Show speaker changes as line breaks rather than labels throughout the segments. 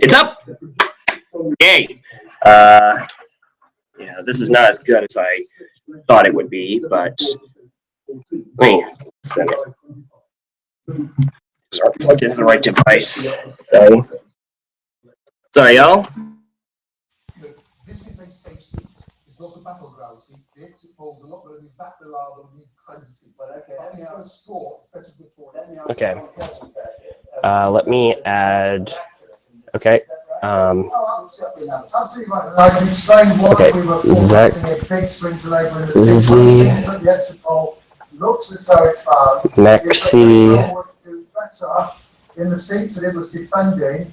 It's up! Yay! Yeah, this is not as good as I thought it would be, but let me send it. Sorry, plugged into the right device. Sorry, y'all.
This is a safe seat. It's not a battleground seat. The exit polls are not going to be that reliable on these kinds of seats. But okay, let me have a straw. It's better before.
Okay. Let me add. Okay.
Absolutely right. I can explain why we were forecasting a big swing to Labour in the seats. One of the things that the exit poll looks as though it found
Maxi.
to do better in the seats that it was defending,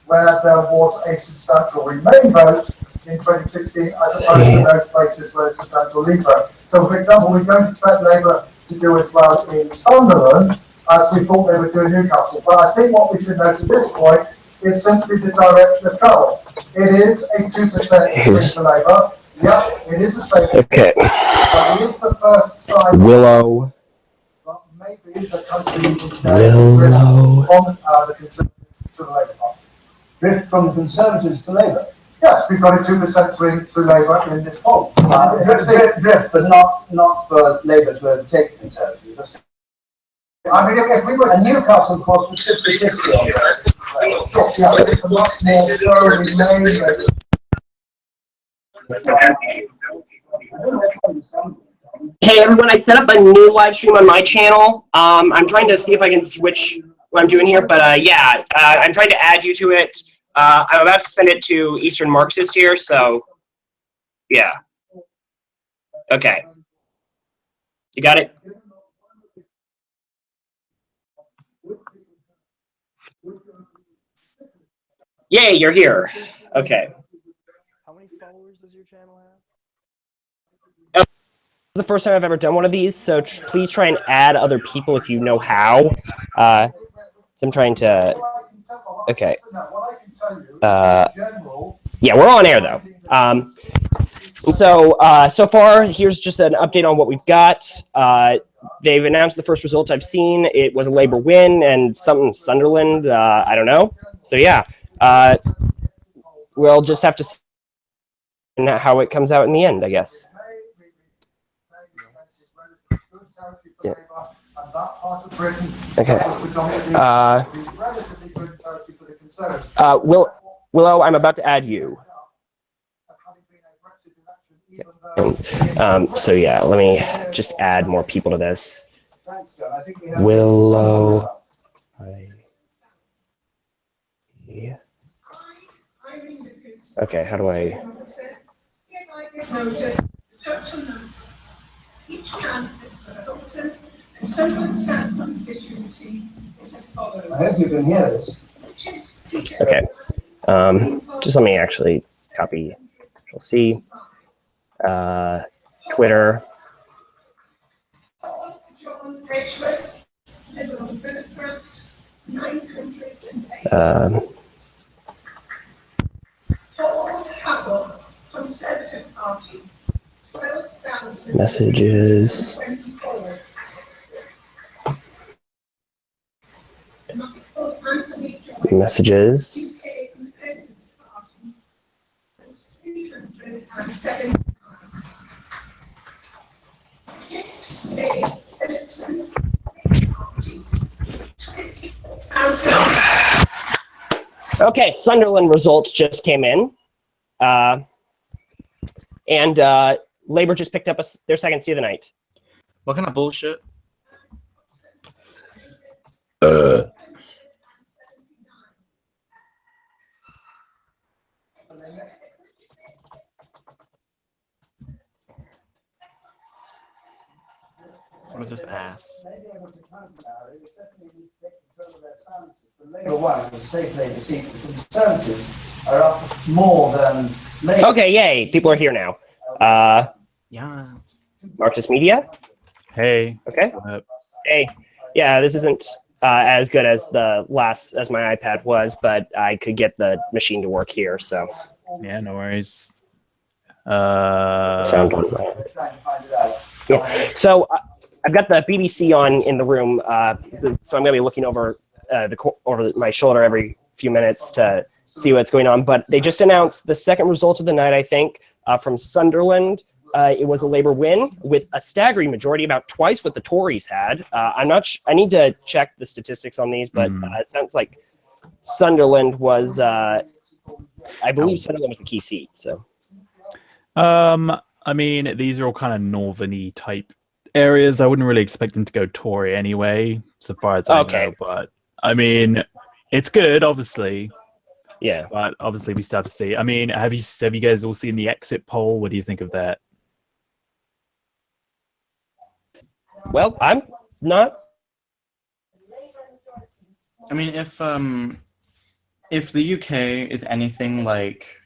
where there was a substantial Remain vote in 2016, as opposed to those places where there's a substantial Leave vote. So, for example, we don't expect Labour to do as well in Sunderland as we thought they would do in Newcastle. But I think what we should note at this point is simply the direction of travel. It is a 2% swing for Labour. Yep, it is a safe swing.
Okay.
But it is the first sign.
Willow.
But maybe the country is now from the Conservatives to the Labour Party.
Drift from the Conservatives to Labour?
Yes, we've got a 2% swing to Labour in this poll.
Drift, but not for Labour to overtake the Conservatives.
I mean, if we were...
And Newcastle, of course, was 50-50 on this.
Yeah, but it's a much more thoroughly made...
Hey everyone, I set up a new live stream on my channel. I'm trying to see if I can switch what I'm doing here, but yeah, I'm trying to add you to it. I'm about to send it to Eastern Marxist here, so yeah. Okay. You got it? Yay, you're here. Okay.
How many followers does your channel have?
This is the first time I've ever done one of these, so please try and add other people if you know how. So I'm trying to... Okay. Yeah, we're on air, though. And so, so far, here's just an update on what we've got. They've announced the first results I've seen. It was a Labour win and something Sunderland. I don't know. So, yeah. We'll just have to see how it comes out in the end, I guess. Yeah. Okay. Willow, I'm about to add you. And, so yeah, let me just add more people to this. Willow. Yeah. Okay, how do I?
Each candidate for Hilton and Sunderland South constituency is as follows.
I hope you can hear this.
Okay. Just let me actually copy Control-C. Twitter.
John Edgeworth, Middle Democrats, 908. Paul Howell, Conservative Party, 12,000.
Messages. Messages. Okay, Sunderland results just came in. And Labour just picked up their second seat of the night.
What kind of bullshit? What is this ass?
Labour won, it was a safe Labour seat. The Conservatives are up more than Labour.
Okay, yay, people are here now.
Yeah.
Marxist Media?
Hey.
Okay. Hey. Yeah, this isn't as good as my iPad was, but I could get the machine to work here, so.
Yeah, no worries.
Sound on. Yeah. So I've got the BBC on in the room, so I'm going to be looking over over my shoulder every few minutes to see what's going on. But they just announced the second result of the night, I think, from Sunderland. It was a Labour win with a staggering majority, about twice what the Tories had. I'm not. I need to check the statistics on these, but it sounds like Sunderland was. I believe Sunderland was a key seat. So.
I mean, these are all kind of northerny type areas. I wouldn't really expect them to go Tory anyway, so far as I know. But I mean, it's good, obviously.
Yeah.
But obviously, we still have to see. I mean, have you guys all seen the exit poll? What do you think of that?
Well, I'm not.
I mean, if the UK is anything like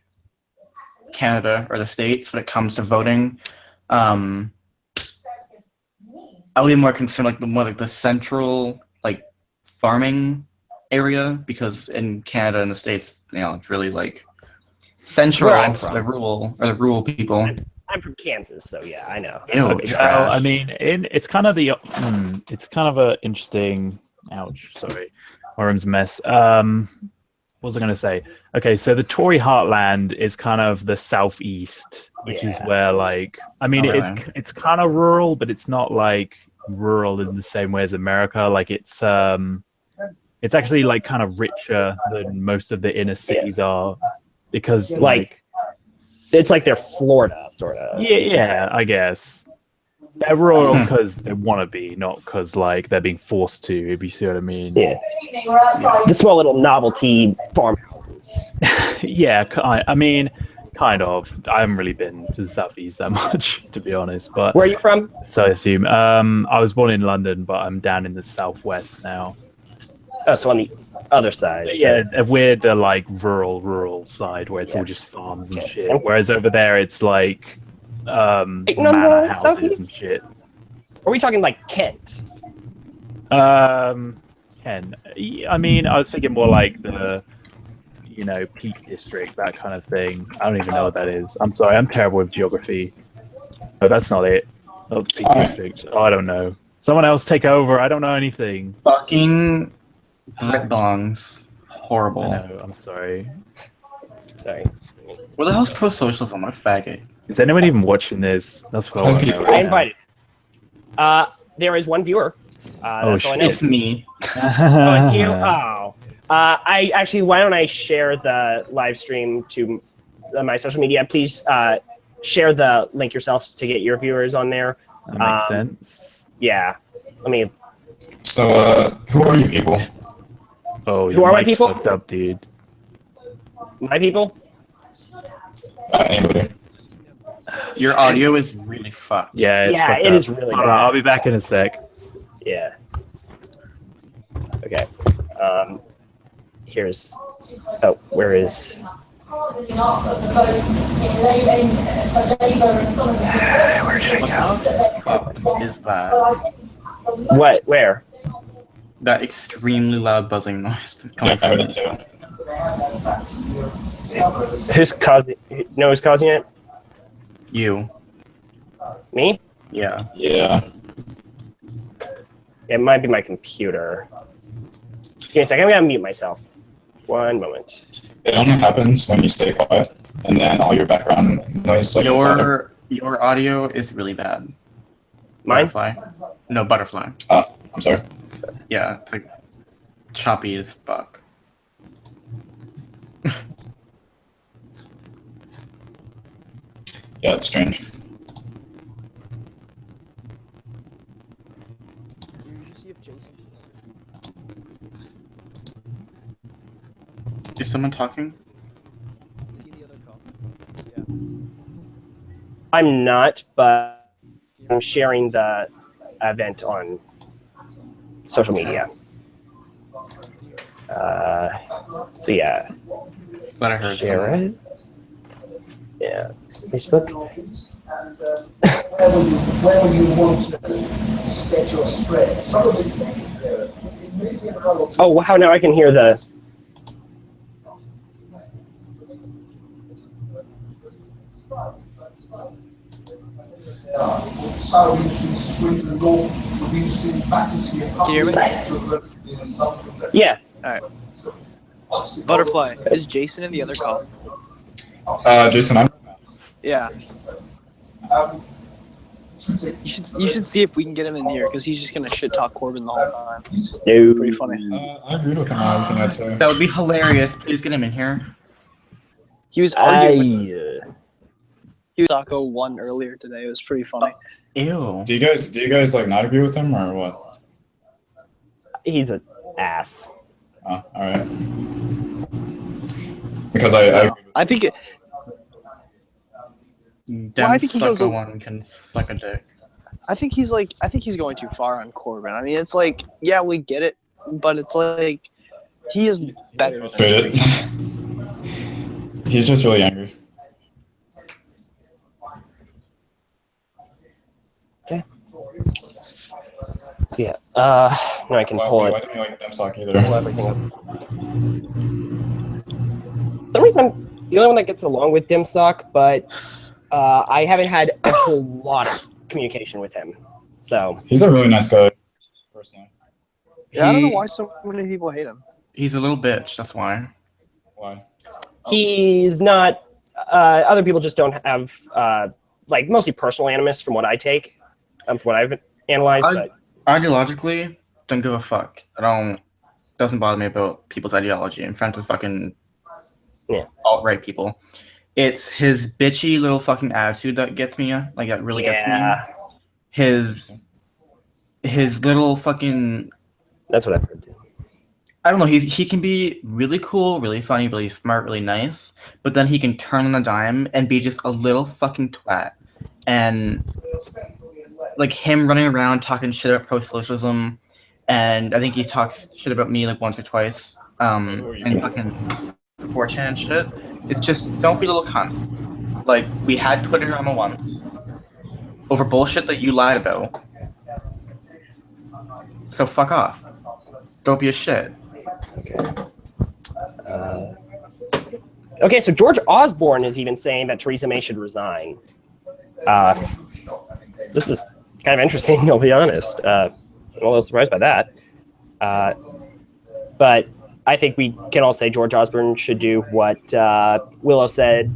Canada or the States when it comes to voting, I would be more concerned like the central like farming area, because in Canada and the States, it's really like central for the rural people.
I'm from Kansas, so yeah, I know.
Ew,
I mean, it's kind of it's kind of a interesting. Ouch! Sorry, my room's a mess. What was I going to say? Okay, so the Tory heartland is kind of the southeast, which is where, like, I mean, it's kind of rural, but it's not like rural in the same way as America. Like, it's actually like kind of richer than most of the inner cities are, because like
it's like they're Florida, sort of.
Yeah, I guess. They're rural because they want to be, not because like they're being forced to, if you see what I mean.
Yeah. The small little novelty farmhouses.
Yeah, I mean, kind of. I haven't really been to the southeast that much, to be honest. But
where are you from?
So I assume. I was born in London, but I'm down in the southwest now.
Oh, so on the other side.
Yeah, we're the like rural side where it's all just farms and shit. Whereas over there, it's like manor houses and shit.
Are we talking like Kent?
Kent. I mean, I was thinking more like the, Peak District, that kind of thing. I don't even know what that is. I'm sorry, I'm terrible with geography. Oh, that's not it. Oh, Peak District. Oh, I don't know. Someone else take over. I don't know anything.
Fucking Britbongs. Horrible.
I know, I'm sorry.
Sorry.
What the hell's pro-socialism? I'm a faggot.
Is anyone even watching this? That's what I want to know.
I invited. There is one viewer.
Oh, shit.
It's me.
Oh, it's you? Oh. I actually, why don't I share the live stream to my social media? Please share the link yourself to get your viewers on there.
That makes sense.
Yeah. Let me.
So, who are you people?
Oh,
who are my people?
Fucked up, dude.
My people?
Anybody.
Your audio is really fucked.
Yeah, it's fucked
it
up.
is really bad.
I'll be back in a sec.
Yeah. Okay. Here's. Oh, where is?
Where did it go? What is that?
What? Where?
That extremely loud buzzing noise coming from it.
Who's causing? Who's causing it?
You.
Me?
Yeah.
Yeah.
It might be my computer. Give me a second. I'm gonna mute myself. One moment.
It only happens when you stay quiet, and then all your background noise.
Your audio is really bad.
Mine?
Butterfly. No, Butterfly.
Oh, I'm sorry.
Yeah, it's like choppy as fuck.
Yeah, it's strange.
Is someone talking?
I'm not, but I'm sharing the event on social media. So yeah.
But I heard
Share
someone.
it. Yeah. Facebook.
Where will you want to get your spread? Some of it may be about
Oh wow! Now I can hear the.
South East, Sweden, North, East, Battersea, and
Can you hear me?
Yeah.
Butterfly, is Jason in the other call?
Jason, I'm.
Yeah. You should see if we can get him in here because he's just gonna shit talk Corbin the whole time.
No.
Pretty funny.
I agreed with him on everything I'd say.
That would be hilarious. Please get him in here.
He was arguing with Sako 1 earlier today. It was pretty funny.
Ew.
Do you guys like not agree with him or what?
He's an ass.
Oh, all right. Because I
I think it.
Dem
I think he goes
sucker
a-
one can suck a dick.
I think he's going too far on Corbin. I mean, it's like, yeah, we get it, but it's like he is better. Than
frustrated. He's just really angry.
So yeah. Now I can pull
Why
it.
don't you like Demsock
Pull
either?
everything up. For some reason, I'm the only one that gets along with Dimsock, but I haven't had a whole lot of communication with him. So
He's a really nice guy, personally.
Yeah, I don't know why so many people hate him.
He's a little bitch. That's why.
Why?
he's not. Other people just don't have like mostly personal animus from what I take, from what I've analyzed. But
Ideologically, don't give a fuck. Doesn't bother me about people's ideology. I'm friends with fucking alt-right people. It's his bitchy little fucking attitude that gets me. Like that really gets me. His little fucking.
That's what I've heard too.
I don't know. He can be really cool, really funny, really smart, really nice, but then he can turn on a dime and be just a little fucking twat. And like him running around talking shit about pro-socialism, and I think he talks shit about me like once or twice. And fucking 4chan and shit. It's just don't be a little cunt. Like we had Twitter drama once over bullshit that you lied about. So fuck off. Don't be a shit.
Okay, so George Osborne is even saying that Theresa May should resign. This is kind of interesting, I'll be honest. I'm a little surprised by that. But I think we can all say George Osborne should do what Willow said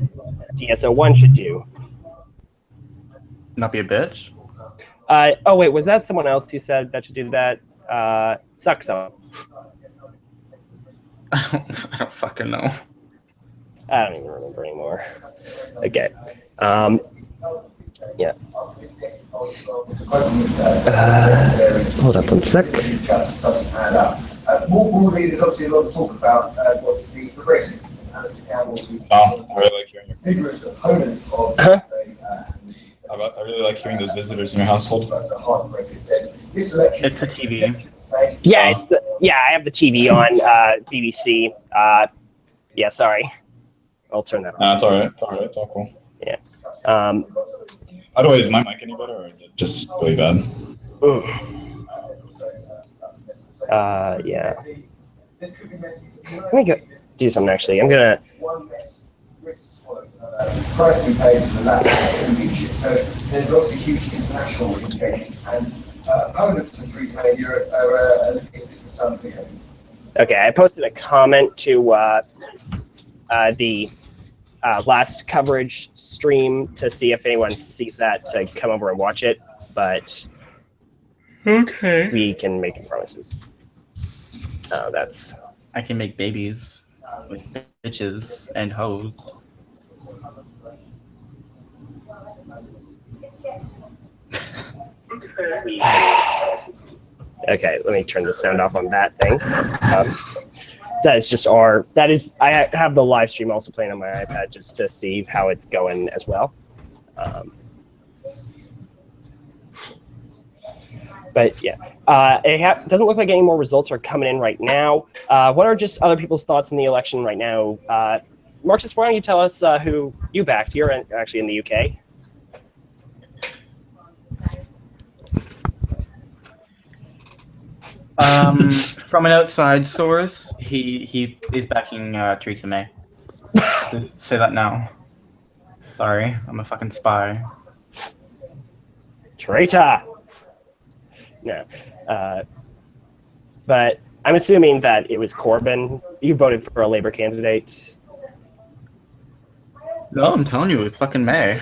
DSO1 should do.
Not be a bitch?
Oh, wait, was that someone else who said that should do that? Suck some.
I don't fucking know.
I don't even remember anymore. Okay. Yeah. Hold up one sec.
More broadly, there's obviously a lot of talk about what means for Brexit.
Oh, I really like hearing your.
Vigorous opponents of
Huh?
I really like hearing those visitors in your household.
It's a TV.
Yeah, it's I have the TV on BBC. Yeah, sorry. I'll turn that on.
Nah, it's alright. It's alright. It's all cool.
Yeah.
By the way, is my mic any better or is it just really bad?
Yeah. Let me go do something actually. I'm gonna.
Pricing pages and that leadership. So there's obviously huge international implications, and opponents of Theresa May in Europe are looking at this with some fear.
Okay, I posted a comment to the last coverage stream to see if anyone sees that to come over and watch it, but
Okay.
we can make promises. Oh, that's
I can make babies with bitches and hoes.
okay. Let me turn the sound off on that thing. So that is just I have the live stream also playing on my iPad just to see how it's going as well. But yeah, it doesn't look like any more results are coming in right now. What are just other people's thoughts on the election right now? Marcus, why don't you tell us who you backed? You're actually in the UK.
From an outside source, he is backing Theresa May. Just say that now. Sorry, I'm a fucking spy.
Traitor. No, but I'm assuming that it was Corbyn. You voted for a Labour candidate.
No, I'm telling you, it's fucking May.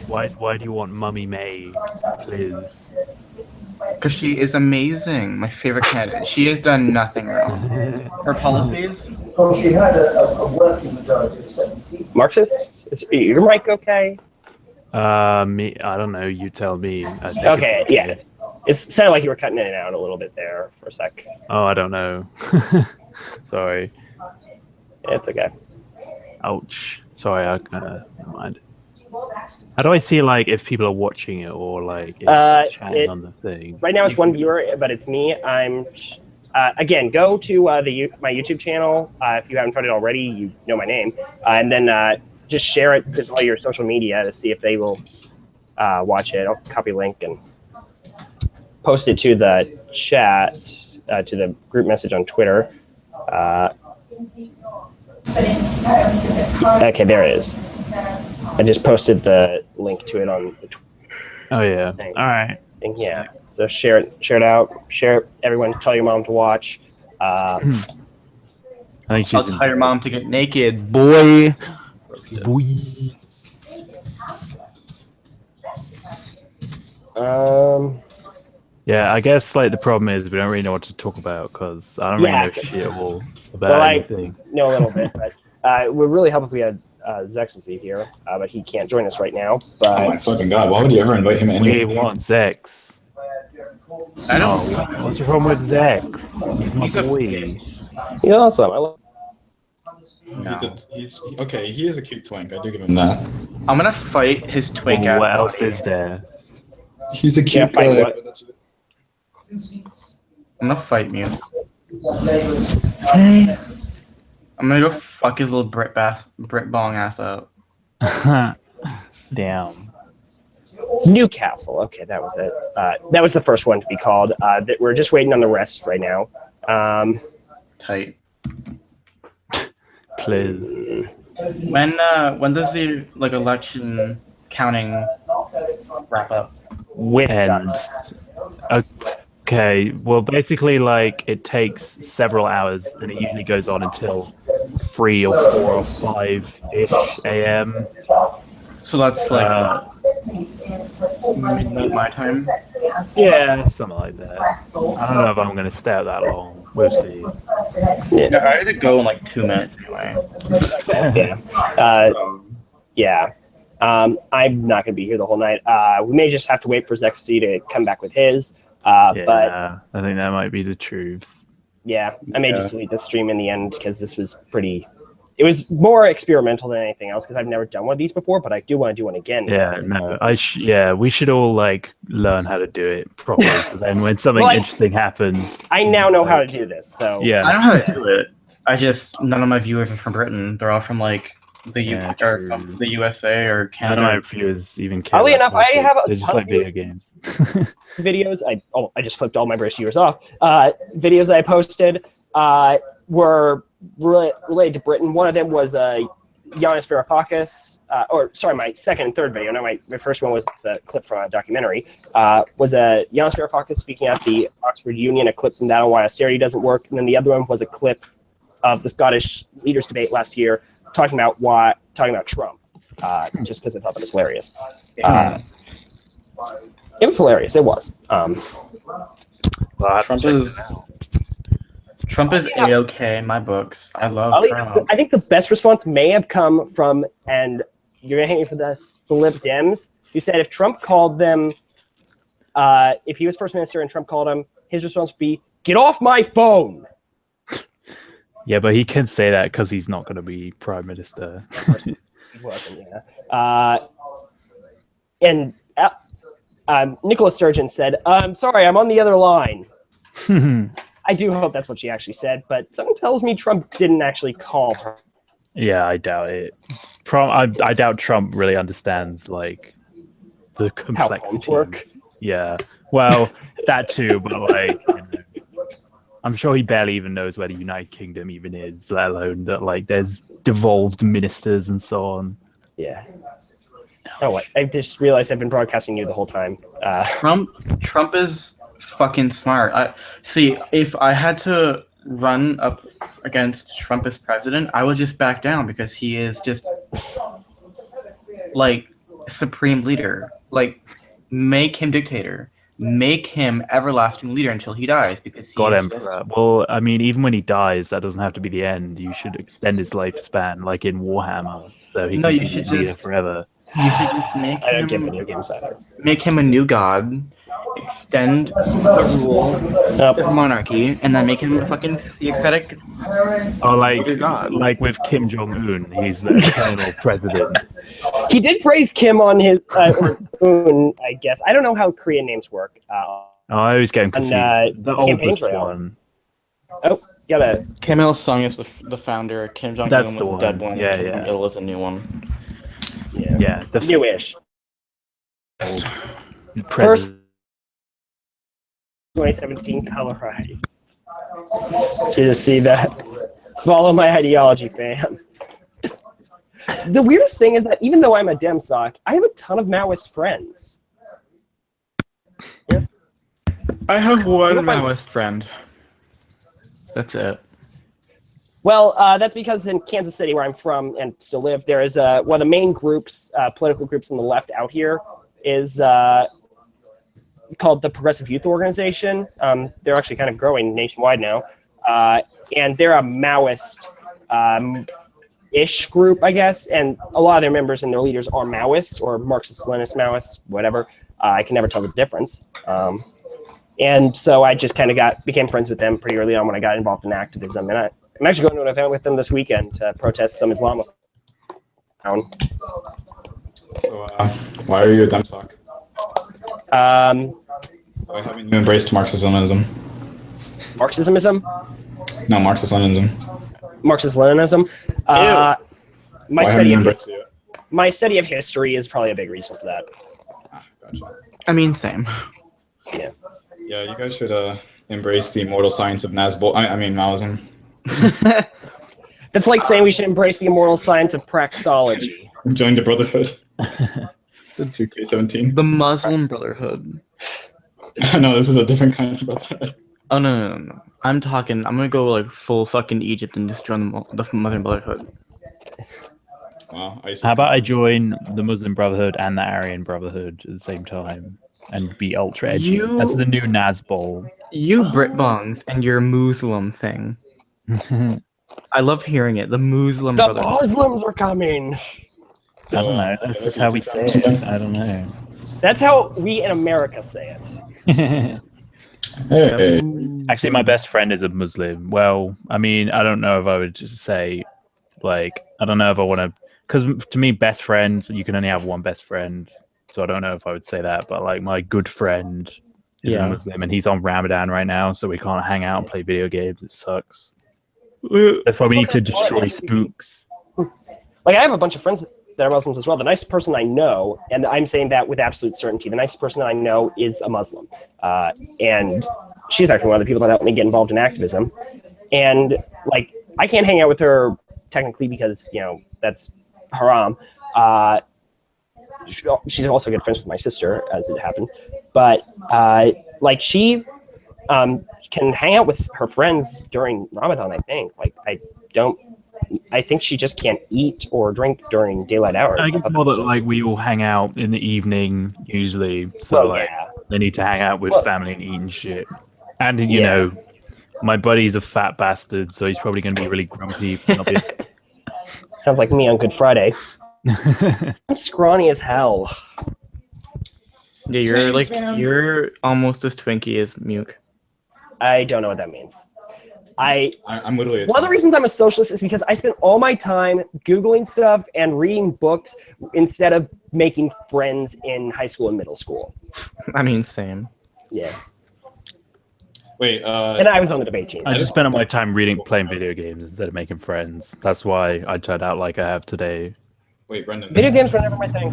Why do you want Mummy May, please?
Because she is amazing. My favorite candidate. She has done nothing wrong. Her policies?
Well, she had a working majority of 17.
Marxist? Is your mic okay?
Me, I don't know. You tell me. I think
Okay,
it's
yeah. It sounded like you were cutting in and out a little bit there for a sec.
Oh, I don't know. Sorry.
It's okay.
Ouch. Sorry. Never mind. How do I see like if people are watching it or like if they're chatting on the thing?
Right now it's one viewer, but it's me. I'm again. Go to my YouTube channel if you haven't found it already. You know my name, and then just share it to all your social media to see if they will watch it. I'll copy link and post it to the chat to the group message on Twitter. Okay, there it is. I just posted the link to it on the
Oh yeah.
Thanks.
All right.
thing. Yeah. So share it out. Share it, everyone. Tell your mom to watch.
I think
I'll
she's
tell your mom to get naked, boy.
Boy. Yeah, I guess like the problem is we don't really know what to talk about because I don't really know shit all about
Well, I
anything.
know a little bit, but it would really help if we had Zexancy here, but he can't join us right now. But
Oh my fucking god! Why would you ever invite him in?
We want Zex.
I don't.
What's the problem with Zex? He's my boy.
he's awesome. I love.
He's okay. He is a cute twink. I do give him that.
I'm gonna fight his twink ass.
What else
body.
is there?
He's a cute
fight
guy.
what?
but that's it.
I'm gonna fight you.
Hey.
I'm gonna go fuck his little Brit bong ass up.
Damn.
It's Newcastle. Okay, that was it. That was the first one to be called. We're just waiting on the rest right now.
Tight.
Please.
When does the election counting wrap up?
With
And
us.
okay, well, basically, like it takes several hours, and it usually goes on until 3 or 4 or 5 ish a.m.
So that's like midnight my time.
Yeah, something like that. I don't know if I'm gonna stay out that long. We'll see.
Yeah, I had to go in like 2 minutes anyway.
Yeah. I'm not going to be here the whole night. We may just have to wait for Zexy to come back with his. But
Yeah, I think that might be the truth.
yeah, I may just delete the stream in the end because this was it was more experimental than anything else because I've never done one of these before, but I do want to do one again.
Yeah, no, we should all like learn how to do it properly. So then when something interesting happens,
I now know how to do this. So
yeah,
I know how to do it. I just none of my viewers are from Britain. They're all from like the or from the USA or
I don't know
Canada.
if viewers even care.
Oddly
about
enough, I
politics.
have a
They just
ton
like
of
video games.
videos. I just flipped all my British viewers off. Videos that I posted were related to Britain. One of them was Yanis Varoufakis, my second and third video. No, my first one was the clip from a documentary. Was Yanis Varoufakis speaking at the Oxford Union, a clip from that on why austerity doesn't work, and then the other one was a clip of the Scottish leaders' debate last year talking about Trump, just because I thought that was hilarious. It was hilarious. It was.
Trump is A-okay in my books. I love Trump.
I think the best response may have come from, and you're gonna hate me for this, the Lib Dems, who said if Trump called them, if he was first minister and Trump called him, his response would be, "Get off my phone."
Yeah, but he can say that because he's not going to be prime minister.
He wasn't, yeah. And Nicola Sturgeon said, "I'm sorry, I'm on the other line." I do hope that's what she actually said, but something tells me Trump didn't actually call her.
Yeah, I doubt it. I doubt Trump really understands like the complexity.
work.
Yeah, well, that too, but like, I'm sure he barely even knows where the United Kingdom even is, let alone that like there's devolved ministers and so on.
Yeah. Oh, what? I just realized I've been broadcasting you the whole time.
Trump is fucking smart. See, if I had to run up against Trump as president, I would just back down because he is just like supreme leader. Like, make him dictator. Make him everlasting leader until he dies because he
God
is
Emperor. Well, I mean, even when he dies, that doesn't have to be the end. You should extend his lifespan, like in Warhammer, so he
No,
can
you
be
should
leader
just-
forever.
You should just make
I don't get
him
video games either.
make him a new god, extend the rule of monarchy, and then make him a fucking theocratic.
Or like,
Dear God.
like with Kim Jong Un, he's the eternal president.
He did praise Kim on his or Un, I guess. I don't know how Korean names work.
Oh, I always get him confused. The
campaign
oldest
trail.
one.
Gotta.
Kim Il Sung is the founder. Kim Jong
That's
Un
the
was the dead
one.
one.
Yeah,
Kim
yeah.
Il is a new one.
Yeah, the
Newish.
president.
First 2017 colorized. You just see that. Follow my ideology, fam. The weirdest thing is that even though I'm a Dem sock, I have a ton of Maoist friends. Yes.
I have one
If I-
Maoist friend. That's it.
Well, that's because in Kansas City, where I'm from and still live, there is one of the main groups, political groups on the left out here, is called the Progressive Youth Organization. They're actually kind of growing nationwide now, and they're a Maoist ish group, I guess, and a lot of their members and their leaders are Maoists or Marxist-Leninist Maoists, whatever. I can never tell the difference. And so I just kind of became friends with them pretty early on when I got involved in activism. And I'm actually going to an event with them this weekend to protest some Islamophone.
So, why are you a Dem sock? Why haven't you embraced Marxism-Leninism?
Marxismism?
No, Marxist-Leninism.
Marxist-Leninism?
Why haven't you embraced it?
My study of history is probably a big reason for that.
Gotcha.
I mean, same.
Yeah.
Yeah, you guys should embrace the immortal science of Maoism.
That's like saying we should embrace the immortal science of praxology.
Join the Brotherhood. The 2K17.
The Muslim Brotherhood.
No, this is a different kind of Brotherhood.
Oh no. I'm gonna go like full fucking Egypt and just join the Muslim Brotherhood.
Wow, ISIS.
How about I join the Muslim Brotherhood and the Aryan Brotherhood at the same time and be ultra edgy? That's the new Nazbol.
You Britbongs and your Muslim thing. I love hearing it. The Muslim
The
Brotherhood.
Muslims are coming!
I don't know. That's just how we say it. I don't know.
That's how we in America say it.
Hey,
Actually, my best friend is a Muslim. Well, I mean, I don't know if I would just say, like, I don't know if I want to, because to me, best friend, you can only have one best friend. So I don't know if I would say that, but like my good friend is a Muslim and he's on Ramadan right now, so we can't hang out and play video games. It sucks. That's why we need to destroy spooks.
Like, I have a bunch of friends that are Muslims as well. The nicest person I know, and I'm saying that with absolute certainty, the nicest person that I know is a Muslim. And she's actually one of the people that helped me get involved in activism. And, like, I can't hang out with her technically because, you know, that's haram. She's also good friends with my sister, as it happens. But, like, she can hang out with her friends during Ramadan, I think. Like, I think she just can't eat or drink during daylight hours.
I get more that like we all hang out in the evening usually, so like they need to hang out with family and eat and shit. And you know, my buddy's a fat bastard, so he's probably going to be really grumpy.
Sounds like me on Good Friday. I'm scrawny as hell.
Yeah, you're almost as twinky as Muke.
I don't know what that means.
I'm literally
One of the reasons I'm a socialist is because I spend all my time Googling stuff and reading books instead of making friends in high school and middle school.
I mean, same.
Yeah.
Wait,
and I was on the debate team.
I just spend all my time playing video games instead of making friends. That's why I turned out like I have today.
Wait, Brendan.
Video games were never my thing.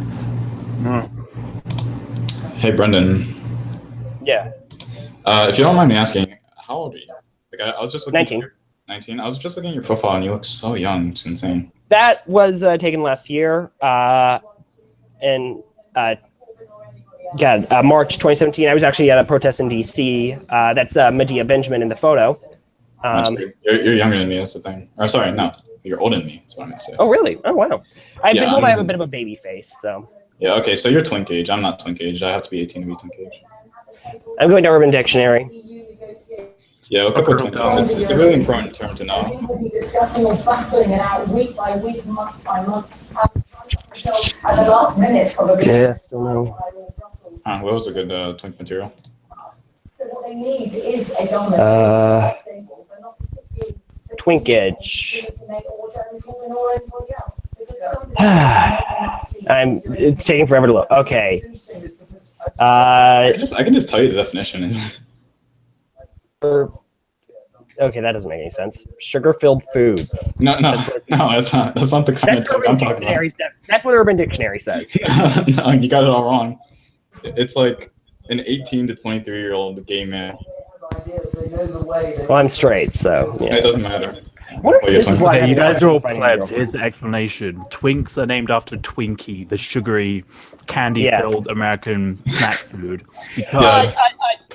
Hey, Brendan.
Yeah.
If you don't mind me asking, how old are you? Like, I was just looking.
19.
19. I was just looking at your profile, and you look so young. It's insane.
That was taken last year. in March 2017. I was actually at a protest in DC. That's Medea Benjamin in the photo.
You're younger than me. That's the thing. Or sorry, no, you're older than me. That's what I meant to say.
Oh, really? Oh, wow. I've
Yeah,
been told I have a
I'm-
bit of a baby face, so.
Yeah. Okay. So you're twink age. I'm not twink age. I have to be 18 to be twink age.
I'm going to Urban Dictionary.
Yeah. Look up what twink is. It's a really important term to know.
We'll be discussing or battling it out week by week, month by month. Until at the last minute, probably.
Yeah, still no.
What was a good twink material?
So what they need is a dominant, stable, but not particularly
Twinkage. It's taking forever to load. Okay.
I can just tell you the definition.
Okay, that doesn't make any sense. Sugar-filled foods.
No, that's not the kind of talk I'm talking about.
That's what Urban Dictionary says.
No, you got it all wrong. It's like an 18 to 23-year-old gay man.
Well, I'm straight, so yeah.
It doesn't matter.
What if this is why
Okay, you
I'm
guys are all
finding
plebs.
girlfriends?
Here's the explanation. Twinks are named after Twinkie, the sugary, candy-filled American snack food. Because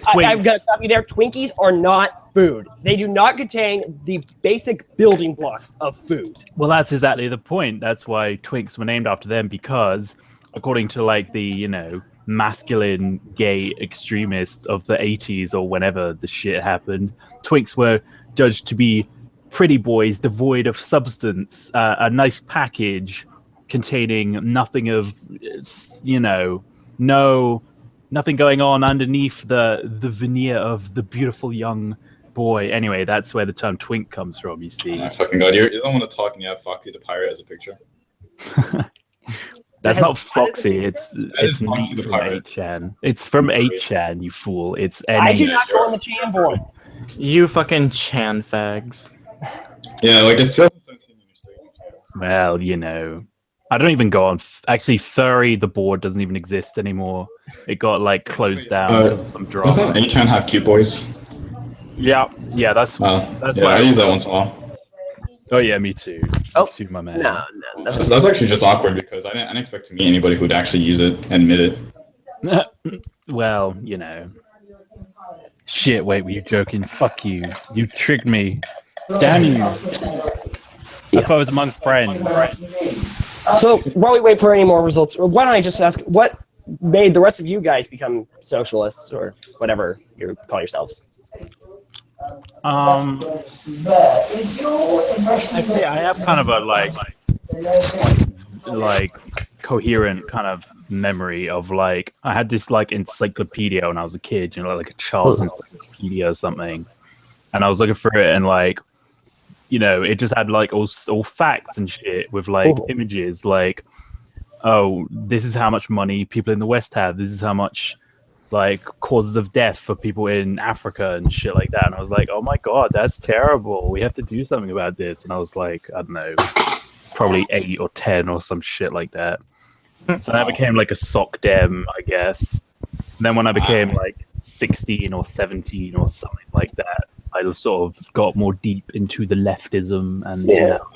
I'm gonna stop you there. Twinkies are not food. They do not contain the basic building blocks of food.
well, that's exactly the point. That's why Twinks were named after them, because according to like the masculine gay extremists of the 80s or whenever the shit happened, Twinks were judged to be pretty boys devoid of substance, a nice package containing nothing of, nothing going on underneath the veneer of the beautiful young boy. Anyway, that's where the term twink comes from, you see.
Oh my fucking god, you don't want to talk and you have Foxy the Pirate as a picture.
That's not Foxy, it's
is
me
Foxy the
from
Pirate.
8chan. It's from 8chan, you fool. It's
I do
NA.
not go on the Chan board.
You fucking Chan fags.
Yeah, like it's 2017 and you're still using Chan.
Well, I don't even go on. Actually, Furry, the board doesn't even exist anymore. It got closed down because of some drama.
Doesn't 8chan have cute boys?
Yeah, that's
Oh,
that's
yeah,
why
I use that once in a while.
Oh yeah, me too.
Oh,
Me too, my man.
No.
That's actually just awkward because I didn't expect to meet anybody who'd actually use it and admit it.
Well, Shit, wait, were you joking? Fuck you. You tricked me. Damn you. I thought I was among friends.
So while we wait for any more results, why don't I just ask, what made the rest of you guys become socialists or whatever you call yourselves?
I'd say I have kind of a coherent kind of memory of I had this encyclopedia when I was a kid, like a child's encyclopedia or something, and I was looking through it and it just had all facts and shit with images oh, this is how much money people in the West have, this is how much causes of death for people in Africa and shit like that. And I was like, oh my god, that's terrible. We have to do something about this. And I was I don't know, probably 8 or 10 or some shit like that. So I became a sock dem, I guess. And then when I became 16 or 17 or something like that, I sort of got more deep into the leftism and
Wow.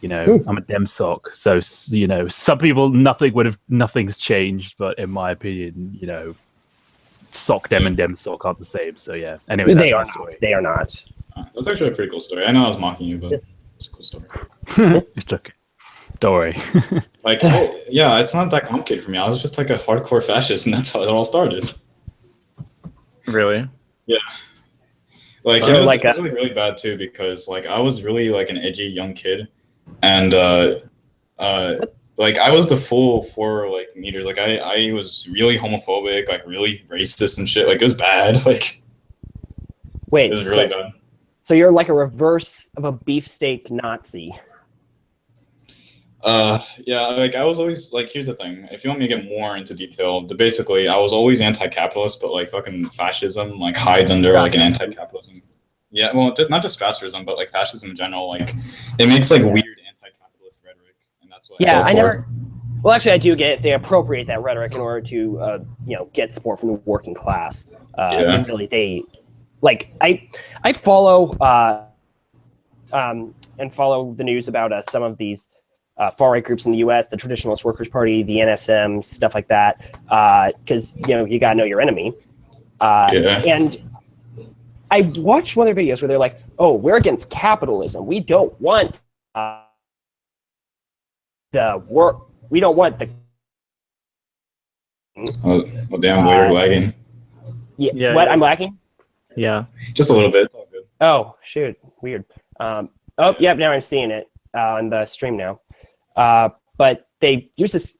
I'm a dem sock, so some people nothing's changed, but in my opinion, sock dem and dem sock aren't the same. So yeah. Anyway, that's my story.
They are not.
That's actually a pretty cool story. I know I was mocking you, but it's a cool story.
It's okay. Don't worry.
It's not that complicated for me. I was just a hardcore fascist, and that's how it all started.
Really?
Yeah. It was really bad too because I was really an edgy young kid, and I was the full 4 meters. I was really homophobic, really racist and shit. It was bad.
Wait,
it was really bad.
So you're a reverse of a beefsteak Nazi.
I was always here's the thing. If you want me to get more into detail, basically I was always anti-capitalist, but fucking fascism hides under an anti-capitalism. Yeah, well, not just fascism, but fascism in general. It makes weird anti-capitalist rhetoric, and that's what.
Yeah, I never. Well, actually, I do get it. They appropriate that rhetoric in order to, get support from the working class. And really, they, I follow, and follow the news about some of these far-right groups in the U.S., the Traditionalist Workers' Party, the NSM, stuff like that, because you gotta know your enemy. And I watched one of their videos where they're like, "Oh, we're against capitalism. We don't want the work. We don't want the."
Oh damn, you're lagging.
Yeah. What? I'm lagging?
Yeah.
Just a little bit.
Oh shoot, weird. Now I'm seeing it on the stream now. But they use this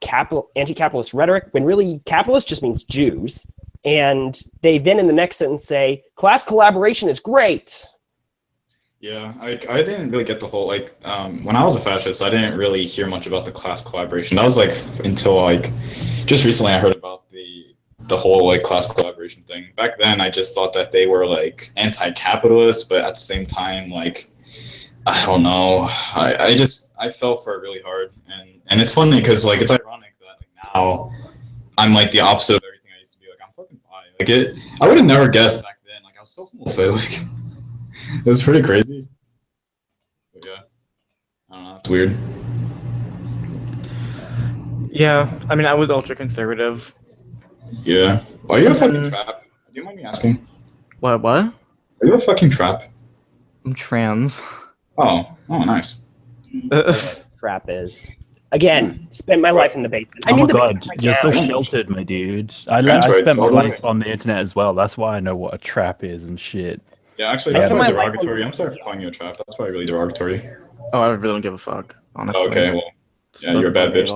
anti-capitalist rhetoric when really capitalist just means Jews. And they then in the next sentence say, class collaboration is great.
Yeah, I didn't really get the whole, when I was a fascist, I didn't really hear much about the class collaboration. That was until just recently I heard about the whole class collaboration thing. Back then I just thought that they were anti-capitalist, but at the same time, I don't know. I fell for it really hard, and it's funny because it's ironic that now I'm the opposite of everything I used to be. I'm fucking bi. I would have never guessed back then. I was so homophobic. It was pretty crazy. But yeah, I don't know. It's weird.
Yeah, I mean, I was ultra conservative.
Yeah. Are you a fucking trap? Do you mind me asking?
What?
Are you a fucking trap?
I'm trans.
Oh, nice.
Trap is. Again, spent my life in the basement.
Oh my god, you're so sheltered, my dude. I spent my life on the internet as well. That's why I know what a trap is and shit.
Yeah, actually, that's probably derogatory. I'm sorry for calling you a trap. That's probably really derogatory.
Oh, I really don't give a fuck, honestly.
Okay, well, yeah, you're a bad bitch.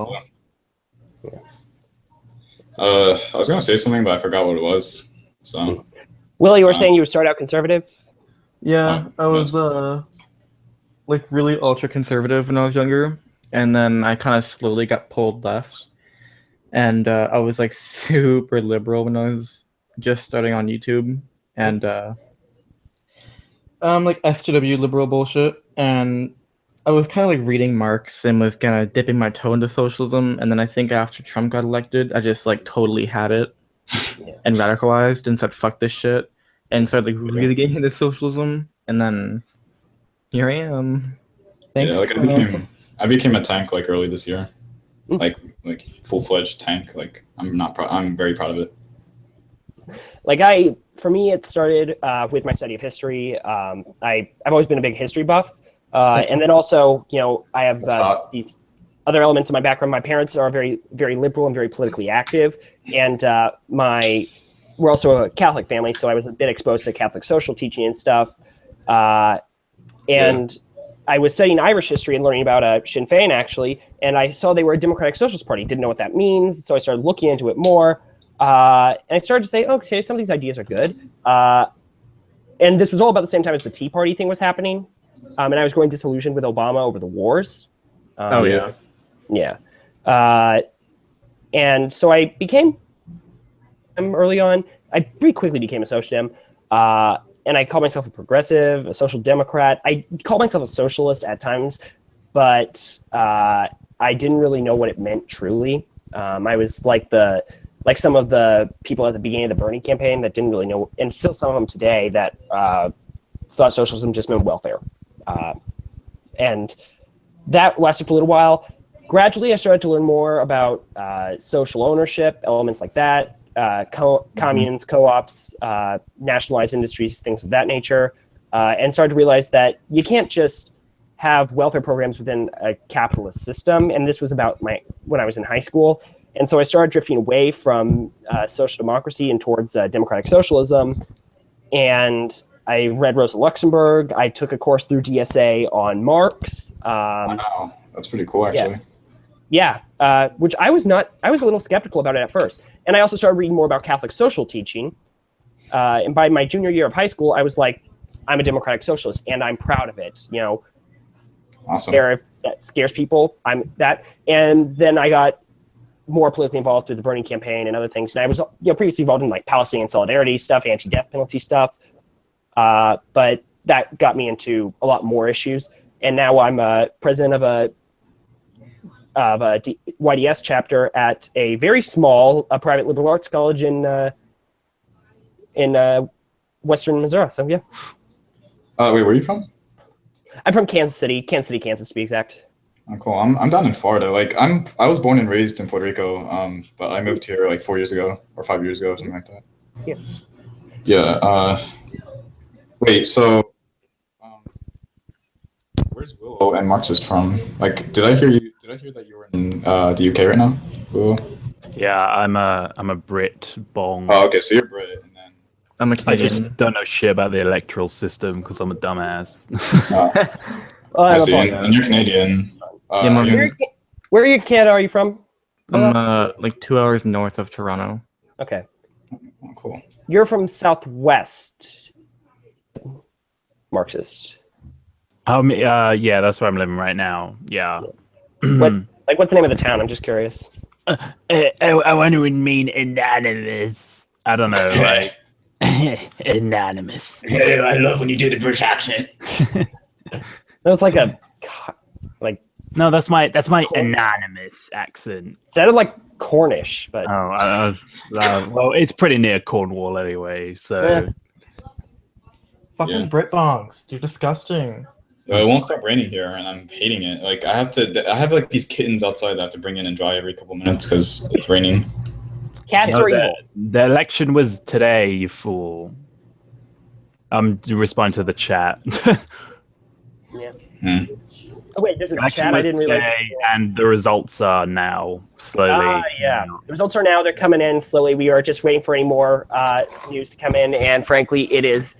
I was gonna say something, but I forgot what it was. So,
Will, you were saying you would start out conservative?
Yeah, I was really ultra conservative when I was younger, and then I kind of slowly got pulled left, and I was super liberal when I was just starting on YouTube, and SJW liberal bullshit, and I was kind of reading Marx and was kind of dipping my toe into socialism, and then I think after Trump got elected, I just totally had it and radicalized and said fuck this shit and started really getting into socialism, and then here I am. Thanks.
Yeah, I became a tank early this year, full-fledged tank. I'm very proud of it.
For me, it started with my study of history. I've always been a big history buff. And then also, I have these other elements of my background. My parents are very, very liberal and very politically active. And we're also a Catholic family, so I was a bit exposed to Catholic social teaching and stuff. I was studying Irish history and learning about Sinn Féin, actually, and I saw they were a Democratic Socialist Party. Didn't know what that means, so I started looking into it more. And I started to say, okay, some of these ideas are good. And this was all about the same time as the Tea Party thing was happening. And I was growing disillusioned with Obama over the wars. Yeah. And so I became, early on, I pretty quickly became a social dem. And I called myself a progressive, a social democrat. I called myself a socialist at times, but I didn't really know what it meant truly. I was like some of the people at the beginning of the Bernie campaign that didn't really know, and still some of them today that thought socialism just meant welfare. And that lasted for a little while. Gradually, I started to learn more about social ownership, elements like that, communes, co-ops, nationalized industries, things of that nature, and started to realize that you can't just have welfare programs within a capitalist system. And this was about when I was in high school. And so I started drifting away from social democracy and towards democratic socialism. And I read Rosa Luxemburg. I took a course through DSA on Marx.
Wow, that's pretty cool, actually.
Yeah, which I was a little skeptical about it at first. And I also started reading more about Catholic social teaching. And by my junior year of high school, I was like, I'm a democratic socialist, and I'm proud of it.
Awesome.
That scares people. I'm that. And then I got more politically involved through the Bernie campaign and other things. And I was previously involved in Palestinian solidarity stuff, anti-death penalty stuff. But that got me into a lot more issues. And now I'm president of a YDS chapter at a very small private liberal arts college in Western Missouri. So yeah.
Wait, where are you from?
I'm from Kansas City, Kansas to be exact.
Oh, cool. I'm down in Florida. Like I was born and raised in Puerto Rico. But I moved here like 4 years ago or 5 years ago, something like that.
Yeah.
Yeah. Wait. So, where's Willow and Marxist from? Like, did I hear that you were in the UK right now? Willow?
Yeah, I'm a Brit bong.
Oh, okay. So you're Brit, and then
I'm a
I
Canadian.
just don't know shit about the electoral system because I'm a dumbass.
Oh,
I
I'm
see.
a
And,
bug.
and you're Canadian.
Yeah, Mark.
Where are you in Canada? Are you from?
I'm like 2 hours north of Toronto.
Okay.
Oh, cool.
You're from Southwest. Marxist.
Yeah, that's where I'm living right now. Yeah.
What's the name of the town? I'm just curious.
I wonder what you mean anonymous. I don't know, like anonymous.
Hey, I love when you do the British accent.
That was like
No, that's my anonymous accent.
sounded like Cornish, but
Oh, I was, well, it's pretty near Cornwall anyway, so.
Yeah.
Fucking
Yeah.
Brit bongs. You're disgusting.
It won't stop raining here, and I'm hating it. Like I have like these kittens outside that I have to bring in and dry every couple minutes because it's raining.
cats
No,
are evil.
the election was today, you fool. Respond to the chat.
Yeah.
Hmm.
Oh wait, there's a
Election
chat. I
was
didn't realize.
today, and the results are now slowly.
Yeah. The results are now. They're coming in slowly. We are just waiting for any more news to come in, and frankly, it is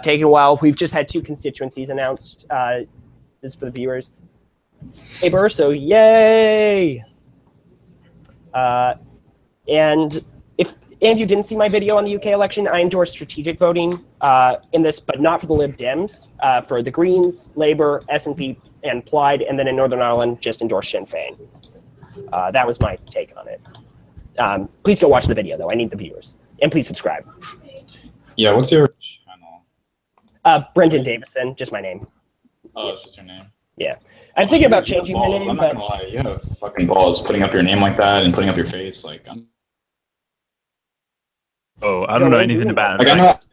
taking a while. We've just had 2 constituencies announced. This is for the viewers. Hey, Burr, so yay! And if any of you didn't see my video on the UK election, I endorse strategic voting in this, but not for the Lib Dems, for the Greens, Labour, SNP, and Plaid, and then in Northern Ireland, just endorse Sinn Féin. That was my take on it. Please go watch the video, though. I need the viewers. And please subscribe.
Yeah, what's your channel?
Brendan Davison, just my name.
Oh, it's just your name.
Yeah. I'm thinking about
You have
changing my
balls.
name,
I'm
but
not gonna lie, you have fucking balls putting up your name like that and putting up your face. Like I'm
Oh, I don't know anything about it.
like I'm not.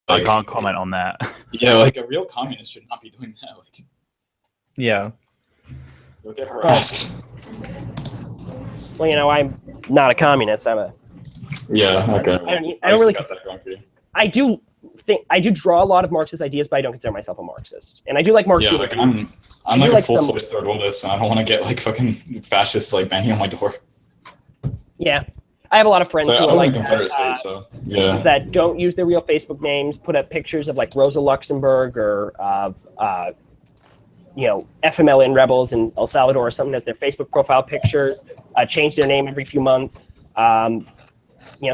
I
Like,
can't comment on that.
Yeah, like a real communist should not be doing that. Like
Yeah.
you'll get harassed.
well, you know, I'm not a communist. I'm a.
Yeah. Okay.
I don't really
got that going for you.
I do draw a lot of Marxist ideas, but I don't consider myself a Marxist. And I do like Marx.
Yeah, like I'm
I do
like a
like
full-fledged third worldist, and I don't want to get like fucking fascists like banging on my door.
Yeah. I have a lot of friends
So,
who
I
are
live
like
in Confederate States, so yeah.
that don't use their real Facebook names, put up pictures of like Rosa Luxemburg or of FMLN rebels in El Salvador or something as their Facebook profile pictures, change their name every few months,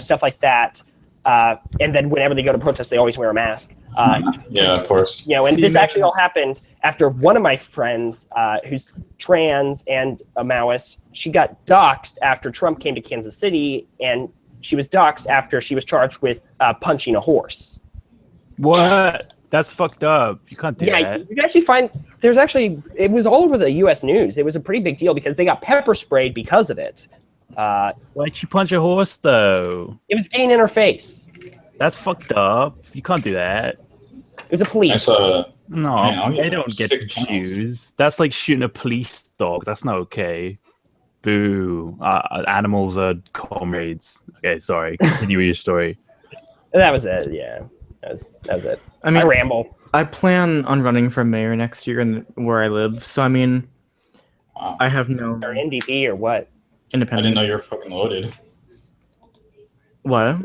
stuff like that. And then whenever they go to protest, they always wear a mask.
Yeah, of course.
And this actually all happened after one of my friends, who's trans and a Maoist, she got doxxed after Trump came to Kansas City, and she was doxxed after she was charged with punching a horse.
What? That's fucked up. You can't do
Yeah,
that.
you can actually find it was all over the U.S. news. It was a pretty big deal because they got pepper sprayed because of it.
Why'd you punch a horse though?
It was getting in her face.
That's fucked up. You can't do that.
It was a police.
No,
Man, I'll
they
get
don't get
sick
to
channels.
choose. That's like shooting a police dog. That's not okay. Boo. Animals are comrades. Okay, sorry. Continue with your story.
That was it. Yeah, that was it.
I mean,
I ramble.
I plan on running for mayor next year in where I live. So I mean, I have no
Or NDP or what?
I
independent.
didn't know you were fucking loaded.
What?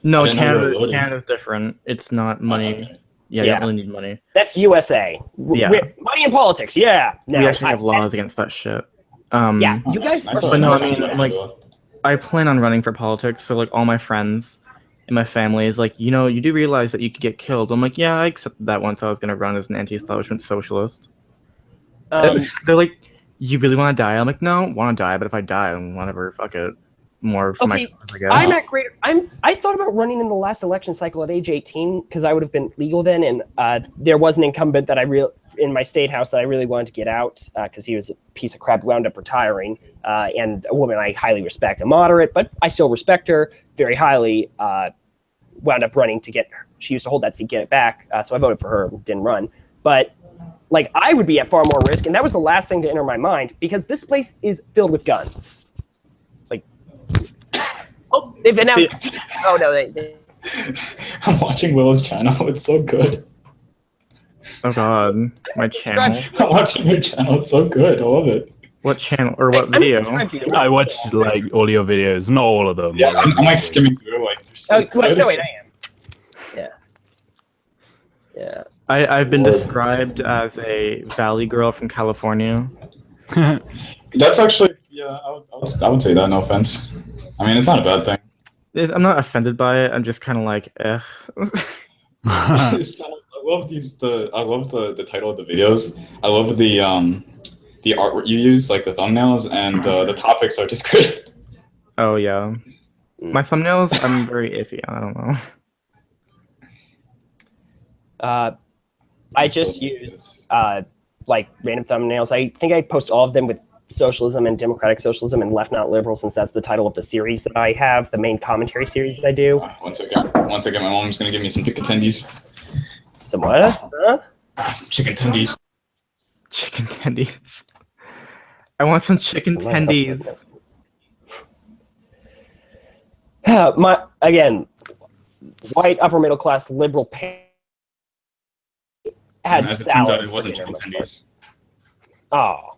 No,
I didn't know you were loaded.
Canada's different. It's not money.
Okay.
Yeah, you don't really need money.
That's USA.
Yeah.
Money in politics. Yeah.
We actually have laws against that shit.
Yeah, you guys.
But no, I mean, like, I plan on running for politics. So like, all my friends and my family is like, you do realize that you could get killed. I'm like, yeah, I accepted that once I was gonna run as an anti-establishment socialist. They're like, you really want to die? I'm like, no, want to die, but if I die, whatever, fuck it. More for my cause, I guess.
I'm at greater. I thought about running in the last election cycle at age 18 because I would have been legal then, and there was an incumbent that in my state house that I really wanted to get out because he was a piece of crap, wound up retiring, and a woman I highly respect, a moderate, but I still respect her very highly. Wound up running to get her. She used to hold that seat, get it back. So I voted for her, didn't run, but like I would be at far more risk, and that was the last thing to enter my mind because this place is filled with guns. Like, oh, they've announced. Oh no, they
I'm watching Willow's channel. It's so good.
Oh god, my channel.
I'm watching your channel. It's so good. I love it.
What channel or what
I'm
video?
subscribed to you.
I watched like all your videos, not all of them.
Yeah, I'm like skimming through. Like, they're so good.
No, wait, I am. Yeah. Yeah.
I've been described as a valley girl from California.
That's actually, yeah, I would say that. No offense. I mean, it's not a bad thing.
I'm not offended by it. I'm just kind of like, eh.
This channel, I love the title of the videos. I love the artwork you use, like the thumbnails, and the topics are just great.
Oh yeah, my thumbnails. I'm very iffy. I don't know.
I just use like random thumbnails. I think I post all of them with socialism and democratic socialism and left not liberal, since that's the title of the series that I have, the main commentary series that I do.
One second, my mom's gonna give me some chicken tendies.
Some what? Huh?
Chicken tendies.
Chicken tendies. I want some chicken tendies.
Again, white upper middle class liberal had
As it turns out,
salads
it wasn't
for
chicken
dinner.
tendies.
Oh.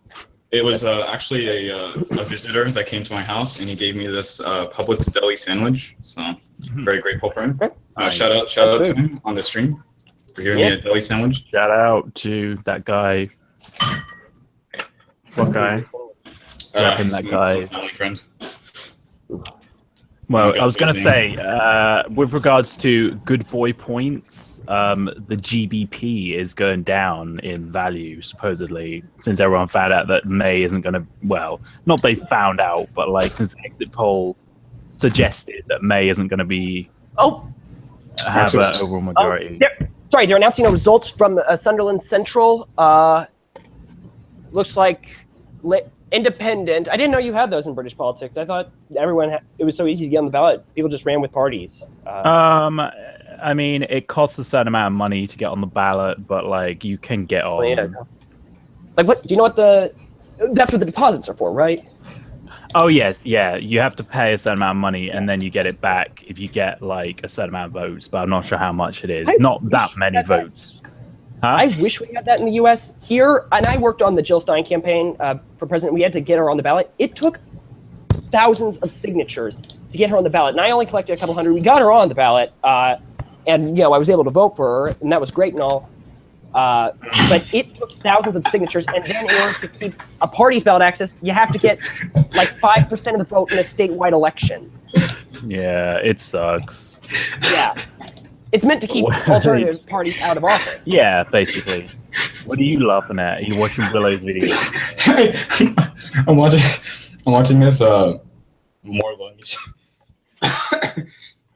It was actually a visitor that came to my house, and he gave me this Publix deli sandwich. So very grateful for him. Shout out to him on the stream for giving me a deli sandwich.
Shout out to that guy.
What guy?
Repping that guy.
Family friend.
Well, I was going to say, with regards to good boy points, the GBP is going down in value, supposedly, since everyone found out that May isn't going to, well, not they found out, but like since the exit poll suggested that May isn't going to be have an overall majority.
They're announcing the results from Sunderland Central. Looks like independent. I didn't know you had those in British politics. I thought everyone it was so easy to get on the ballot. People just ran with parties.
I mean, it costs a certain amount of money to get on the ballot, but like you can get on.
Yeah. Like what? Do you know what that's what the deposits are for, right?
Oh yes, yeah. You have to pay a certain amount of money, and then you get it back if you get like a certain amount of votes. But I'm not sure how much it is. Not that many votes. Huh?
I wish we had that in the U.S. Here, and I worked on the Jill Stein campaign for president. We had to get her on the ballot. It took thousands of signatures to get her on the ballot, and I only collected a couple hundred. We got her on the ballot, and I was able to vote for her, and that was great and all. But it took thousands of signatures, and then in order to keep a party's ballot access, you have to get like 5% of the vote in a statewide election.
Yeah, it sucks.
Yeah. It's meant to keep alternative parties out of office.
Yeah, basically. What are you laughing at? Are you watching Willow's video?
I'm watching this more lung issues.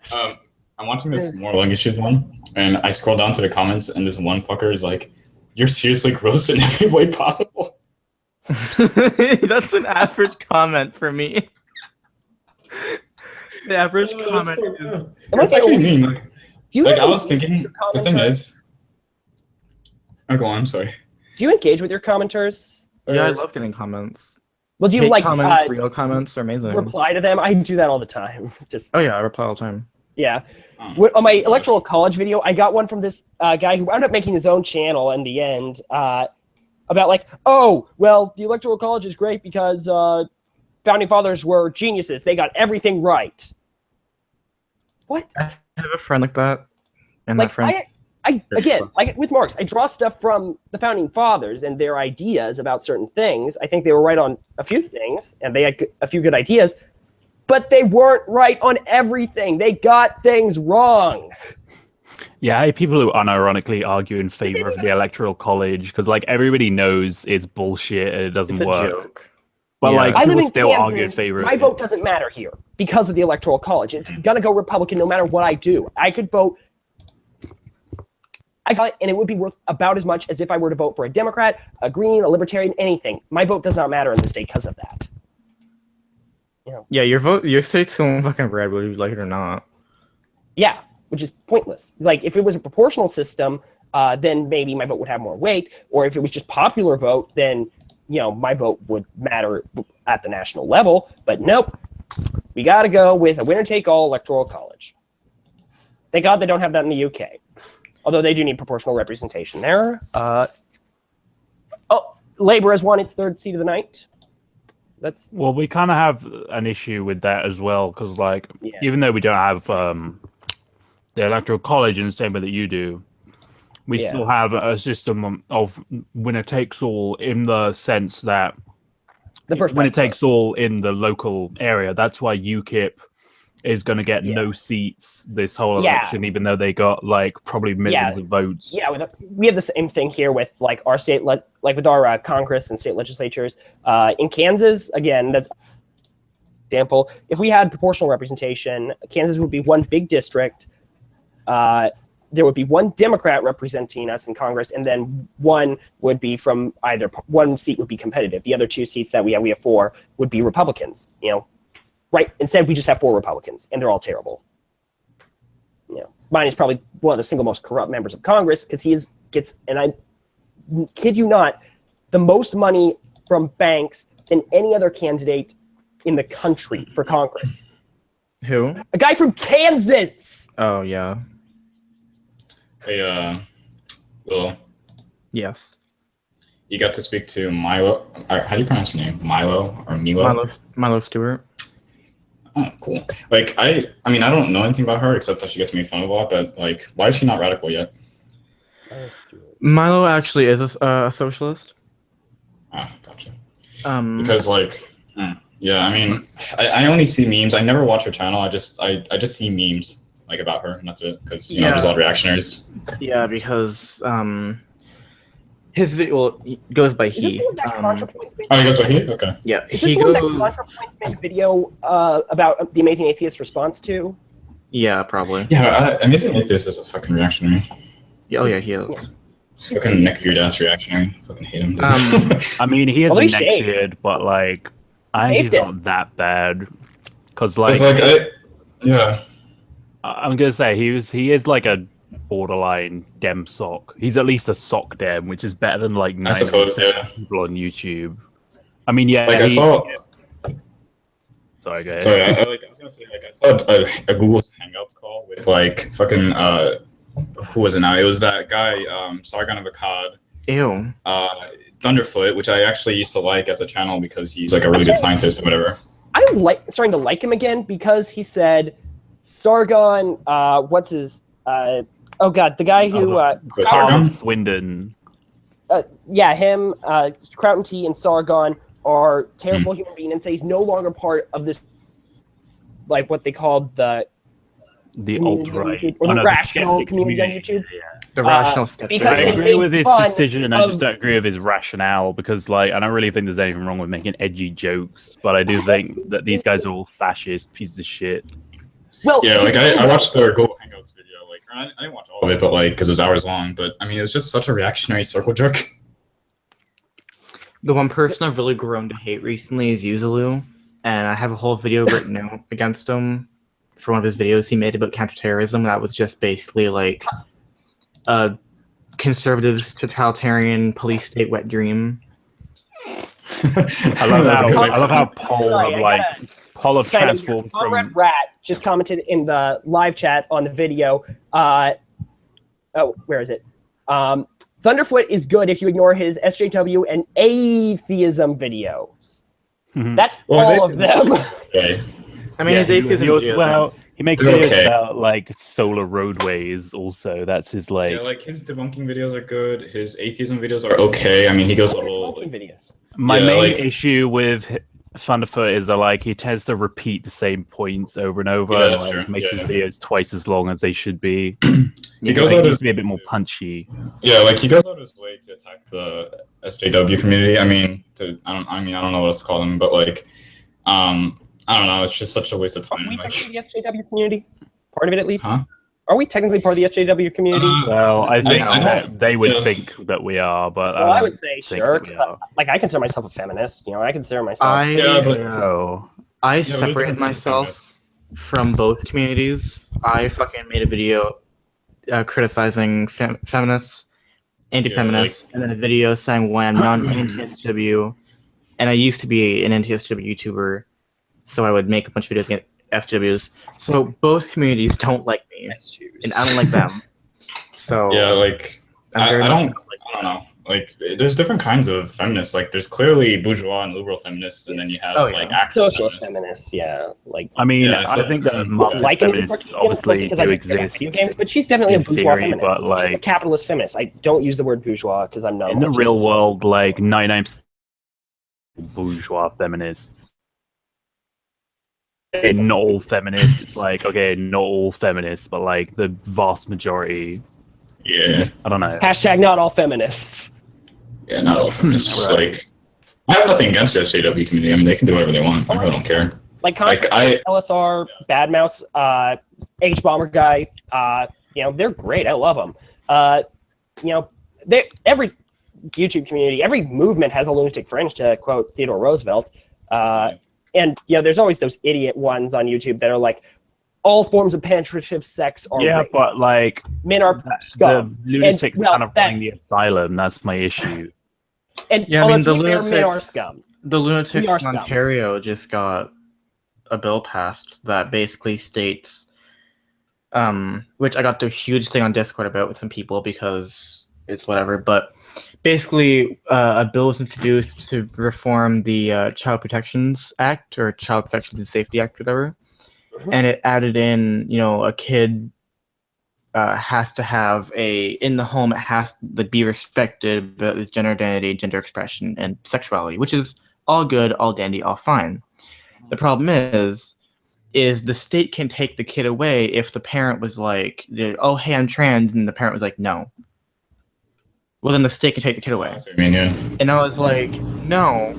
I'm watching this more lung issues one, and I scroll down to the comments, and this one fucker is like, "You're seriously gross in every way possible."
That's an average comment for me. The average comment is.
It's actually mean. Like I was thinking, the thing is. Oh, go on. I'm sorry.
Do you engage with your commenters?
Yeah, I love getting comments.
Well, do you
Hate
like
comments? Real comments are amazing.
reply to them? I do that all the time. Just
Oh yeah, I reply all the time.
yeah. On my electoral college video, I got one from this guy who wound up making his own channel in the end about like, oh, well, the electoral college is great because founding fathers were geniuses. They got everything right. What?
I have a friend like that, and
Like
that friend.
I again, like with Marx, I draw stuff from the founding fathers and their ideas about certain things. I think they were right on a few things, and they had a few good ideas, but they weren't right on everything. They got things wrong.
Yeah, I hate people who unironically argue in favor of the electoral college because like everybody knows it's bullshit and it doesn't
It's a
work.
joke.
But like
I live
people
in
still
Kansas.
argue in favor
My
of it.
vote doesn't matter here because of the electoral college. It's gonna go Republican no matter what I do. I could vote. I got it, and it would be worth about as much as if I were to vote for a Democrat, a Green, a Libertarian, anything. My vote does not matter in this state because of that.
Yeah, your state's going fucking red, whether you like it or not.
Yeah, which is pointless. Like, if it was a proportional system, then maybe my vote would have more weight. Or if it was just popular vote, then my vote would matter at the national level. But nope, we got to go with a winner-take-all electoral college. Thank God they don't have that in the UK, although they do need proportional representation there. Labour has won its 3rd seat of the night.
Well, we kind of have an issue with that as well, because even though we don't have the electoral college in the same way that you do, we still have a system of winner takes all, in the sense that winner takes all in the local area. That's why UKIP is going to get no seats this whole election, even though they got probably millions of votes.
Yeah, we have the same thing here with our state, with our Congress and state legislatures. In Kansas, again, that's example. If we had proportional representation, Kansas would be one big district. There would be one Democrat representing us in Congress, and then one would be from one seat would be competitive. The other 2 seats that we have 4 would be Republicans. Right. Instead, we just have 4 Republicans, and they're all terrible. Mine is probably one of the single most corrupt members of Congress, because he gets, and I kid you not, the most money from banks than any other candidate in the country for Congress.
Who?
A guy from Kansas.
Oh yeah.
Hey, Will.
Yes.
You got to speak to Milo. How do you pronounce your name? Milo or Milo?
Milo Stewart.
Oh, cool. I mean, I don't know anything about her except that she gets made fun of a lot. But why is she not radical yet?
Milo actually is a socialist.
Ah, gotcha. Because yeah, I mean, I only see memes. I never watch her channel. I just see memes about her, and that's it. Because there's a lot of reactionaries.
Yeah, because his video goes by he.
Oh, he goes by he? Okay.
Yeah,
is this
he
the one that
goes.
ContraPoints made a video about the Amazing Atheist response to?
Yeah, probably.
Yeah, Amazing Atheist is a fucking reactionary.
Yeah, oh yeah, he is.
Fucking neckbeard ass reactionary. Fucking hate him.
I mean, he has
Well,
a
he shaved.
neckbeard, but I think he's not that bad. Because
yeah.
I'm gonna say he is a borderline dem sock. He's at least a sock dem, which is better than 90%
I suppose, yeah.
people on YouTube. I mean, yeah.
I saw.
Sorry, guys.
Sorry, I was gonna say I saw a Google Hangouts call with fucking who was it now? It was that guy Sargon of Akkad.
Ew.
Thunderfoot, which I actually used to like as a channel because he's a really good scientist or whatever.
I'm starting to like him again because he said Sargon. What's his? Oh God, the guy who
Sargon
Swindon.
Yeah, him, Crown T, and Sargon are terrible human beings, and say he's no longer part of this, what they called the
alt-right
or the rational community on YouTube.
Yeah.
The rational skeptic.
because
I
they
agree with
made
his
fun
decision. I just
of-
don't agree with his rationale because, I don't really think there's anything wrong with making edgy jokes, but I do think that these guys are all fascist pieces of shit.
Well,
Yeah, I watched their Google Hangouts video. I didn't watch all of it, but because it was hours long. But I mean, it was just such a reactionary circle jerk.
The one person I've really grown to hate recently is Yuzulu, and I have a whole video written out against him for one of his videos he made about counterterrorism. That was just basically a conservatives totalitarian police state wet dream.
I love how Paul have transformed from.
Conrad Rat just commented in the live chat on the video. Where is it? Thunderfoot is good if you ignore his SJW and atheism videos. That's all of them.
Okay.
I mean, his atheism videos.
He makes
They're
videos
okay.
about solar roadways. Also, that's his
Yeah, his debunking videos are good. His atheism videos are okay. I mean, he goes a little.
Videos.
My
Yeah,
main issue with Thunderfoot is that he tends to repeat the same points over and over,
Yeah,
and
that's true.
makes his
Yeah.
videos twice as long as they should be.
He goes out
needs
his
to be a bit more punchy.
Yeah, he goes out of his way to attack the SJW community. I mean, I don't know what else to call them, but I don't know. It's just such a waste of time.
Are we technically the SJW community? Part of it, at least.
Huh?
Are we technically part of the SJW community?
Well, I think
I
that they would
yeah.
think that we are, but
Well, I would
don't
say
think
sure.
that we
'Cause I consider myself a feminist. I consider myself.
Yeah, but
No.
I
but
separated
it's
myself from both communities. I fucking made a video criticizing feminists, anti-feminists, and then a video saying why I'm not anti-SJW. And I used to be an anti-SJW YouTuber, so I would make a bunch of videos against SJWs. So both communities don't like me, and I don't like them. So
yeah, like I don't know. Like, there's different kinds of feminists. Like, there's clearly bourgeois and liberal feminists, and then you have like actual
socialist feminists. Yeah, like
I mean,
Yeah, so-
I think that Marxist
like
feminists obviously
because I
do
like
exist.
video games, but she's definitely a
in
bourgeois
theory,
feminist.
but,
She's a
like,
capitalist feminist. I don't use the word bourgeois because I'm not.
in the real world, like 99% bourgeois feminists. Not all feminists. It's like, okay, not all feminists, but like the vast majority.
Yeah.
I don't know.
Hashtag not all feminists.
Yeah, not all feminists.
Right.
Like, I have nothing against the SJW community. I mean, they can do whatever they want. I really don't care.
Like LSR, Bad Mouse, H Bomber guy, they're great. I love them. Every YouTube community, every movement has a lunatic fringe, to quote Theodore Roosevelt. And there's always those idiot ones on YouTube that are like, all forms of penetrative sex are rape.
But like
men are scum.
The lunatics kind of running the asylum. That's my issue.
And
yeah, I mean the
men are
lunatics.
scum.
The lunatics
We are
in
scum.
Ontario just got a bill passed that basically states, which I got to a huge thing on Discord about with some people because it's whatever. But basically, a bill was introduced to reform the Child Protections Act or Child Protections and Safety Act, whatever. And it added in, a kid has to have in the home, it has to be respected about its gender identity, gender expression, and sexuality, which is all good, all dandy, all fine. The problem is the state can take the kid away if the parent was like, oh, hey, I'm trans, and the parent was like, no. Well, then the state can take the kid away. And I was like, no.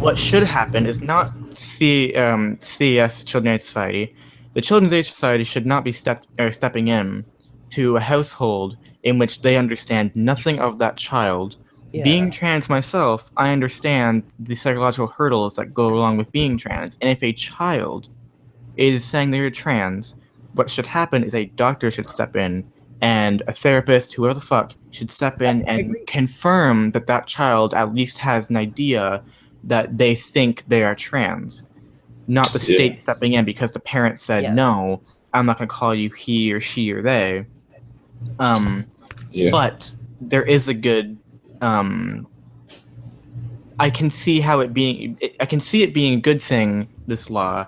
What should happen is not CES, Children's Aid Society. The Children's Aid Society should not be stepping in to a household in which they understand nothing of that child. Yeah. Being trans myself, I understand the psychological hurdles that go along with being trans. And if a child is saying they're trans, what should happen is a doctor should step in and a therapist, whoever the fuck, should step in and confirm that that child at least has an idea that they think they are trans. Not the state stepping in because the parent said, no, I'm not going to call you he or she or they. But there is a good... I can see it being a good thing, this law,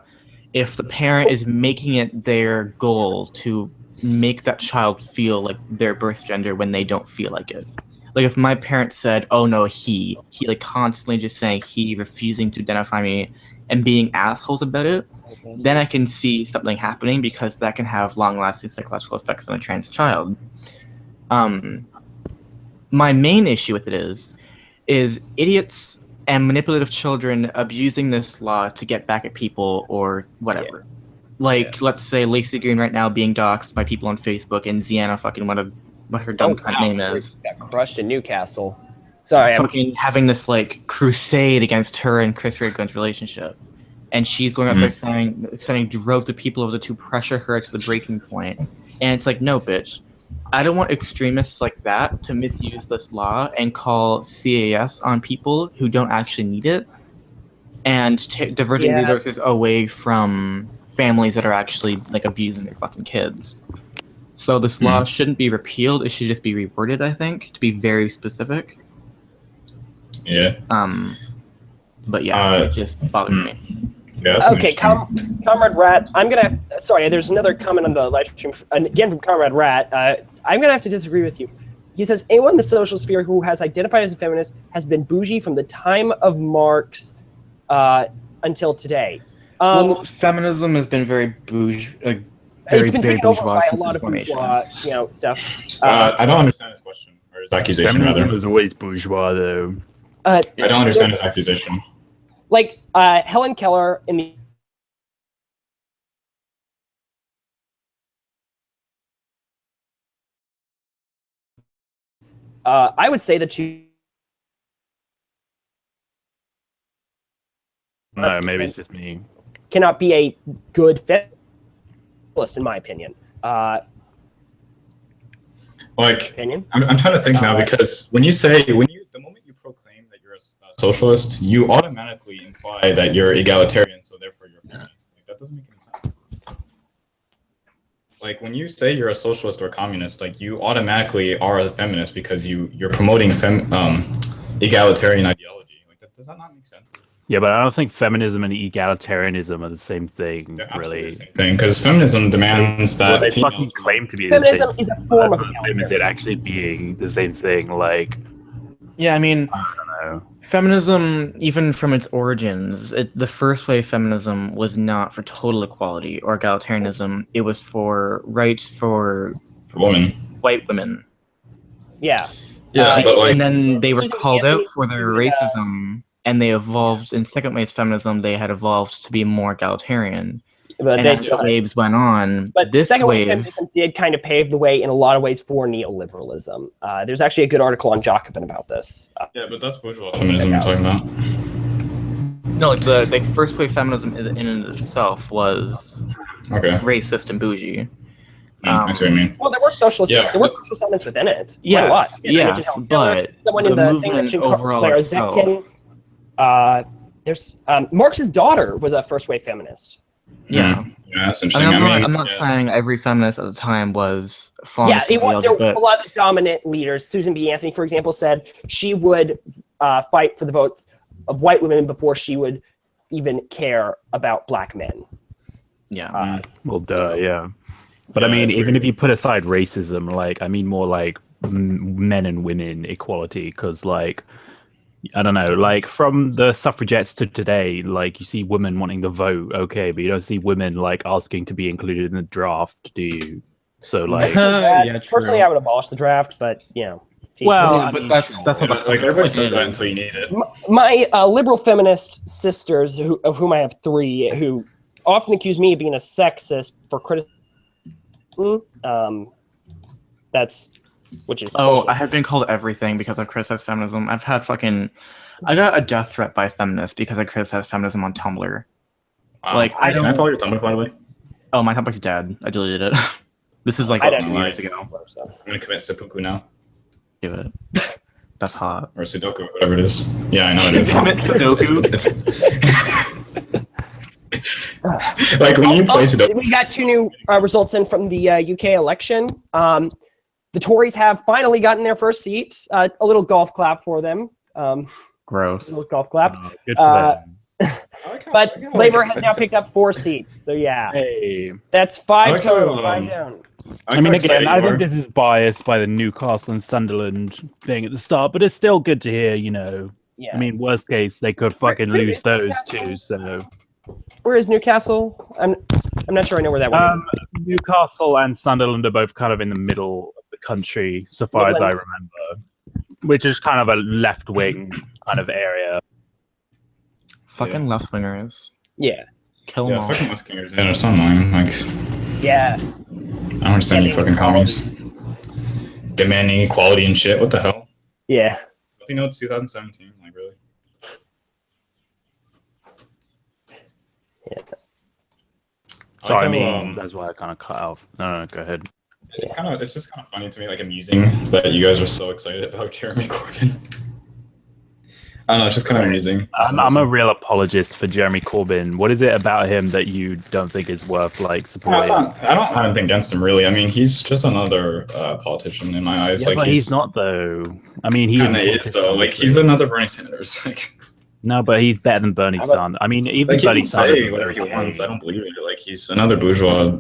if the parent is making it their goal to make that child feel like their birth gender when they don't feel like it. Like if my parents said, oh no, he like constantly just saying he, refusing to identify me and being assholes about it, then I can see something happening because that can have long-lasting psychological effects on a trans child. My main issue with it is idiots and manipulative children abusing this law to get back at people or whatever. Let's say Lacey Green right now being doxxed by people on Facebook and Ziana fucking what her dumb cunt name is.
Got crushed in Newcastle. Sorry,
fucking having this like crusade against her and Chris Raygun's relationship. And she's going up there sending droves of people over to pressure her to the breaking point. And it's like, no, bitch. I don't want extremists like that to misuse this law and call CAS on people who don't actually need it and diverting resources away from families that are actually like abusing their fucking kids. So this law shouldn't be repealed. It should just be reworded, I think, to be very specific.
Yeah.
But yeah, it just bothers me.
Yeah,
okay, Comrade Rat, sorry, there's another comment on the live stream, again from Comrade Rat. I'm going to have to disagree with you. He says, anyone in the social sphere who has identified as a feminist has been bougie from the time of Marx until today.
Well, feminism has been very bourgeois.
It's been taken over by a lot of bourgeois, stuff.
I don't understand his question, or his accusation, rather.
Feminism was always bourgeois, though.
I don't understand his accusation.
Like, Helen Keller in the... I would say that she...
No, maybe it's just me.
Cannot be a good feminist, in my opinion.
Like,
opinion.
I'm trying to think now because the moment you proclaim that you're a socialist, you automatically imply that you're egalitarian, so therefore you're a feminist. Like, that doesn't make any sense. Like when you say you're a socialist or communist, like you automatically are a feminist because you're promoting egalitarian ideology. Like does that not make sense?
Yeah, but I don't think feminism and egalitarianism are the same thing, really.
The same thing, because feminism demands that
they fucking claim to be
Feminism
the same.
is a form of
Is it actually being the same thing? Like,
Yeah, I mean,
I don't know.
feminism, even from its origins, the first wave feminism was not for total equality or egalitarianism. It was for rights for
women,
white women.
Yeah.
Yeah, but like,
and then they were
Susan
called
Anthony
out for their
would,
racism, and they evolved. In second wave feminism, they had evolved to be more egalitarian.
But
And
they
as
still
the waves went on,
But
this
second wave
wave,
feminism did kind of pave the way in a lot of ways for neoliberalism. There's actually a good article on Jacobin about this.
yeah, but that's bourgeois feminism you're talking about.
no, like the first wave feminism in and of itself was
Okay.
racist and bougie.
I see what you mean.
Well, there were socialist.
Yeah.
There were socialist elements within it.
Yes,
Quite a lot.
yes,
Helen
but
Keller, someone
the
in the thing
movement
mentioned
overall
Clara
itself-
Zetkin. There's Marx's daughter was a first wave feminist.
Yeah.
Yeah, that's
I
interesting.
mean, I'm not
yeah.
saying every feminist at the time was fond
Yeah,
of somebody
there
else,
were a
but
lot of dominant leaders. Susan B. Anthony, for example, said she would fight for the votes of white women before she would even care about black men.
yeah.
Well, duh, yeah. But
Yeah,
I mean,
that's
even
weird.
if you put aside racism, like, I mean more like men and women equality, because, like, I don't know, like, from the suffragettes to today, like, you see women wanting to vote, okay, but you don't see women, like, asking to be included in the draft, do you? So, like,
Yeah, true.
Personally, I would abolish the draft, but, you know.
well,
Yeah,
I
but
mean,
that's
sure.
not the
Like everybody
point
says that
is-
until you need it.
My liberal feminist sisters, of whom I have three, who often accuse me of being a sexist for criticism. Which is
Oh,
bullshit.
I have been called everything because I've criticized feminism. I got a death threat by feminists because I criticized feminism on Tumblr.
Wow.
Like, I
Can I
don't-
follow your Tumblr, by the way?
Oh, my Tumblr's dead. I deleted it. This is like
I
2
don't
years
use
ago.
Tumblr, so.
I'm gonna commit seppuku now,
Give it. That's hot.
or Sudoku, whatever it is. Yeah, I know it is.
Commit Sudoku.
Like when you play Sudoku.
We got two new results in from the UK election. The Tories have finally gotten their first seat. A little golf clap for them.
Gross.
Little golf clap.
Good for them.
But Labour has now picked up 4 seats. So yeah,
Hey.
that's 5
like how,
total, 5 down.
I mean, again, I think this is biased by the Newcastle and Sunderland thing at the start, but it's still good to hear, you know.
Yeah.
I mean, worst case, they could fucking
Where-
lose those too, so.
Where is Newcastle? I'm not sure I know where that one is.
Newcastle and Sunderland are both kind of in the middle of the country, so far as I
Midlands.
remember, which is kind of a left-wing kind of area.
Fucking left wingers.
Yeah.
Kill them
Yeah,
all.
fucking left fingers in or something. Like,
Yeah.
I don't understand you fucking commies. Demanding equality and shit. What the hell?
Yeah.
Don't you know it's 2017? Like, really?
Yeah.
I
Sorry, I
like
mean,
how,
that's why I kind of cut off. No, go ahead.
it's just kind of funny to me, like amusing that you guys are so excited about Jeremy Corbyn. I don't know, it's just kind of amusing.
I'm a real apologist for Jeremy Corbyn. What is it about him that you don't think is worth, like,
No,
supporting?
it's not, I don't have anything against him, really. I mean, he's just another politician in my eyes.
Yeah,
like,
but he's not, though. I mean, he
kind of is, though. Like, he's another Bernie Sanders. Like,
No, but he's better than Bernie Sanders. I mean, even
like he
Bernie
can
Sanders
say
is
whatever he
okay.
wants. I don't believe it. Like, he's another bourgeois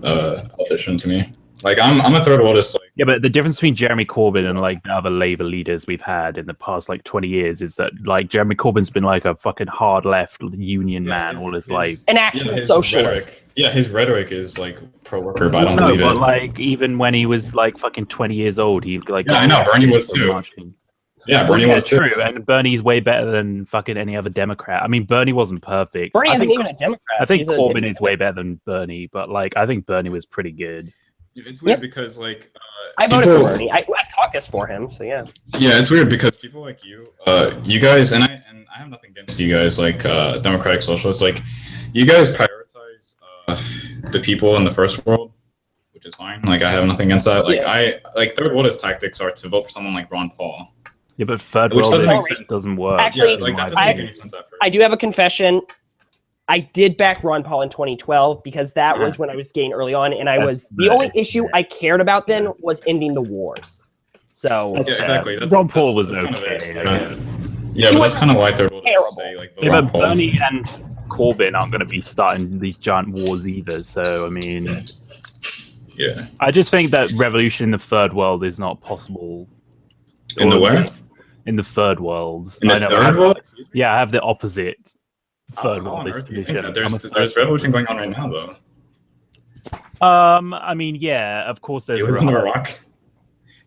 politician to me. Like, I'm a third worldist. Like,
Yeah, but the difference between Jeremy Corbyn and like the other Labour leaders we've had in the past like 20 years is that like Jeremy Corbyn's been like a fucking hard left union man all his life.
An actual
his
socialist.
his rhetoric is like pro-worker, but I don't
No,
believe
but
it.
like even when he was like fucking 20 years old, he like
Yeah, I know, Bernie was too. Yeah, Bernie was too.
True, and Bernie's way better than fucking any other Democrat. I mean, Bernie wasn't perfect.
Bernie
I
isn't
think,
even a Democrat.
I think
He's a-
Corbyn is way better than Bernie, but like I think Bernie was pretty good.
It's weird because like
I voted
people-
for Bernie. I caucused for him, so yeah.
Yeah, it's weird because people like you guys, and I have nothing against you guys, like democratic socialists, like you guys prioritize the people in the first world, which is fine. Like I have nothing against that. Like
Yeah.
I like third worldist tactics are to vote for someone like Ron Paul.
Yeah, but third
Which
world
doesn't make
just
sense.
doesn't work.
Actually,
Yeah, like that doesn't
I-
make any sense at first.
I do have a confession. I did back Ron Paul in 2012 because that was when I was getting early on, and I was the only issue I cared about then was ending the wars. So
That's
Yeah, exactly. That's,
Ron Paul was
that's kind of it,
okay.
you
I
know?
guess.
Yeah, but that's kind of why third world
terrible.
is say like vote
Yeah,
Ron
but
Paul.
Bernie and Corbyn aren't going to be starting these giant wars either. So I mean,
Yeah.
I just think that revolution in the third world is not possible.
In the
Or-
where?
In the third world.
In
I
the
know, I
third
have-
world? Excuse me?
Yeah, I have the opposite third
How on
world
earth do you
position.
think that?
I'm a
There's
third
revolution
world.
going on right now, though.
I mean, yeah, of course
Do
there's
you live in Iraq?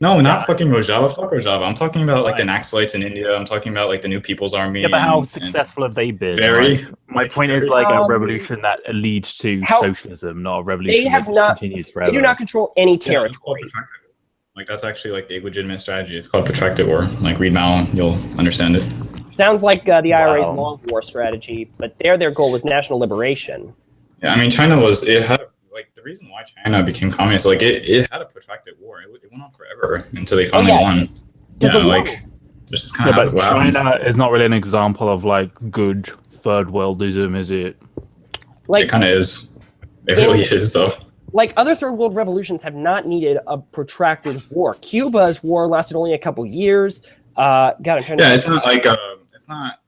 No, not
Yeah.
fucking Rojava. Fuck Rojava. I'm talking about like the
Right.
Naxalites in India. I'm talking about like the New People's Army.
Yeah, but how
and-
successful have they been?
Very.
Like, my point is like a
Um,
revolution that leads to
how-
socialism, not a revolution
have
that
not-
continues forever.
they do not control any
Yeah, it's called
territory.
protracted. Like that's actually like a legitimate strategy. It's called protracted war. Like read Mao, you'll understand it.
Sounds like the IRA's
Wow.
long war strategy, but their goal was national liberation.
Yeah, I mean China had like the reason why China became communist. Like it had a protracted war. It went on forever until they finally
yeah.
won.
Does
Yeah,
it
like
won?
this is kind
Yeah,
of
but
what happens.
China is not really an example of like good third worldism, is it?
Like
It kind of is. It really is though.
like other third world revolutions have not needed a protracted war. Cuba's war lasted only a couple years. God, I'm trying to.
Yeah, it's not like it's not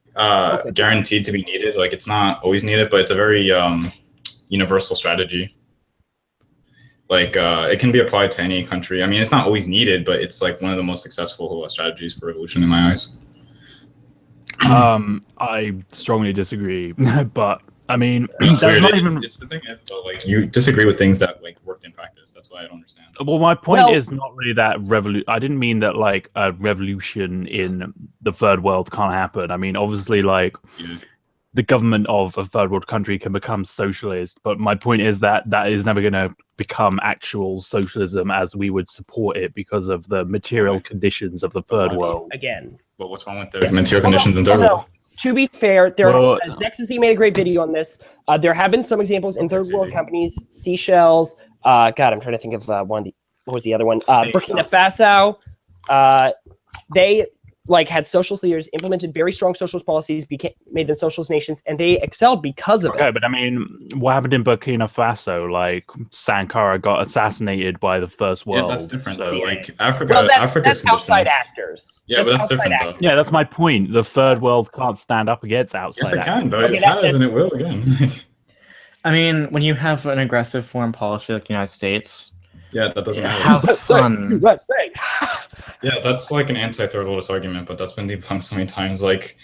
guaranteed to be needed. Like it's not always needed, but it's a very universal strategy. Like it can be applied to any country. I mean, it's not always needed, but it's like one of the most successful strategies for revolution in my eyes.
I strongly disagree, but I mean,
It's
that's
weird.
not
It's,
even.
it's the thing is though, like you disagree with things that like worked in practice. That's why I don't understand.
Well, my point
Well-
is not really that I didn't mean that like a revolution in the third world can't happen. I mean, obviously, like
Yeah.
the government of a third world country can become socialist, but my point is that that is never going to become actual socialism as we would support it because of the material conditions of the third world.
Again.
But what's wrong with the material conditions in third
Although,
world?
to be fair,
Well-
Nexusy made a great video on this. There have been some examples in third world
Nexusy.
companies, Seychelles. God, I'm trying to think of one of the. What was the other one? Burkina Faso. They like had socialist leaders, implemented very strong socialist policies, made them socialist nations, and they excelled because of
Okay,
it.
but I mean, what happened in Burkina Faso? Like Sankara got assassinated by the First World.
Yeah, that's different
so-
though. Like Africa,
Well,
Africa's
that's outside
conditions.
actors.
Yeah, but that's
outside
different
actors.
though.
Yeah, that's my point. The third world can't stand up against outside.
Yes, it
actors.
can though.
Okay,
It
that-
has, and it will again.
I mean, when you have an aggressive foreign policy like the United States,
Yeah, that doesn't matter.
have fun.
Let's say.
Yeah, that's like an anti-third worldist argument, but that's been debunked so many times. Like,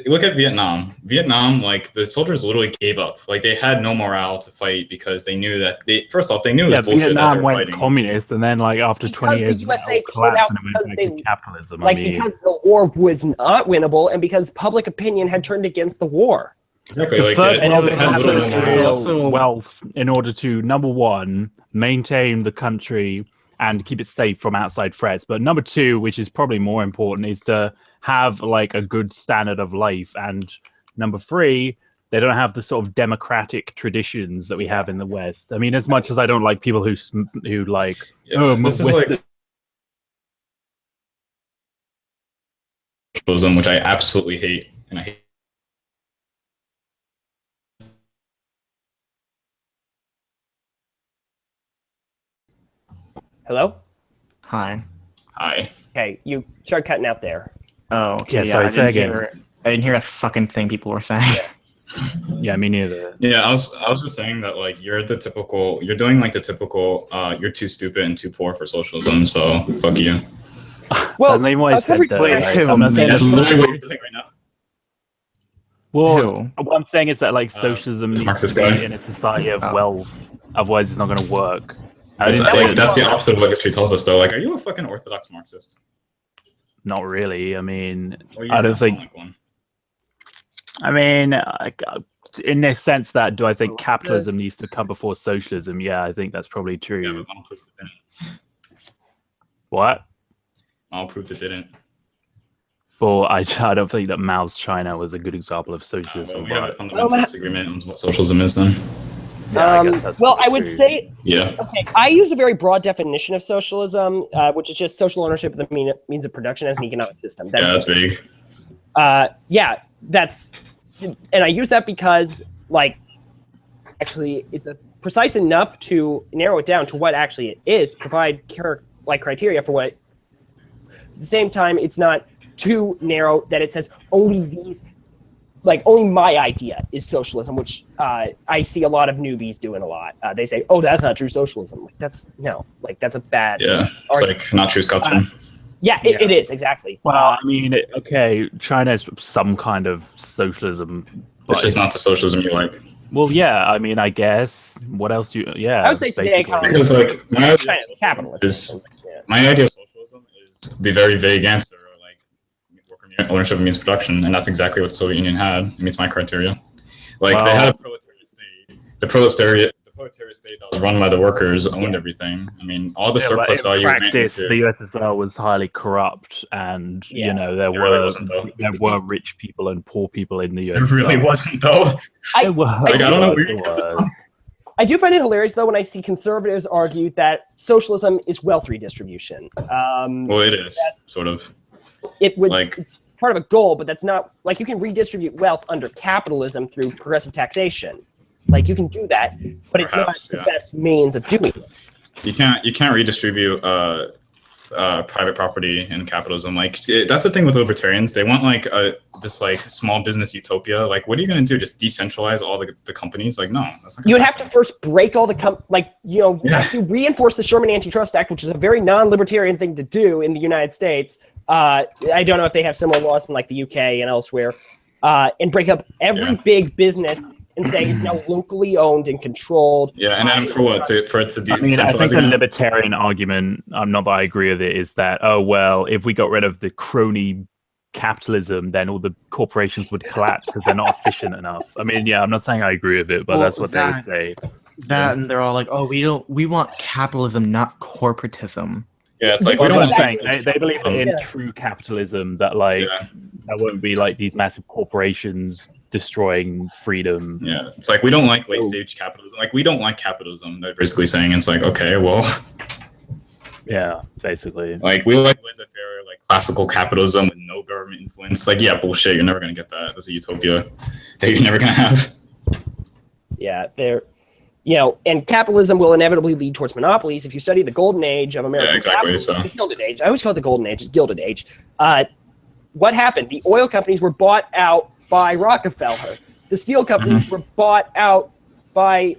look at Vietnam. Vietnam, like the soldiers literally gave up. Like they had no morale to fight because they knew that first off they knew it was
Yeah,
bullshit that they
Vietnam
were
went
fighting.
communist, and then like after
Because
20
the
years,
USA
it all
pulled out
collapsed and it
because
went back to
they-
capitalism.
Like
I mean,
because the war was not winnable, and because public opinion had turned against the war.
Exactly.
the
Like
third
it
world
had
has
little
to
morale.
create
Also-
wealth in order to number one maintain the country and keep it safe from outside threats, but number two, which is probably more important, is to have like a good standard of life, and number three, they don't have the sort of democratic traditions that we have in the West. I mean, as much as I don't like people who like
Yeah, this is
Western-
like socialism, which I absolutely hate, and I hate.
Hello?
Hi.
Hi.
Okay, you started cutting out there.
Oh, okay.
Yeah, sorry, say again.
I didn't hear a fucking thing people were saying.
yeah, me neither.
Yeah, I was just saying that like you're doing like the typical you're too stupid and too poor for socialism, so fuck you.
Well,
That's not even what I
that's
said
every-
though.
Wait,
Like,
who?
I'm not saying
That's
that's
literally what you're doing right now.
well,
Who?
what I'm saying is that like socialism
this
needs
Marxist
to be
guy.
in a society of
Oh.
wealth, otherwise it's not going to work. I
That's,
didn't say
like,
that-
that's the opposite of what history tells us, though. Like, are you a fucking orthodox Marxist?
Not really. I mean,
Well, you
I don't
don't sound
think.
like one.
I mean, in the sense that, do I think
Well,
capitalism needs to come before socialism? Yeah, I think that's probably true.
Yeah, but I'll prove it didn't.
What?
I'll prove it didn't.
Well, I don't think that Mao's China was a good example of
Well,
socialism.
we have a
but
fundamental disagreement on what socialism is, then.
Yeah, I guess that's
well, I
probably
would
true.
say,
Yeah.
okay, I use a very broad definition of socialism, which is just social ownership of the means of production as an economic system.
Yeah, that's big.
Yeah, that's, and I use that because, like, actually, it's precise enough to narrow it down to what actually it is, provide criteria for what. At the same time, it's not too narrow that it says only these, like only my idea is socialism, which I see a lot of newbies doing a lot. They say, "Oh, that's not true socialism." Like that's a bad.
Yeah, it's like not true Scott's one.
Yeah, it is exactly.
Well, I mean, okay, China is some kind of socialism.
It's just not the socialism you like.
Well, yeah, I mean, I guess. What else do you? Yeah,
I would say today
basically.
Because like my idea of socialism is the very vague answer, like worker ownership means production, and that's exactly what the Soviet Union had. It meets my criteria. Like they had a proletariat state. The proletariat state that was run by the workers owned everything. I mean, all the surplus
but in
value.
practice, the USSR was highly corrupt, and you know there were rich people and poor people in the USSR.
There really wasn't though.
I
don't know where you get this from.
I do find it hilarious though when I see conservatives argue that socialism is wealth redistribution.
Well, it is sort of.
It would. It's part of a goal, but that's not like you can redistribute wealth under capitalism through progressive taxation. Like you can do that, but
Perhaps,
it's not the best means of doing it.
You can't redistribute private property in capitalism. Like that's the thing with libertarians. They want like this like small business utopia. Like what are you going to do? Just decentralize all the companies? Like no, that's not.
You would have to first break all the have to reinforce the Sherman Antitrust Act, which is a very non-libertarian thing to do in the United States. I don't know if they have similar laws in like the UK and elsewhere, and break up every big business and say it's now locally owned and controlled.
Yeah, and then for what? For it to decentralize.
I mean, I think the libertarian argument, not that I agree with it, is that, oh, well, if we got rid of the crony capitalism, then all the corporations would collapse because they're not efficient enough. I mean, yeah, I'm not saying I agree with it, but that's what they would say.
And they're all like, oh, we want capitalism, not corporatism.
Yeah, it's like
we don't saying they believe in true capitalism, that like there won't be like these massive corporations destroying freedom.
Yeah, it's like we don't like late stage capitalism. Like we don't like capitalism. They're basically saying it's like okay, well,
yeah, basically.
Like we like laissez-faire, like classical capitalism with no government influence. Like yeah, bullshit. You're never gonna get that. That's a utopia that you're never gonna have.
Yeah, and capitalism will inevitably lead towards monopolies. If you study the golden age of American capitalism, the Gilded Age, I always call it the golden age, it's Gilded Age. What happened? The oil companies were bought out by Rockefeller. The steel companies were bought out by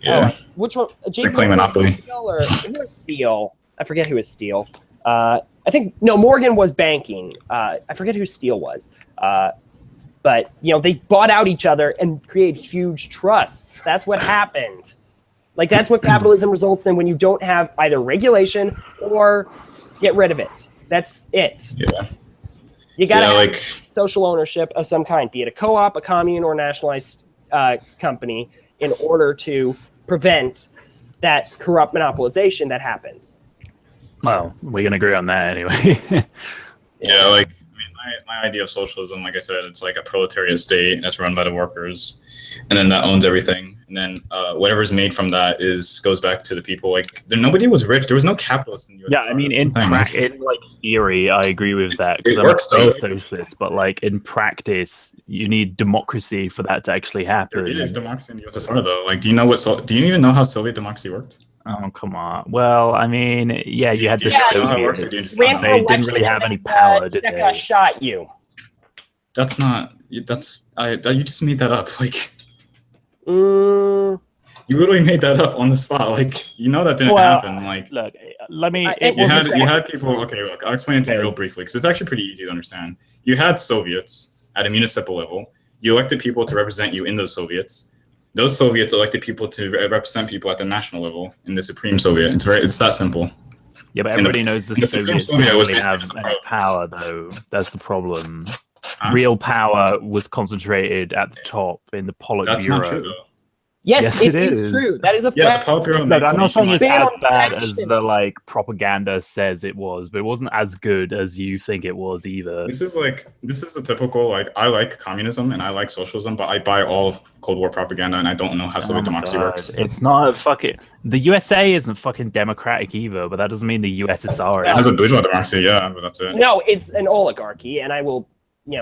which one?
Playing Monopoly.
Or who was Steel? I forget who was Steel. I think Morgan was banking. I forget who Steel was. But they bought out each other and created huge trusts. That's what happened. Like that's what capitalism results in when you don't have either regulation or get rid of it. That's it.
Yeah.
You gotta have social ownership of some kind, be it a co-op, a commune, or a nationalized company, in order to prevent that corrupt monopolization that happens.
Well, we can agree on that anyway.
Yeah, like I mean, my idea of socialism, like I said, it's like a proletariat state that's run by the workers, and then that owns everything, and then whatever's made from that goes back to the people. Like nobody was rich. There was no capitalist in the USSR.
Yeah, I mean, in like theory, I agree with that.
It works though.
Socialist, but like in practice, you need democracy for that to actually happen.
There is democracy in the USSR though. Like, do you even know how Soviet democracy worked?
Oh, come on. Well, I mean, yeah, you had the Soviets.
Ran for
They didn't really have any power, did they?
Shot you.
That's not. You just made that up. Like, you literally made that up on the spot. Like, you know that didn't happen. Like,
look, let me.
You had people. Okay, look, I'll explain it to you real briefly because it's actually pretty easy to understand. You had Soviets at a municipal level. You elected people to represent you in those Soviets. Those Soviets elected people to represent people at the national level in the Supreme Soviet. It's that simple.
Yeah, but everybody knows the Soviets didn't really have any power, though. That's the problem. Real power was concentrated at the top in the Politburo.
That's not true, though.
Yes,
Yes,
it is true. That is a
Yeah, the
fact.
Politburo
Look,
makes
I'm not saying it's
Ban
as
on
bad as
traction.
the like propaganda says it was, but it wasn't as good as you think it was either.
This is the typical like I like communism and I like socialism, but I buy all Cold War propaganda and I don't know how Soviet
Oh my
democracy
God.
works.
It's not fucking. The USA isn't fucking democratic either, but that doesn't mean the USSR
It
is.
has a bourgeois democracy, yeah, but that's it.
No, it's an oligarchy, and I will,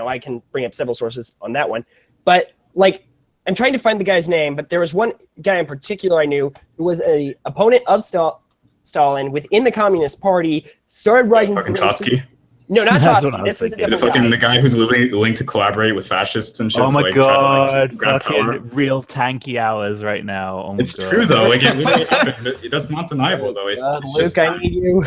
I can bring up several sources on that one. But like, I'm trying to find the guy's name, but there was one guy in particular I knew who was a opponent of Stalin within the Communist Party, started writing.
Fucking Trotsky.
No, not
That's
Trotsky.
what I was
This was a
thinking.
different
The
guy.
guy who's willing to collaborate with fascists and shit.
Oh
to,
my
like, try to,
God,
like, grab
fucking
power.
real tanky hours right now. Oh my
It's
God.
true though. Like it literally happened. That's not deniable though. It's just
Luke, I need you.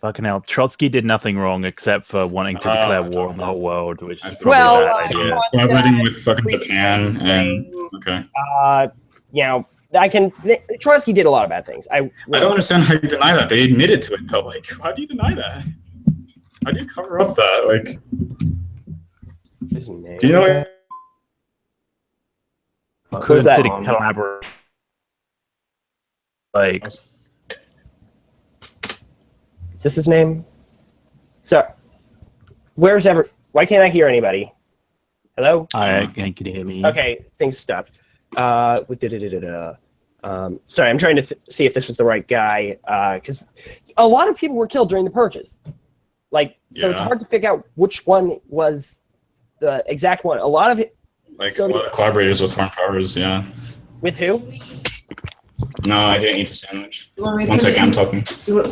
Fucking hell, Trotsky did nothing wrong except for wanting to declare war on the whole world, which is probably
Well,
a bad idea.
collaborating with fucking Japan and okay.
Trotsky did a lot of bad things.
I don't understand how you deny that. They admitted to it though. Like, how do you deny that? How do you cover up that? Like,
His name.
do you know?
Couldn't
that
sit
on?
and collaborate. Like,
Is this his name? So, why can't I hear anybody? Hello?
I can you hear me?
Okay, things stopped. Sorry, I'm trying to see if this was the right guy, because a lot of people were killed during the purges. Like, so it's
Yeah.
hard to figure out which one was the exact one. A lot of it.
Like a lot of collaborators with foreign powers. Yeah.
With who?
No, I didn't eat the sandwich.
You want me to
One
put
second,
it
I'm
in-
talking.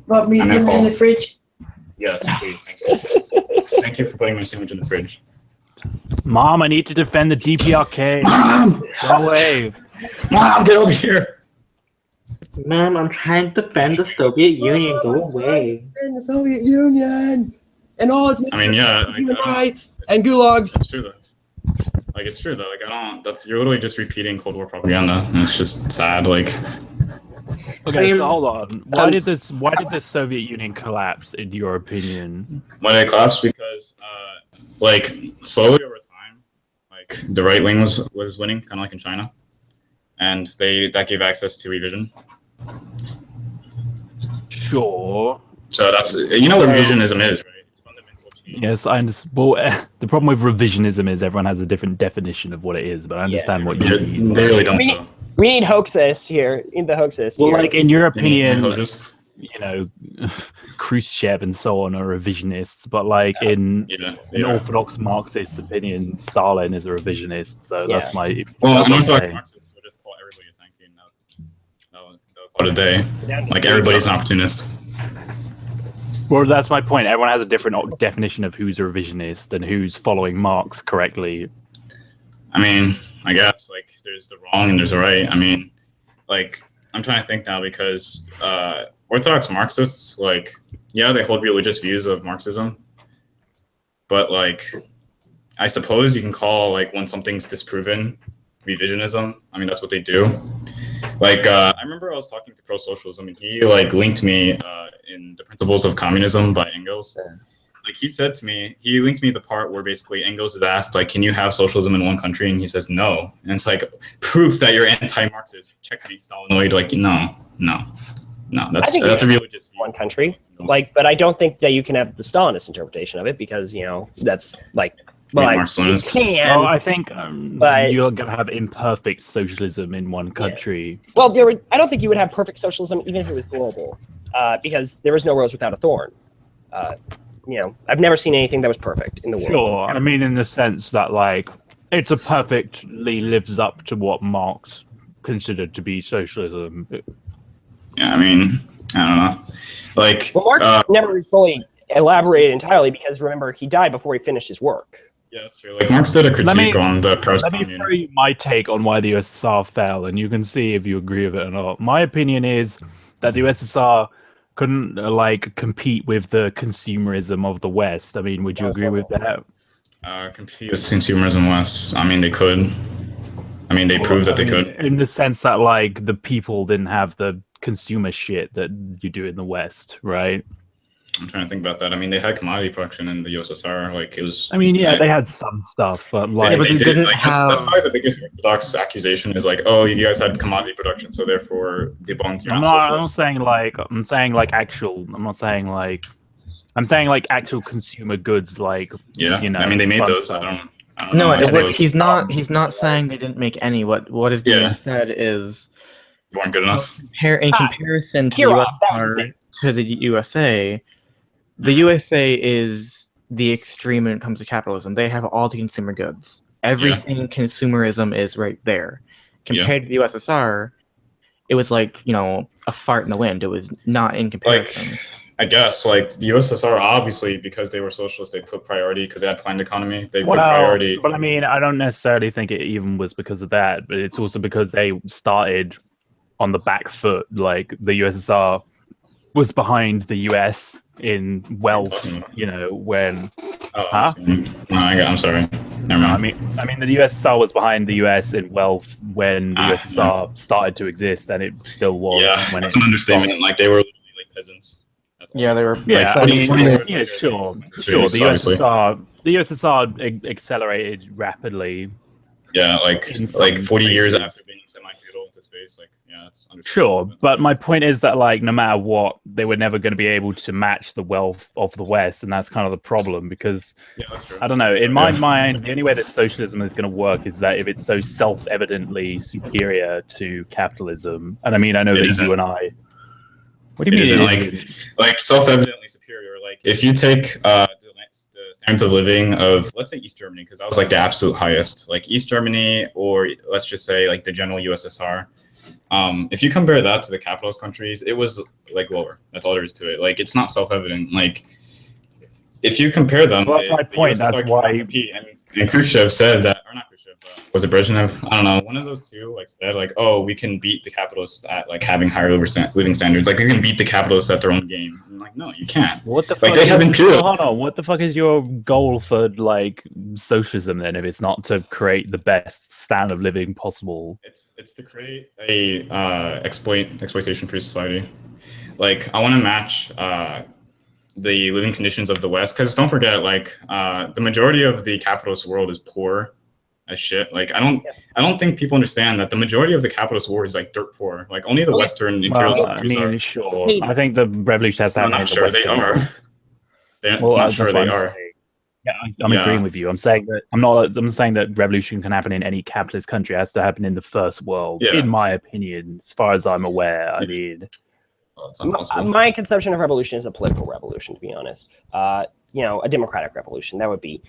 Want me to
I'm
put
gonna
it in
call.
the fridge?
Yes, please. Thank you. Thank you for putting my sandwich in the fridge.
Mom, I need to defend the DPRK.
Mom!
Go away.
Mom, get over here!
Ma'am, I'm trying to defend the Soviet Union. Go away.
In the Soviet Union and all its
I mean, yeah, like,
human
I don't-
rights and gulags.
It's true though. Like it's true though. Like you're literally just repeating Cold War propaganda, and it's just sad. Like
Okay,
mean,
so hold on. Why did the Soviet Union collapse, in your opinion?
why did it collapse? Because like slowly over time, like the right wing was winning, kind of like in China, and that gave access to revision.
Sure.
So that's what revisionism is, right? It's fundamental change.
Yes, I understand. Well, the problem with revisionism is everyone has a different definition of what it is, but I understand what you mean.
They really don't.
We
though.
need hoaxist here. In the hoaxist.
Well,
here.
like in your
They need
opinion,
just
Khrushchev and so on are revisionists, but like in Orthodox Marxist opinion, Stalin is a revisionist. So that's my.
Well,
that's
an
what I'm
Orthodox
saying.
Marxist will just call everybody a tanky, and that'll call it a day. Like everybody's an opportunist.
Well, that's my point. Everyone has a different definition of who's a revisionist and who's following Marx correctly.
I mean, I guess like there's the wrong and there's the right. I mean, like I'm trying to think now because Orthodox Marxists, like, yeah, they hold religious views of Marxism, but like, I suppose you can call like when something's disproven revisionism. I mean, that's what they do. Like, I remember I was talking to Pro Socialism and he like linked me in The Principles of Communism by Engels. Like he said to me, he linked me to the part where basically Engels is asked, like, can you have socialism in one country? And he says, no. And it's like proof that you're anti-Marxist. Checkmate Stalinoid. Like, no. That's a religious view.
one country. Like, but I don't think that you can have the Stalinist interpretation of it because that's like. Well, you can.
Well, I think
but-
you're going to have imperfect socialism in one country.
Well, I don't think you would have perfect socialism even if it was global, because there is no rose without a thorn. I've never seen anything that was perfect in the world.
Sure, I mean in the sense that like it's a perfectly lives up to what Marx considered to be socialism.
Yeah, I mean, I don't know. Like,
Well, Marx never fully elaborated entirely because remember he died before he finished his work.
yeah, that's true. Like Marx did a critique on the Paris
Let me
Commune.
throw you my take on why the USSR fell, and you can see if you agree with it or not. My opinion is that the USSR couldn't compete with the consumerism of the West. I mean, would you agree with that?
Compete with consumerism West. I mean, they could. I mean, they proved that they could.
In the sense that like the people didn't have the consumer shit that you do in the West, right?
I'm trying to think about that. I mean, they had commodity production in the USSR. Like, it was.
I mean, yeah, they had some stuff, but like,
Yeah, but they didn't
like, that's
have-
probably the biggest orthodox accusation is like, oh, you guys had commodity production, so therefore debunked. You're
I'm
not
not
socialist.
saying like I'm saying like actual. I'm not saying like. I'm saying like actual consumer goods, like
Yeah,
you know.
I mean, they made
fun
those.
stuff.
I don't
No,
know. I suppose
he's not saying they didn't make any. What is being
Yeah.
said is
you weren't good enough.
in comparison to
Kirov, that was his
USSR
name.
to the USA, the USA is the extreme when it comes to capitalism. They have all the consumer goods. Everything consumerism is right there. Compared to the USSR, it was like, you know, a fart in the wind. It was not in comparison.
Like, I guess like the USSR, obviously, because they were socialist, they put priority because they had planned economy. They put priority.
But I mean, I don't necessarily think it even was because of that, but it's also because they started on the back foot. Like the USSR was behind the US in wealth, you know, when.
Oh,
Huh?
No, I'm sorry. Never mind.
I mean, the USSR was behind the US in wealth when the USSR started to exist, and it still was.
Yeah,
when
that's
it
an understatement.
stopped.
Like they were literally like peasants.
Yeah, they were.
Yeah,
like,
I mean,
40 years
yeah,
later,
sure.
it's
The
obviously.
USSR accelerated rapidly.
Yeah, like
in some
40 years
spaces.
after being semi-feudal into space. Like, yeah, that's
Sure,
understandable.
but my point is that like no matter what, they were never going to be able to match the wealth of the West, and that's kind of the problem because
Yeah, that's true.
I don't know. In my
Yeah.
mind, the only way that socialism is going to work is that if it's so self-evidently superior to capitalism. And I mean, I know
It
that
isn't.
you and I. What do
It
you
isn't
mean?
like self-evidently superior. Like if you take the standards of living of, let's say, East Germany, because that was like the absolute highest. Like East Germany, or let's just say like the general USSR. If you compare that to the capitalist countries, it was like lower. That's all there is to it. Like it's not self-evident. Like if you compare them,
Well, that's my point.
USSR
That's
cannot
why-
compete. And Khrushchev said that, or not Khrushchev, but was it Brezhnev? I don't know. One of those two like said like, oh, we can beat the capitalists at like having higher living standards. Like we can beat the capitalists at their own game. I'm like, no, you can't.
What the
Like,
fuck?
they have imperial-
Hold on. What the fuck is your goal for like socialism then? If it's not to create the best standard of living possible?
It's to create a exploitation-free society. Like I want to match the living conditions of the West, because don't forget, like the majority of the capitalist world is poor as shit. Like I don't think people understand that the majority of the capitalist world is like dirt poor. Like only the Western imperial
Well, I
countries
mean,
are.
sure. I think the revolution has to
I'm
happen.
not
in the
sure they
Western
are.
world.
It's
Well,
not
that's
sure
what
they
I'm
are.
saying. Yeah, I'm
Yeah.
agreeing with you. I'm saying that I'm saying that revolution can happen in any capitalist country. It has to happen in the first world,
Yeah.
in my opinion, as far as I'm aware. I mean,
Well, it's not possible.
My conception of revolution is a political revolution, to be honest. You know, a democratic revolution. That would be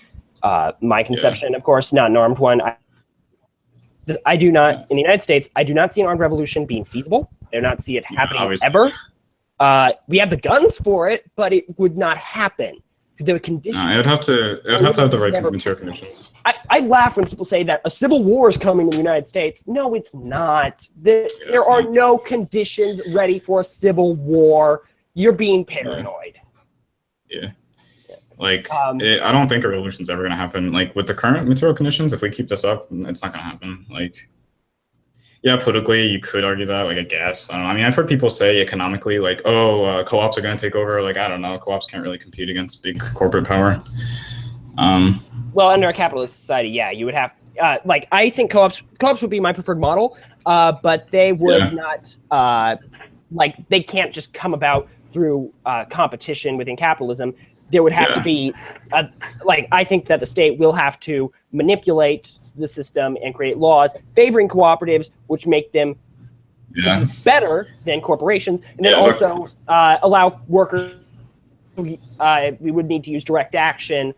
my conception, of course, not an armed one. I do not, in the United States, I do not see an armed revolution being feasible. I do not see it happening
obviously.
ever. We have the guns for it, but it would not happen. The conditions.
No, it would have to have the right
Never-
material conditions.
I laugh when people say that a civil war is coming in the United States. No, it's not. There
it's
are
not.
no conditions ready for a civil war. You're being paranoid.
Yeah. Like,
Um,
I don't think a revolution's ever going to happen. Like, with the current material conditions, if we keep this up, it's not going to happen. Like, yeah, politically, you could argue that, like, I guess. I don't know. I mean, I've heard people say economically, like, oh, co-ops are going to take over. Like, I don't know. Co-ops can't really compete against big corporate power.
Well, under a capitalist society, yeah, you would have. Like, I think co-ops would be my preferred model, but they would not. Like, they can't just come about through competition within capitalism. There would have to be, like, I think that the state will have to manipulate the system and create laws favoring cooperatives, which make them better than corporations, and then also allow workers. We would need to use direct action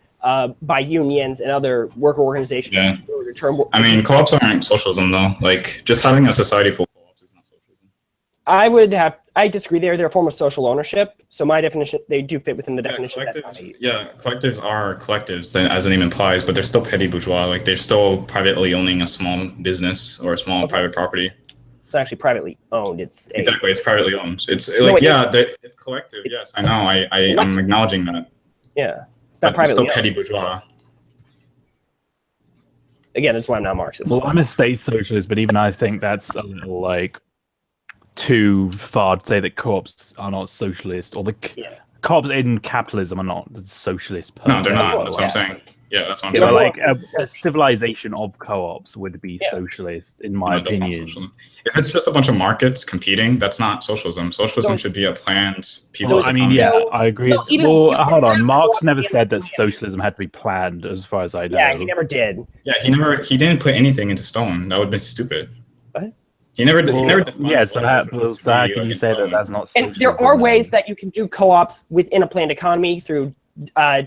by unions and other worker organizations.
Yeah.
in order to turn
I mean, co-ops aren't socialism, though. Like, just having a society full of co-ops is not socialism.
I disagree there. They're a form of social ownership. So my definition, they do fit within the definition.
Collectives are collectives, as the name implies, but they're still petty bourgeois. Like, they're still privately owning a small business or a small private property.
It's actually privately owned. It's
Exactly, it's privately owned. It's
No,
like,
it
it's collective. Yes, I know. I'm acknowledging that.
Yeah, it's not
But it's still
privately
petty
owned.
bourgeois.
Again, that's why I'm not Marxist.
well, I'm a state socialist, but even I think that's a little like too far to say that co-ops are not socialist, or the co-ops in capitalism are not socialist. Per
No, they're
se.
not. That's what I'm saying. Yeah, that's what I'm
But
saying.
like a civilization of co-ops would be socialist, in my
No, that's not
opinion.
socialism. If it's just a bunch of markets competing, that's not socialism. Socialism should be a planned people's
I mean,
economy.
yeah, I agree.
No, even-
Well, hold on. Marx never said that socialism had to be planned, as far as I know.
Yeah, he never did.
Yeah, he didn't put anything into stone. That would be stupid.
What?
He never
Well,
defined
yeah,
what
so how
socialism
can
be,
you
in
say that
stone.
that's not
And
socialism?
there are ways that you can do co-ops within a planned economy through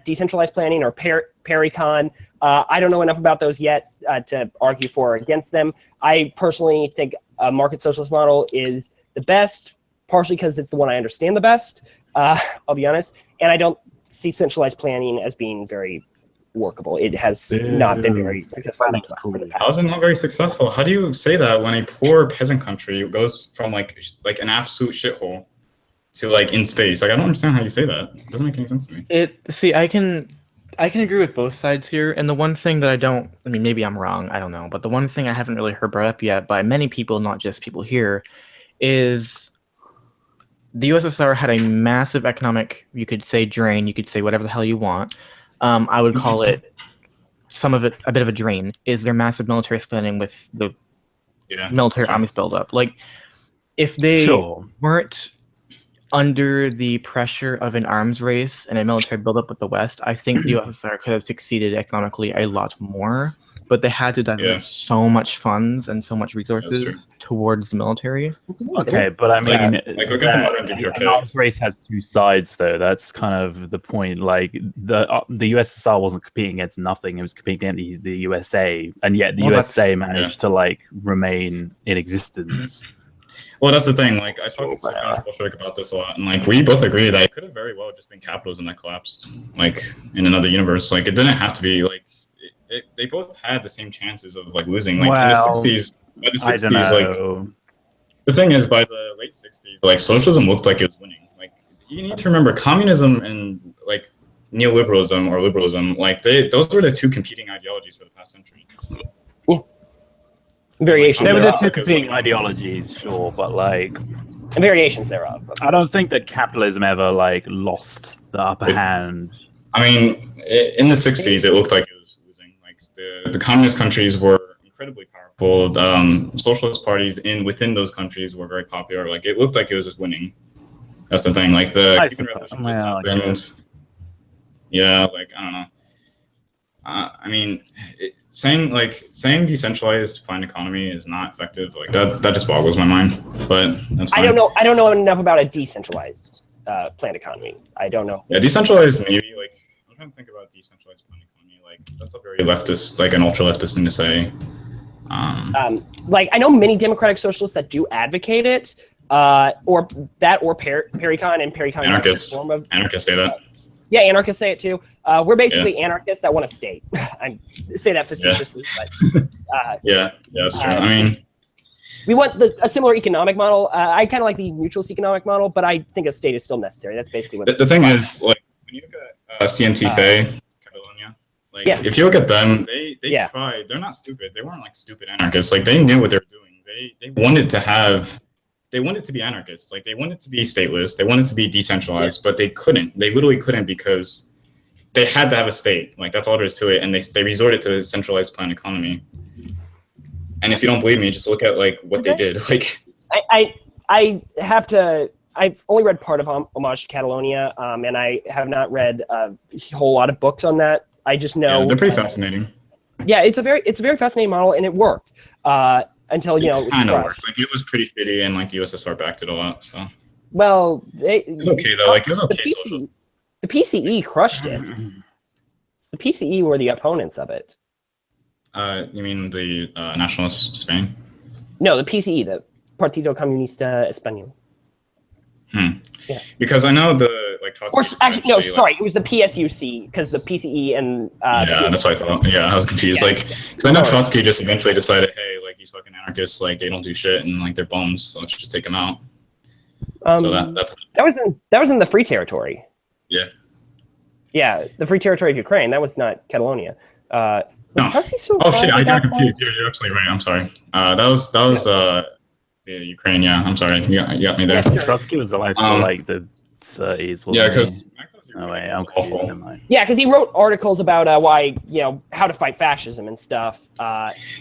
decentralized planning or Pericon. I don't know enough about those yet to argue for or against them. I personally think a market socialist model is the best, partially because it's the one I understand the best, I'll be honest. And I don't see centralized planning as being very workable. It has not been very successful.
How is it not very successful? How do you say that when a poor peasant country goes from like an absolute shithole to like in space? Like I don't understand how you say that. It doesn't make any sense to me.
I can agree with both sides here, and the one thing that I mean, maybe I'm wrong, I don't know, but the one thing I haven't really heard brought up yet by many people, not just people here, is the USSR had a massive economic, you could say drain, you could say whatever the hell you want. I would call it, some of it, a bit of a drain, is their massive military spending with the military armies buildup. Like, if they weren't under the pressure of an arms race and a military buildup with the West, I think the USSR could have succeeded economically a lot more. But they had to divert so much funds and so much resources towards the military.
Okay, but I mean,
like look at the modern DPRK.
An arms race has two sides, though. That's kind of the point. Like the USSR wasn't competing against nothing; it was competing against the USA, and yet the USA managed to like remain in existence.
Well, that's the thing. Like I talked to French Bolshevik about this a lot, and like we both agree that it could have very well just been capitalism that collapsed, like in another universe. Like it didn't have to be like. They both had the same chances of like losing. Like in the 60s, by the 60s, like the thing is, by the late 60s, like socialism looked like it was winning. Like you need to remember, communism and like neoliberalism or liberalism, like those were the two competing ideologies for the past century.
Variations.
They were the two competing ideologies, sure, but like
and variations thereof.
I don't think that capitalism ever like lost the upper hand.
I mean, in the 60s, it looked like it was losing. Like the communist countries were incredibly powerful. Socialist parties within those countries were very popular. Like it looked like it was just winning. That's the thing. Like the Cuban Revolution just happened. Yeah, like I don't know. I mean, saying decentralized planned economy is not effective. Like that just boggles my mind. But that's fine.
I don't know enough about a decentralized planned economy. I don't know.
Yeah, decentralized maybe. Like I'm trying to think about decentralized planned economy. Like that's a very leftist, like an ultra leftist thing to say.
Like I know many democratic socialists that do advocate it, or Pericon and Pericon.
Anarchists say that.
Yeah, anarchists say it too. We're basically anarchists that want a state. I say that facetiously, but
yeah, that's true. I mean,
we want a similar economic model. I kind of like the mutualist economic model, but I think a state is still necessary. That's basically what.
The thing is, like when you look at CNT Catalonia, like if you look at them, they tried. They're not stupid. They weren't like stupid anarchists. Like they knew what they were doing. They wanted to have. They wanted to be anarchists. Like they wanted to be stateless. They wanted to be decentralized, but they couldn't. They literally couldn't because they had to have a state. Like that's all there is to it. And they resorted to a centralized planned economy. And if you don't believe me, just look at like what they did. Like
I have to. I've only read part of Homage to Catalonia, and I have not read a whole lot of books on that. I just know
they're pretty fascinating.
Yeah, it's a very fascinating model, and it worked. Until it
kind of worked. Like it was pretty shitty, and like the USSR backed it a lot. So
well,
it was okay though. Like it was okay.
The PCE crushed it. The PCE were the opponents of it.
You mean the nationalist Spain?
No, the PCE, the Partido Comunista Español.
Yeah. Because I know the like Trotsky.
Sorry, it was the PSUC because the PCE and
yeah, that's what I thought. Yeah, I was confused. Like, because I know Trotsky just eventually decided, hey, like these fucking anarchists, like they don't do shit and like they're bums, so let's just take them out. So that
was in the Free Territory.
Yeah.
Yeah, the Free Territory of Ukraine. That was not Catalonia.
No. Oh shit, I got confused. You're absolutely right. I'm sorry. That was the Yeah, Ukraine. Yeah, I'm sorry. You got me there.
Trotsky was alive till like the 30s.
Yeah,
because
because
oh wait, I'm confused. Am I?
Yeah, because he wrote articles about why, how to fight fascism and stuff.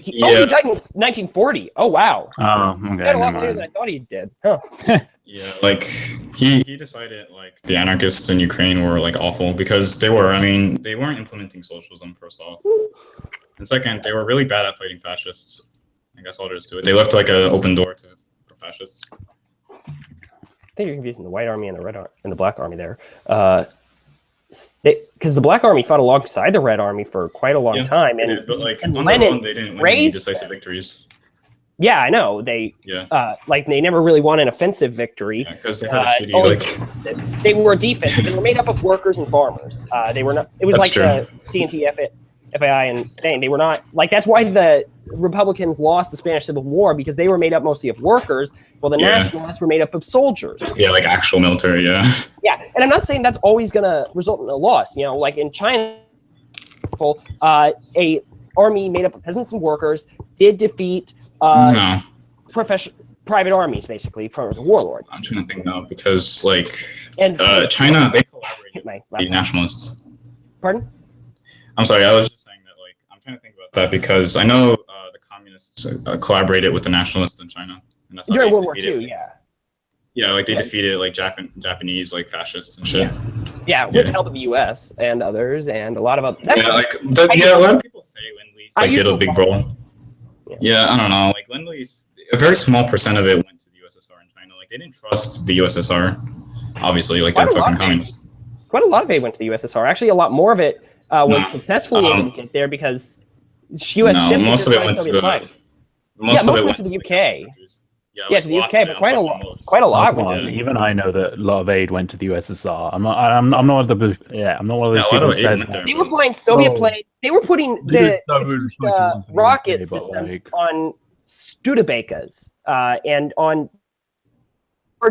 He died in 1940. Oh, wow.
Oh,
He
okay.
died a lot
never
later
mind.
than I thought he did. Huh.
Yeah, like he decided like the anarchists in Ukraine were like awful because they were. I mean, they weren't implementing socialism first off, and second, they were really bad at fighting fascists. I guess all there is to it. They left like an open door for fascists.
I think you're confusing the White Army and the Black Army there. Because the Black Army fought alongside the Red Army for quite a long time,
They
and
did, but like
and
on
Lenin
their own, they didn't win any
raised
decisive victories.
Yeah, I know. They they never really won an offensive victory.
Because they had a shitty
they were defensive. They were made up of workers and farmers. They were not. It was
That's
like
true.
the CNT FAI in Spain. They were not like. That's why the Republicans lost the Spanish Civil War, because they were made up mostly of workers, while the Nationalists were made up of soldiers.
Yeah, like actual military. Yeah.
Yeah, and I'm not saying that's always going to result in a loss. Like in China, a army made up of peasants and workers did defeat
No.
private armies, basically, from the warlords.
I'm trying to think now because like
And
China, they collaborated
my
with the nationalists.
Pardon?
I'm sorry, I was just saying that like I'm trying to think about that because I know the communists collaborated with the nationalists in China, and that's how
During
they
World War
defeated,
II, yeah.
Yeah, like they defeated like Japanese like fascists and shit.
Yeah, with the help of the U.S. and others, and a lot of other.
Yeah, like a lot of people say Lend-Lease like did a big role. Yeah, I don't know. Like Lend-Lease, a very small percent of it went to the USSR and China. Like they didn't trust the USSR. Obviously, like they're fucking communists.
Quite a lot of aid went to the USSR. Actually, a lot lot of it was successfully able to get there because U.S. ships
most of it went to
Soviet flag.
most of it
went to the UK.
Yeah,
to the UK, but quite a lot.
Come on, even I know that a lot of aid went to the USSR. I'm not one of the people who says that.
They were flying Soviet planes. They were putting the rocket systems on Studebakers and on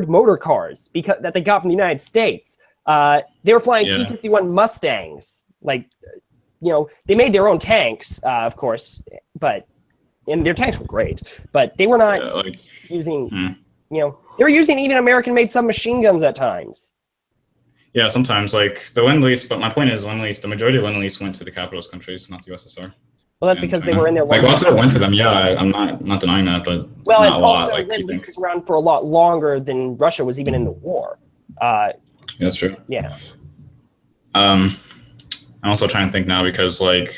motor cars that they got from the United States. They were flying P-51 Mustangs. Like, they made their own tanks, of course, and their tanks were great, but they were not using, they were using even American-made submachine guns at times.
Yeah, sometimes like the Lend-Lease, but my point is Lend-Lease. The majority of Lend-Lease went to the capitalist countries, not the USSR.
Well, that's because they were in there.
Like lots of it went to them. Yeah, I'm not denying that, but
well,
not
and
a lot.
also
Like
Lend-Lease was around for a lot longer than Russia was even in the war.
That's true.
Yeah.
I'm also trying to think now because like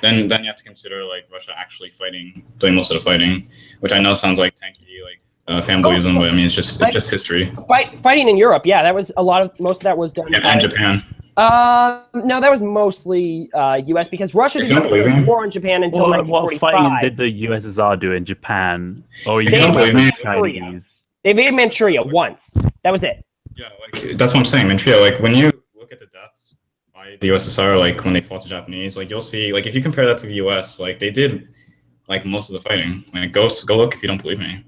then you have to consider like Russia actually doing most of the fighting, which I know sounds like tanky, like fanboyism, but I mean it's just history.
Fighting in Europe, yeah, that was most of that was done.
Yeah, and Japan.
No, that was mostly U.S. because Russia didn't go war on Japan until 1945.
What fighting did the USSR do in Japan? Or
If you don't believe me,
Chinese?
They invaded Manchuria once. That was it.
Yeah, like that's what I'm saying. Manchuria, like when you look at the deaths by the USSR, like when they fought the Japanese, like you'll see, like if you compare that to the US, like they did like most of the fighting. Like go look if you don't believe me.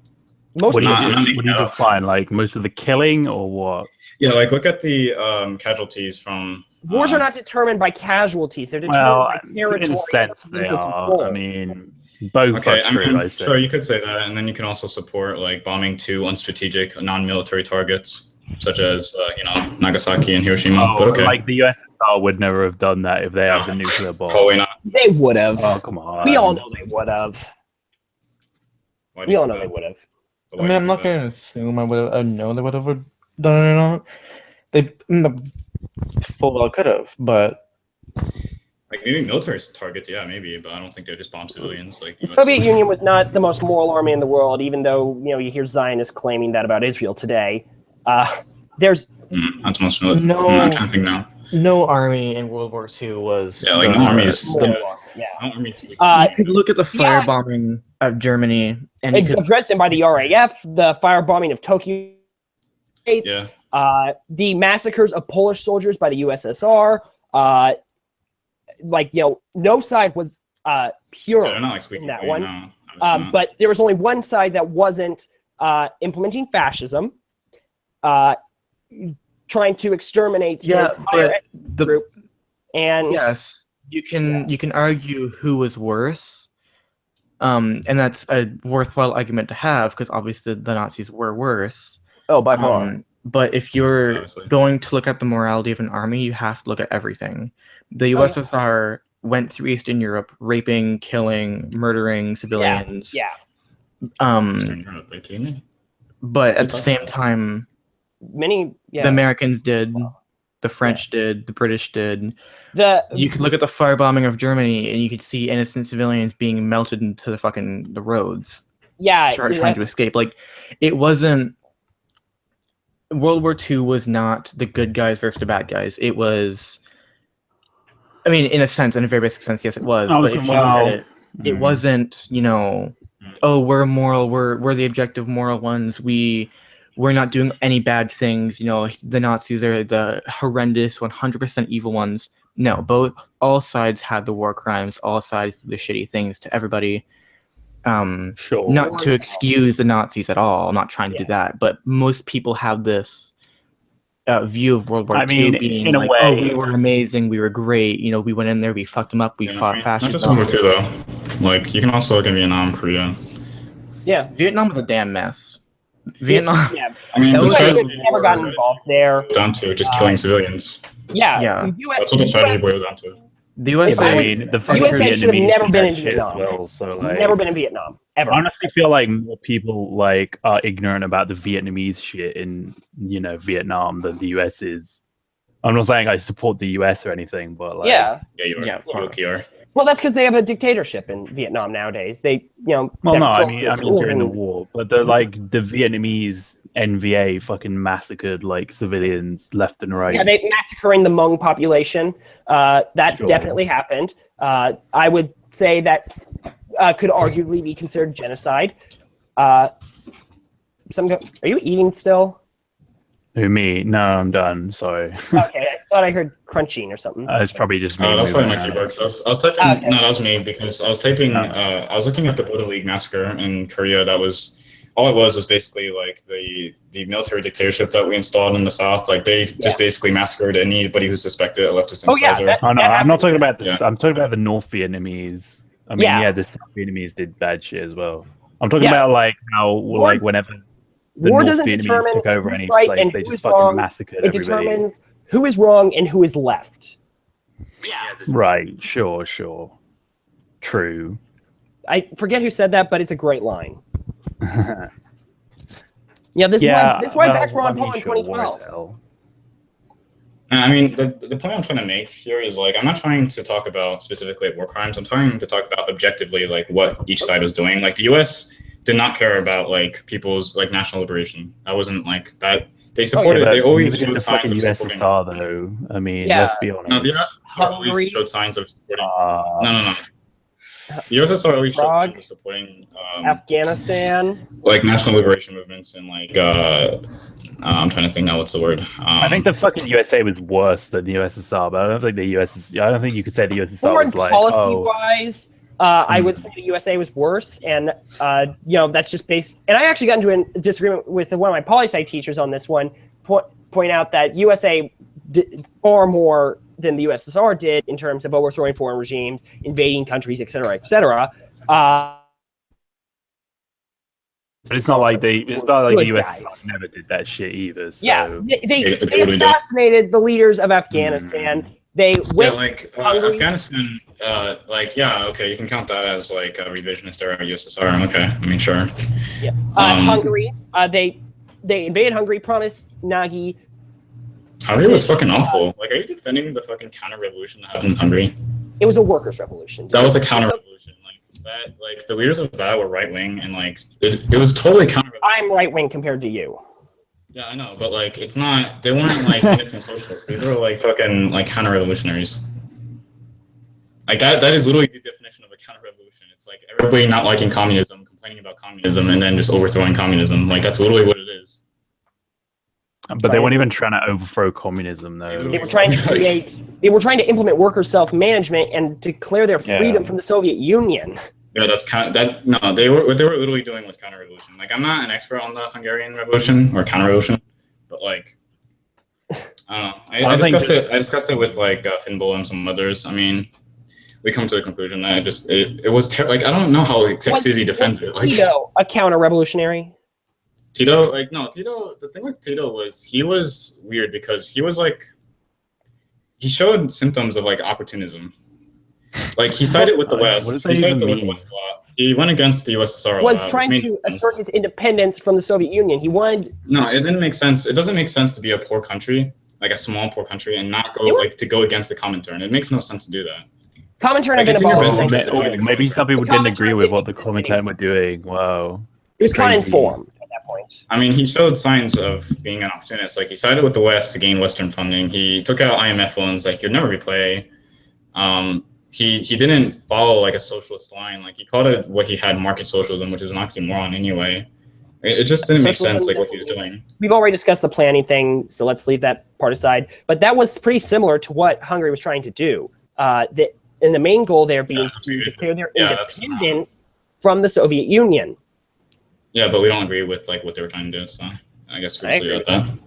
What do you define? Like most of the killing or what?
Yeah, like look at the casualties from.
Wars are not determined by casualties; they're determined by territory.
In a sense, they are. I mean, both are true. I think.
Sure, you could say that, and then you can also support like bombing two unstrategic, non-military targets, such as Nagasaki and Hiroshima. But okay.
Like the USSR would never have done that if they had the nuclear bomb.
Probably not.
They would have.
Oh come on.
We all know they would have. We all know they would have.
I mean, I'm not gonna assume I know they would have done it or not. They full well could have, but
like maybe military targets, yeah, maybe, but I don't think they just bomb civilians. Like
the Soviet Union was not the most moral army in the world, even though you hear Zionists claiming that about Israel today. There's
not most military.
No,
I'm trying to think now.
No army in World War II was.
Yeah, like no armies.
Yeah.
No armies.
You could look at the firebombing of Germany and
Dresden by the RAF, the firebombing of Tokyo.
Yeah.
The massacres of Polish soldiers by the USSR. No side was pure in that one. But there was only one side that wasn't implementing fascism, trying to exterminate the entire group. And
yes, you can argue who was worse, And that's a worthwhile argument to have because obviously the Nazis were worse.
Oh, by far.
But if you're
Obviously.
going to look at the morality of an army, you have to look at everything. The USSR went through Eastern Europe, raping, killing, murdering civilians.
Yeah.
But at the same time,
Many. Yeah.
the Americans did, the French did, the British did.
You
could look at the firebombing of Germany, and you could see innocent civilians being melted into the roads.
Yeah,
trying to escape. Like, it wasn't. World War II was not the good guys versus the bad guys. It was. I mean, in a sense, in a very basic sense, yes, it was. But if you look at it, it wasn't. Oh, we're moral. We're the objective moral ones. We're not doing any bad things. The Nazis are the horrendous, 100% evil ones. No, all sides had the war crimes. All sides did the shitty things to everybody.
Sure.
Not to excuse the Nazis at all. I'm not trying to do that. But most people have this view of World War II being
in a
like,
way,
oh, we were amazing, we were great. We went in there, we fucked them up, we fought fascism.
Not just World War II though. Like, you can also look at Vietnam, Korea.
Yeah,
Vietnam was a damn mess. Vietnam.
Yeah,
I mean, the strategy
never gotten involved there.
down to just killing civilians.
Yeah.
That's what the strategy boils down to.
The USA,
the USA should have never been in Vietnam.
Well, so, like,
never been in Vietnam ever.
I honestly feel like more people are ignorant about the Vietnamese shit in Vietnam than the US is. I'm not saying I support the US or anything, but like
You are.
Well, that's because they have a dictatorship in Vietnam nowadays. They
Well, no, I mean during the war, but the Vietnamese NVA fucking massacred like civilians left and right.
Yeah, they massacring the Hmong population. That definitely happened. I would say that could arguably be considered genocide. Are you eating still?
Who, me? No, I'm done. Sorry.
Okay, I thought I heard crunching or something.
It's probably just me.
That's probably my keyboard. So I was typing. No, that was me because I was typing. I was looking at the Buddha League massacre in Korea. That was all it was basically like the military dictatorship that we installed in the South. Like they just basically massacred anybody who suspected a leftist sympathizer.
Oh no, I'm not talking about this. I'm talking about the North Vietnamese. I mean, the South Vietnamese did bad shit as well. I'm talking about like how like whenever the
war
North
doesn't
Vietnamese
determine
took over
who's
any
right
place,
and
they
who
just
is
fucking
wrong.
massacred
It
everybody.
determines who is wrong and who is left.
Right, sure. True.
I forget who said that, but it's a great line. This is why backed Ron Paul in 2012.
I mean, the point I'm trying to make here is like I'm not trying to talk about specifically war crimes. I'm trying to talk about objectively like what each side was doing. Like the U.S. did not care about like people's like national liberation. That wasn't like that. They supported. They always showed signs of supporting.
USSR though. I mean, let's be honest.
No, the USSR always showed signs of supporting. No. The USSR always showed signs of supporting
Afghanistan,
like national liberation movements, and like I'm trying to think now. What's the word?
I think the fucking USA was worse than the USSR, but I don't think the USSR. I don't think you could say the USSR
foreign
was like
policy-wise. I would say the USA was worse, and that's just based. And I actually got into a disagreement with one of my poli-sci teachers on this one. Point out that USA did far more than the USSR did in terms of overthrowing foreign regimes, invading countries, etc., etc.
But it's not like the USSR never did that shit either. So.
Yeah, they assassinated the leaders of Afghanistan. They went
Afghanistan. Okay, you can count that as like a revisionist era USSR. Okay, I mean sure.
Yeah. Hungary. They invaded Hungary. Promised Nagy.
Hungary was fucking awful. Like, are you defending the fucking counter-revolution that happened in Hungary?
It was a workers' revolution.
That was a counter-revolution. Like the leaders of that were right-wing, and like it was totally counter-revolution.
I'm right-wing compared to you.
Yeah, I know, but like it's not. They weren't like innocent socialists. These were like fucking like counter-revolutionaries. Like that is literally the definition of a counter-revolution. It's like everybody not liking communism, complaining about communism, and then just overthrowing communism. Like that's literally what it is.
But they weren't even trying to overthrow communism, though.
They were trying to They were trying to implement worker self-management and declare their freedom from the Soviet Union.
Yeah, that's that. No, what they were literally doing was counter-revolution. Like, I'm not an expert on the Hungarian Revolution or counter-revolution, but like, I don't know. I discussed it with like Finn Bull and some others. I mean, we come to the conclusion that it was like I don't know how Sextizi defends it. Like
Tito, a counter-revolutionary.
Tito, like no, Tito. The thing with Tito was he was weird because he was like he showed symptoms of like opportunism. Like he sided with the West. He sided with the West a lot. He went against the USSR a lot.
Was trying to assert his independence from the Soviet Union. He wanted.
No, it didn't make sense. It doesn't make sense to be a poor country, like a small poor country, and not go to go against the Comintern. It makes no sense to do that.
Comintern had been abolished.
Maybe some people didn't agree with what the Comintern were doing. Wow.
He was kind of informed at that point.
I mean, he showed signs of being an opportunist. Like he sided with the West to gain Western funding. He took out IMF loans like he'd never repay. He didn't follow like a socialist line. Like he called it what he had market socialism, which is an oxymoron anyway. It just didn't make sense like what he was doing.
We've already discussed the planning thing, so let's leave that part aside. But that was pretty similar to what Hungary was trying to do. And the main goal there being to declare their independence from the Soviet Union.
Yeah, but we don't agree with like what they were trying to do. So I guess we're just leave it at that.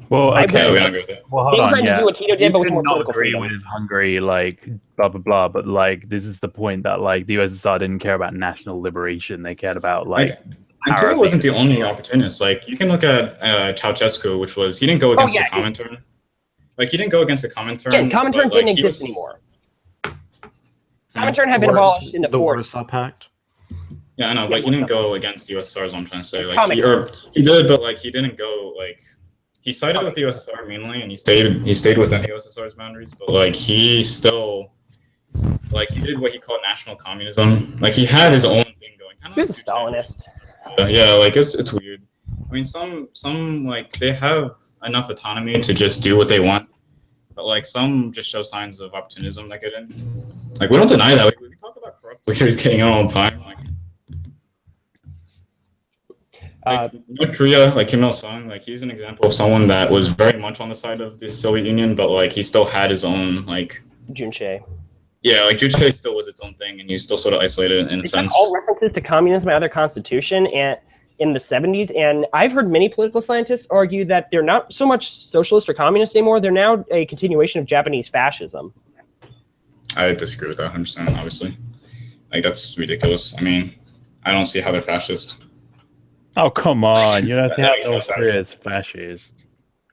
Well, okay.
We don't agree with it.
Well, hold
They were
on.
trying to do what Tito did, but with more
not
political
agree
freedoms.
with Hungary, like blah blah blah. But like, this is the point that like the USSR didn't care about national liberation. They cared about like.
And Tito wasn't the only opportunist. Like you can look at Ceausescu, which was he didn't go against the Comintern. Like he didn't go against the Comintern.
Again, Comintern didn't exist anymore. Comintern had been abolished in the 40s.
Warsaw Pact.
Yeah, I know, but he didn't go against the USSR. Is what I'm trying to say. Like he did, but like he didn't go like he sided with the USSR mainly, and he stayed within the USSR's boundaries. But like he still like he did what he called national communism. Like he had his own thing going.
He was a Stalinist.
Yeah, like it's weird. I mean, some like they have enough autonomy to just do what they want, but like some just show signs of opportunism that get in. Like we don't deny that. Like, we talk about corrupt leaders getting in all the time. Like North Korea, like Kim Il Sung, like he's an example of someone that was very much on the side of the Soviet Union, but like he still had his own like.
Juche.
Yeah, like Juche still was its own thing, and he still sort of isolated in a sense.
All references to communism and other constitution and in the 70s, and I've heard many political scientists argue that they're not so much socialist or communist anymore. They're now a continuation of Japanese fascism.
I disagree with that 100%. Obviously, like that's ridiculous. I mean, I don't see how they're fascist.
Oh come on! You know how
makes no
North
sense.
Korea is fascist.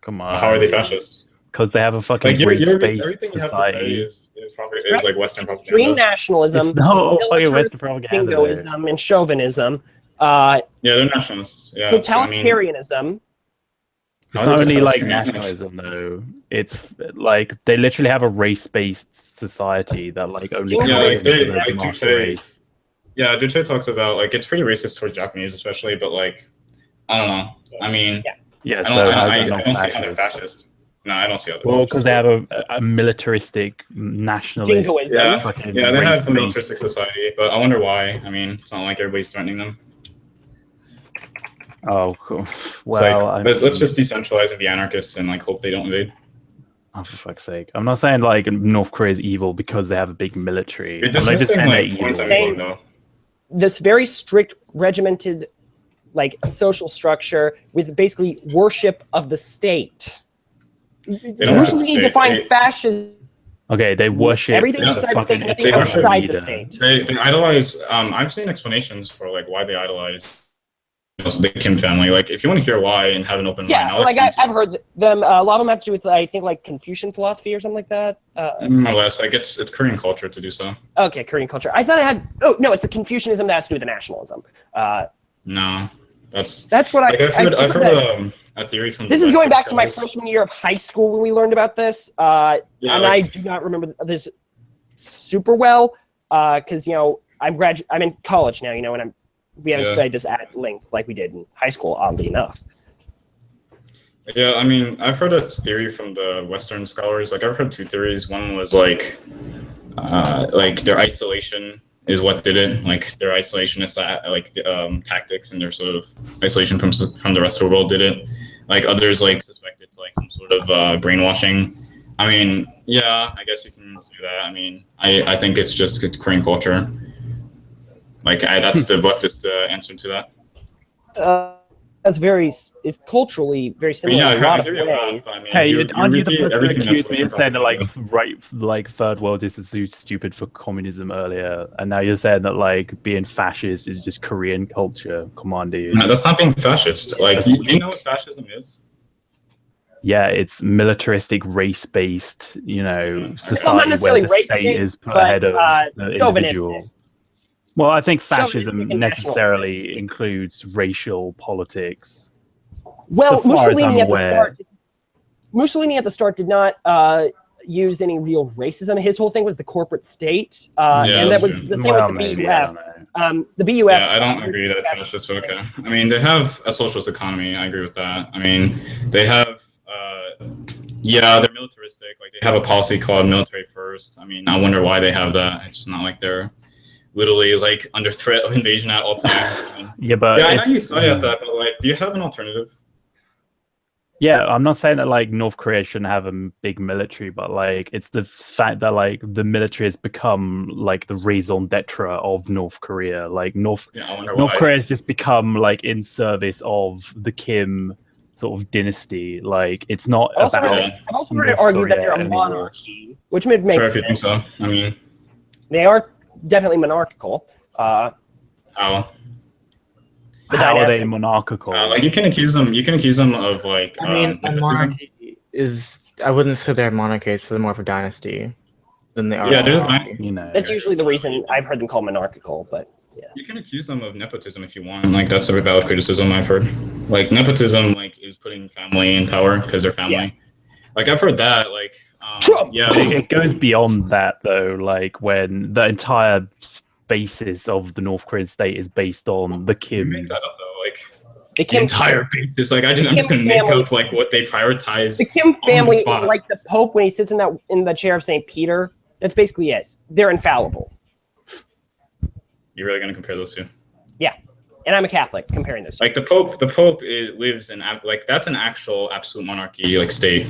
Come on.
How are they fascist?
Because they have a fucking
Like
free space
everything you have to say
society.
is like Western propaganda.
Extreme nationalism,
It's no fucking
militarism,
Western propaganda. there.
jingoism, and chauvinism.
Yeah, they're nationalists. Yeah, that's what I mean.
Totalitarianism.
It's not only like nationalism though. It's like they literally have a race-based society that like only
Yeah, like
considers
they
the
like
master
Juche.
race.
Yeah, Juche talks about like it's pretty racist towards Japanese, especially. But like, I don't know. I mean,
Yeah,
I
so
don't,
how's
I
that
don't
not
see how they're
fascist?
fascist. No, I don't see how they're
Well,
fascist.
because they have a militaristic nationalist.
Jingoism.
Yeah,
fucking
yeah, they have a
race-based-
militaristic society, but I wonder why. I mean, it's not like everybody's threatening them.
Oh, cool.
It's
Well,
like, let's just decentralize and be anarchists and like hope they don't invade.
Oh, for fuck's sake! I'm not saying like North Korea is evil because they have a big military.
You're
I'm not just
dismissing
saying they're
like
evil.
points everything though.
This very strict, regimented, like social structure with basically worship of the state.
don't worship the
Usually
state.
define
They-
fascism.
Okay, they worship
Everything
the
inside the
fucking
state, nothing
they worship
outside the
leader.
state.
They idolize. I've seen explanations for like why they idolize the Kim family. Like, if you want to hear why and have an open
Yeah,
mind,
so
I'll
like
explain to
I've heard them. A lot of them have to do with I think like Confucian philosophy or something like that.
you. More or less. Like, it's Korean culture to do so.
Okay, Korean culture. I thought I had. Oh no, it's the Confucianism that has to do with the nationalism.
No, that's
That's what
like I've heard
that-
a theory from.
This
the
is going
Western
back to my
scholars.
freshman year of high school when we learned about this,
Yeah,
and
like-
I do not remember this super well because I'm in college now, and we haven't
Yeah.
studied this at length like we did in high school, oddly enough.
Yeah, I mean, I've heard a theory from the Western scholars. Like, I've heard two theories. One was like their isolation is what did it. Like, their isolationist tactics and their sort of isolation from the rest of the world did it. Like, others like suspect it's like some sort of brainwashing. I mean, yeah, I guess you can say that. I mean, I think it's just Korean culture. Like, that's the leftist answer to that.
is culturally very similar
Yeah,
in a lot
I
of
hear your
ways.
laugh. I mean,
Hey,
you
aren't you the
repeat
person who
everything that's
accused me of
supposed to
saying that
come
like third world is so stupid for communism earlier, and now you're saying that like being fascist is just Korean culture? Come on, dude.
No, that's not being fascist. Like, do you know what fascism is?
Yeah, it's militaristic, race-based, society where
necessarily
the state
race-based,
is put
but,
ahead of the individual.
chauvinistic.
Well, I think fascism
Chauvinistic and
necessarily includes racial politics.
Well,
So far as
Mussolini
I'm
at the
aware.
start did not use any real racism. His whole thing was the corporate state,
Yeah,
and that
that's
was
true.
the same
Well,
with the
maybe, I don't
BUF. The BUF.
Yeah, I don't agree that it's fascist, but okay. I mean, they have a socialist economy. I agree with that. I mean, they have, they're militaristic. Like, they have a policy called military first. I mean, I wonder why they have that. It's not like they're literally like under threat of invasion at all times. I mean,
Yeah, but
I know you say that, but like, do you have an alternative?
Yeah, I'm not saying that like North Korea shouldn't have a big military, but like it's the fact that like the military has become like the raison d'etre of North Korea. Like North Korea has just become like in service of the Kim sort of dynasty. Like it's not
I've also heard it argued that they're a monarchy, which would make
Sure, if you
sense.
think so. I mean,
They are definitely monarchical.
how?
How are they monarchical?
Like you can accuse them of like.
I mean, a
nepotism.
monarchy is. I wouldn't say they're a monarchy. It's more of a dynasty than they are.
Yeah, there's a
monarchy.
dynasty.
That's usually the reason I've heard them called monarchical, but yeah.
You can accuse them of nepotism if you want. Like that's a valid criticism I've heard. Like nepotism, like is putting family in power because they're family.
Yeah.
Like I've heard that. Like yeah.
It goes beyond that though. Like when the entire basis of the North Korean state is based on the Kim.
Make that up though. Like
the
entire basis. Like I'm just gonna make up like what they prioritize.
The Kim family,
on the spot.
like the Pope when he sits in the chair of St. Peter, that's basically it. They're infallible.
You're really gonna compare those two?
Yeah, and I'm a Catholic. Comparing those two.
Like the Pope lives in like that's an actual absolute monarchy like state.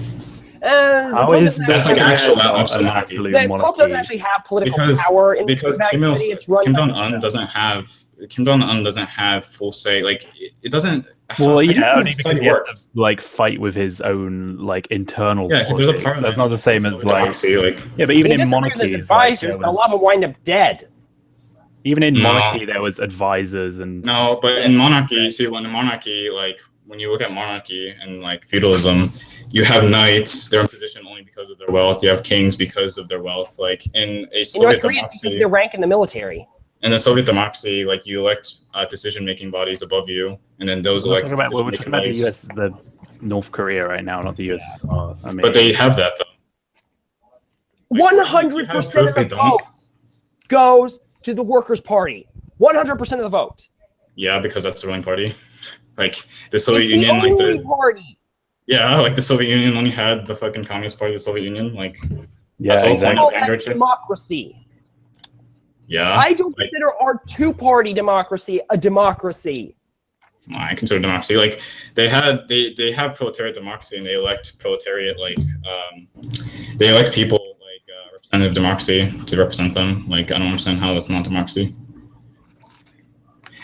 How is
that's like actual absolute
an
monarchy?
absolute
The Pope
monarchy?
doesn't actually have political
Because
power in
because
Vatican
Kim
City. It's run by
Jong-un doesn't have full say. Like it doesn't.
Well,
how do
yeah,
you think
only
society
because he has
works.
to, like fight with his own like internal.
Yeah, there's a
politics.
parliament.
That's not the same as like.
Democracy, like
Yeah, but even
He
in
doesn't agree with his
monarchies,
advisors,
like,
but a lot of them wind up dead.
even in
No.
monarchy, there was advisors and.
No, but in monarchy, see, when in monarchy, like when you look at monarchy and like feudalism, you have knights. They're in position only because of their wealth. You have kings because of their wealth. Like in a
In
Soviet
North Korea, because
democracy,
their rank in the military.
in a Soviet democracy, like you elect decision-making bodies above you, and then those
We're
elect
talking about, we're
decision-making
talking about
bodies.
the North Korea right now, not the US. I mean,
But they have that though.
100% of
proof they
the
don't?
vote goes to the Workers' Party. 100% of the vote.
Yeah, because that's the ruling party. Like the Soviet
It's
Union,
the
like
only
the
party.
like the Soviet Union only had the fucking Communist Party of the Soviet Union. Like
yeah,
that's the whole
exactly.
point
Call
of
that
Vanguard shit.
democracy.
Yeah,
I don't
like,
consider our two-party democracy a democracy.
I consider democracy like they have proletariat democracy and they elect proletariat like they elect people like representative democracy to represent them. Like I don't understand how that's not democracy.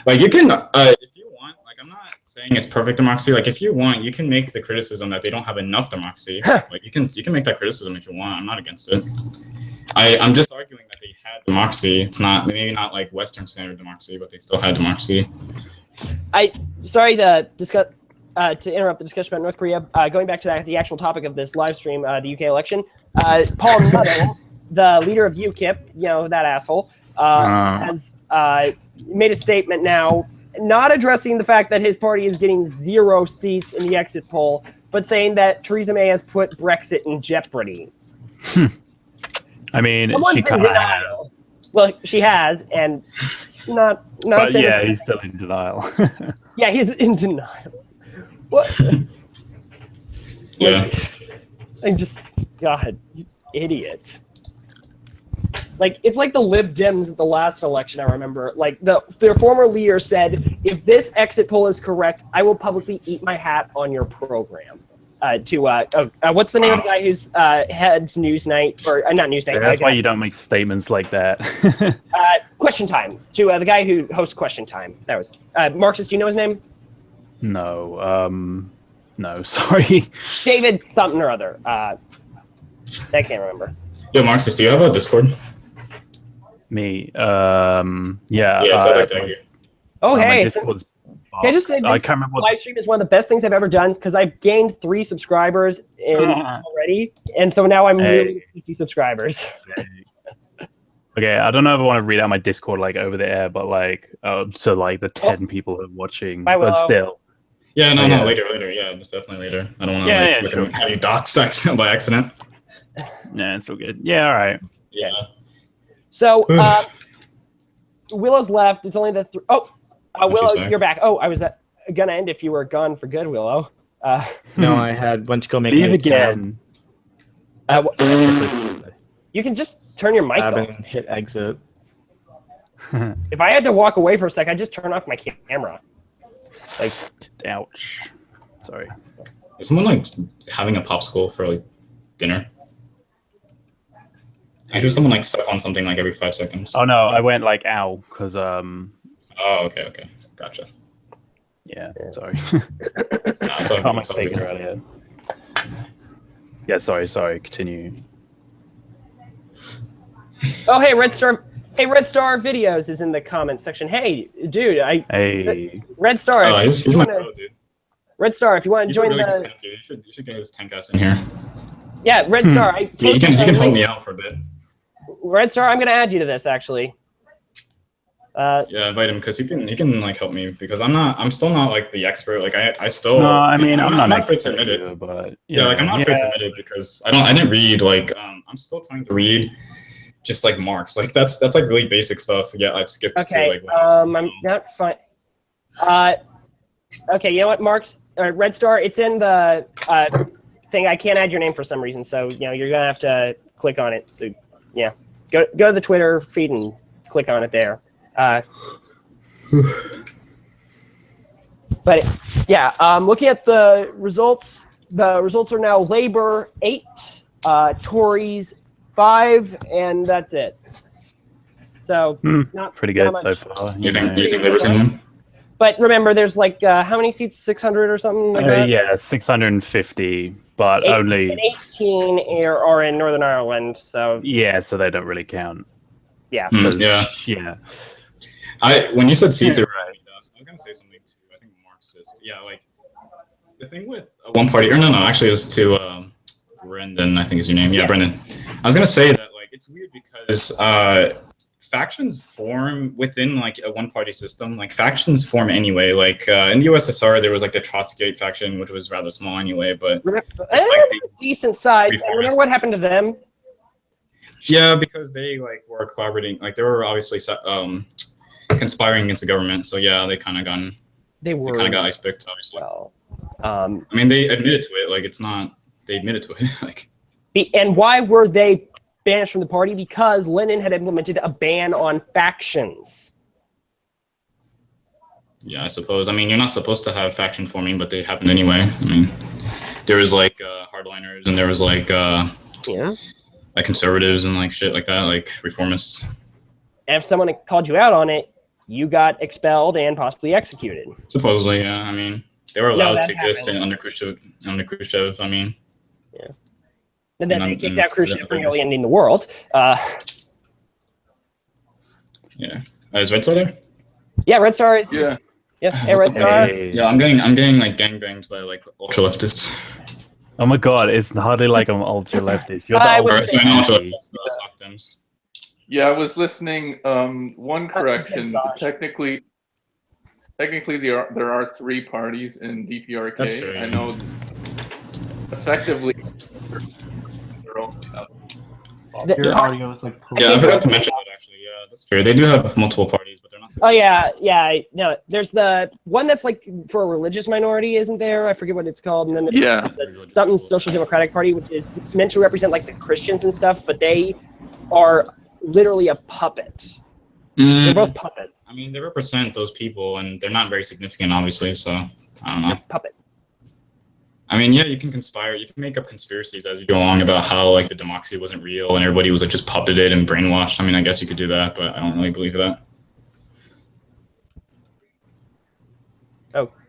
Like you can if you want, like I'm not saying it's perfect democracy. Like if you want, you can make the criticism that they don't have enough democracy. Like you can make that criticism if you want. I'm not against it. I'm just arguing that they had democracy. It's not maybe not like Western standard democracy, but they still had democracy.
Sorry to discuss to interrupt the discussion about North Korea. Going back to the actual topic of this live stream, the UK election. Paul Nuttall, the leader of UKIP, that asshole, has made a statement now, not addressing the fact that his party is getting 0 seats in the exit poll, but saying that Theresa May has put Brexit in jeopardy.
I mean,
Someone's
she
in
kind of.
denial. Well, she has, and not
But
saying
yeah,
it's-
he's still in denial.
Yeah, he's in denial. What?
Yeah.
I'm just, God, you idiot. Like, it's like the Lib Dems at the last election, I remember. Like, their former leader said, if this exit poll is correct, I will publicly eat my hat on your program. What's the name of the guy who's heads Newsnight, or not Newsnight?
That's why you don't make statements like that.
Question Time, to the guy who hosts Question Time. That was, Marcus, do you know his name?
No. No. Sorry.
David something or other. I can't remember.
Yo, Marxus, do you have a Discord?
Me. Yeah.
Yeah, so I'd like to thank you.
Oh,
my
hey.
Discord's
Can I just say
I
this
can't remember what.
live stream is one of the best things I've ever done because I've gained 3 subscribers already, and so now I'm nearly 50 subscribers.
Okay, I don't know if I want to read out my Discord like over the air, but like, so like the 10 people are watching,
Bye,
but
Willow.
still.
Yeah, no,
Yeah.
later. Yeah, just definitely later. I don't want to
Yeah,
like
sure.
look at any dots by accident.
Yeah, it's all good. Yeah, all right.
Yeah.
So Willow's left. It's only the Willow,
back.
you're back. Oh, I was gonna end if you were gone for good, Willow.
No, I went to go make
Leave
my
again.
You can just turn your mic
tab
off.
and hit exit.
If I had to walk away for a sec, I'd just turn off my camera. Like,
ouch. Sorry.
Is someone like having a popsicle for like dinner? I hear someone like suck on something like every 5 seconds.
Oh no, I went like ow because
Oh, okay, gotcha.
Yeah, sorry.
Nah, it's all
Can't
good,
my
it's all good.
figure out here. Yeah, sorry. Continue.
oh hey, Red Star Videos is in the comments section. Hey, dude,
Hey.
Red Star.
Oh,
if
he's
you
my
wanna-
bro, dude.
Red Star, if you want to
He's a
join
really
the
good tank, dude. You should get his tank ass in here.
yeah, Red Star. I
Yeah, he
posted
can
a
help
link.
me out for a bit.
Red Star, I'm gonna add you to this actually.
Yeah, invite him because he can like help me because I'm still not like the expert. Like I still.
No, I mean I'm not
afraid to admit it.
either, but
Yeah, like I'm not afraid to admit it because I didn't read like I'm still trying to read just like Marx. Like that's like really basic stuff. Yeah, I've skipped
Okay.
to like
I'm not fine. Okay, you know what, Marks? Red Star, it's in the thing. I can't add your name for some reason, so you're gonna have to click on it. So yeah, go to the Twitter feed and click on it there. But yeah, looking at the results are now Labor 8, Tories 5, and that's it. So not
pretty good
not
so
much.
far.
You think Labor's gonna win?
But remember, there's like how many seats? 600 or something like that.
Yeah, 650, but only.
18 are in Northern Ireland, so
Yeah, so they don't really count.
yeah.
Yeah.
Yeah.
When you said seats, it right. I was gonna say something too. I think Marxist. Yeah, like the thing with one party, or no, actually, it was to Brendan. I think is your name. Yeah, Brendan. I was gonna say that like it's weird because factions form within like a one-party system. Like factions form anyway. Like in the USSR, there was like the Trotskyite faction, which was rather small anyway. But
Decent size. And remember what happened to them?
yeah, because they like were collaborating. Like they were obviously conspiring against the government. So yeah, they kind of got ice picked. Obviously.
Well,
I mean, they admitted to it. Like it's not. They admitted to it. Like.
And why were they banished from the party? Because Lenin had implemented a ban on factions.
Yeah, I suppose. I mean, you're not supposed to have faction forming, but they happened anyway. I mean, there was like hardliners, and there was like like conservatives and like shit like that, like reformists.
And if someone called you out on it, you got expelled and possibly executed.
Supposedly, yeah. I mean, they were allowed
that
to exist
happened.
under Khrushchev. I mean,
yeah. And then they kicked out Khrushchev for
yeah.
nearly ending the world.
Yeah. Is Red Star there?
Yeah, Red Star is.
Yeah.
Yeah, hey, Red Star.
Yeah, I'm getting like gangbanged by like ultra leftists.
Oh my god, it's hardly like I'm ultra leftist. You're
I
the
would
ultra
say-
ultra
lefty.
leftist.
Yeah, I was listening. One correction.
Massage.
Technically, there are 3 parties in DPRK.
That's true,
I
yeah.
know. Effectively, they're all
Your audio is like.
Yeah, I forgot to mention that actually. Yeah, that's true. They do have multiple parties, but they're not.
Oh yeah. No, there's the one that's like for a religious minority, isn't there? I forget what it's called. And then there's
Yeah.
the something Social Democratic Party, which is it's meant to represent like the Christians and stuff, but they are literally a puppet. They're both puppets.
I mean, they represent those people, and they're not very significant, obviously. So I don't know.
Puppet.
I mean, yeah, you can conspire. You can make up conspiracies as you go along about how like the democracy wasn't real and everybody was like just puppeted and brainwashed. I mean, I guess you could do that, but I don't really believe that.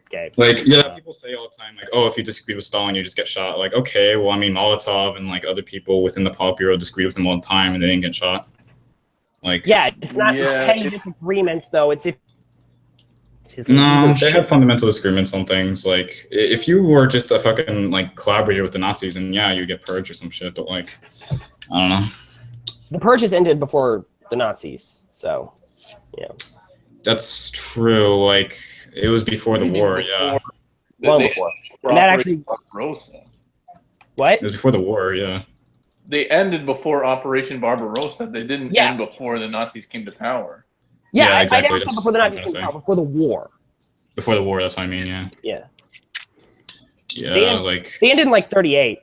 Okay.
Like, yeah, people say all the time, like, oh, if you disagree with Stalin, you just get shot. Like, okay, well, I mean, Molotov and like other people within the Politburo disagreed with him all the time, and they didn't get shot. Like,
Yeah, it's not
Yeah,
petty
it's-
disagreements though. It's if his
no, they
leadership.
have fundamental disagreements on things. Like, if you were just a fucking like collaborator with the Nazis, then yeah, you get purged or some shit. But like, I don't know.
The purges ended before the Nazis, so yeah.
That's true. Like, it was before the
Even
war.
before-
Yeah,
Long
they-
before.
for
And that
Operation
actually
Barbarossa.
what?
it was before the war. Yeah.
They ended before Operation Barbarossa. They didn't
Yeah.
end before the Nazis came to power.
Yeah,
Yeah,
I
exactly,
never said
that's
before the
what I
Nazis
was
came
gonna
out, before the war.
Before the war. That's what I mean. Yeah.
Yeah.
Yeah.
They end-
Like.
They ended in like 38.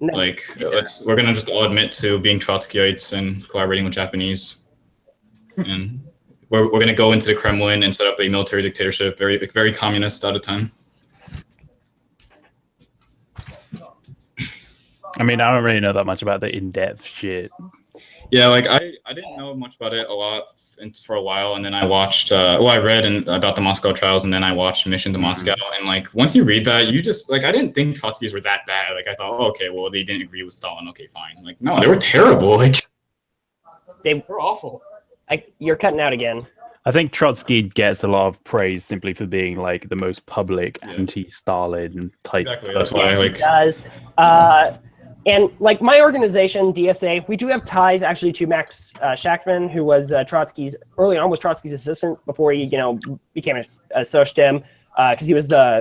No.
Like, we're gonna just all admit to being Trotskyites and collaborating with Japanese, and we're gonna go into the Kremlin and set up a military dictatorship, very communist out of time.
I mean, I don't really know that much about the in-depth shit.
Yeah, like I didn't know much about it a lot for a while, and then I watched. I read about the Moscow trials, and then I watched Mission to Moscow. And like once you read that, you just like I didn't think Trotskys were that bad. Like I thought, oh, okay, well they didn't agree with Stalin. Okay, fine. Like no, they were terrible. Like
They
were awful.
You're cutting out again.
I think Trotsky gets a lot of praise simply for being like the most public anti-Stalin type.
Exactly. That's why like
Does and like my organization DSA, we do have ties actually to Max Shachtman, who was Trotsky's early on was Trotsky's assistant before he became a Sochdem because he was the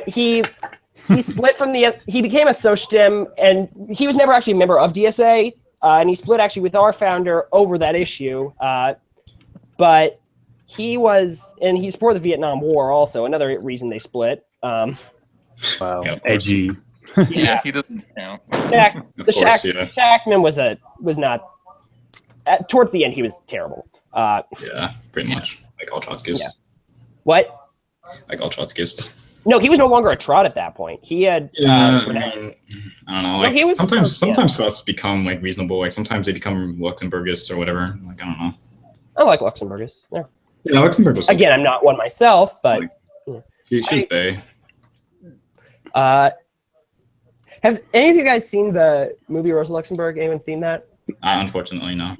he split from he became a Sochdem and he was never actually a member of DSA and he split actually with our founder over that issue but he supported the Vietnam War also, another reason they split.
Wow,
Yeah, of course.
edgy.
Yeah, he doesn't count.
Shachtman was not. Towards the end, he was terrible.
yeah, pretty much like all Trotskyists.
Yeah. What?
Like all Trotskyists.
No, he was no longer a Trot at that point. He had.
Yeah, I mean, I don't know.
No,
Like
he was
sometimes Trots become like reasonable. Like sometimes they become Luxemburgists or whatever. Like I don't know.
I like Luxemburgers.
Yeah, Luxemburg was
Again, I'm not one myself, but.
She was Bay.
Have any of you guys seen the movie Rosa Luxemburg? Anyone seen that?
Unfortunately, no.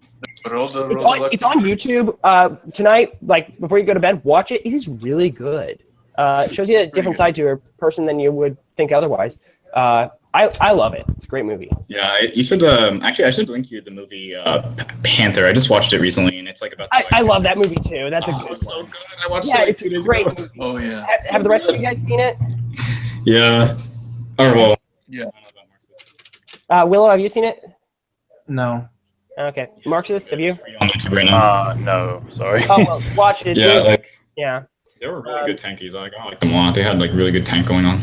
It's on YouTube tonight. Like before you go to bed, watch it. It is really good. It shows you a different side to a person than you would think otherwise. I love it. It's a great movie.
Yeah, you should actually I should link you the movie Panther. I just watched it recently, and it's like about.
I love that movie too. That's a good one.
So good. I watched
Yeah,
it like
it's
2
a
days
great
ago.
movie.
Oh yeah.
Have the rest of you guys seen it?
Yeah. Or well.
Yeah.
Willow, have you seen it?
No.
Okay. Marxist, have you?
On YouTube right now.
No, sorry.
Oh well, watch it.
Yeah, like
Yeah.
they were really good tankies. Like I liked them a lot. They had like really good tank going on.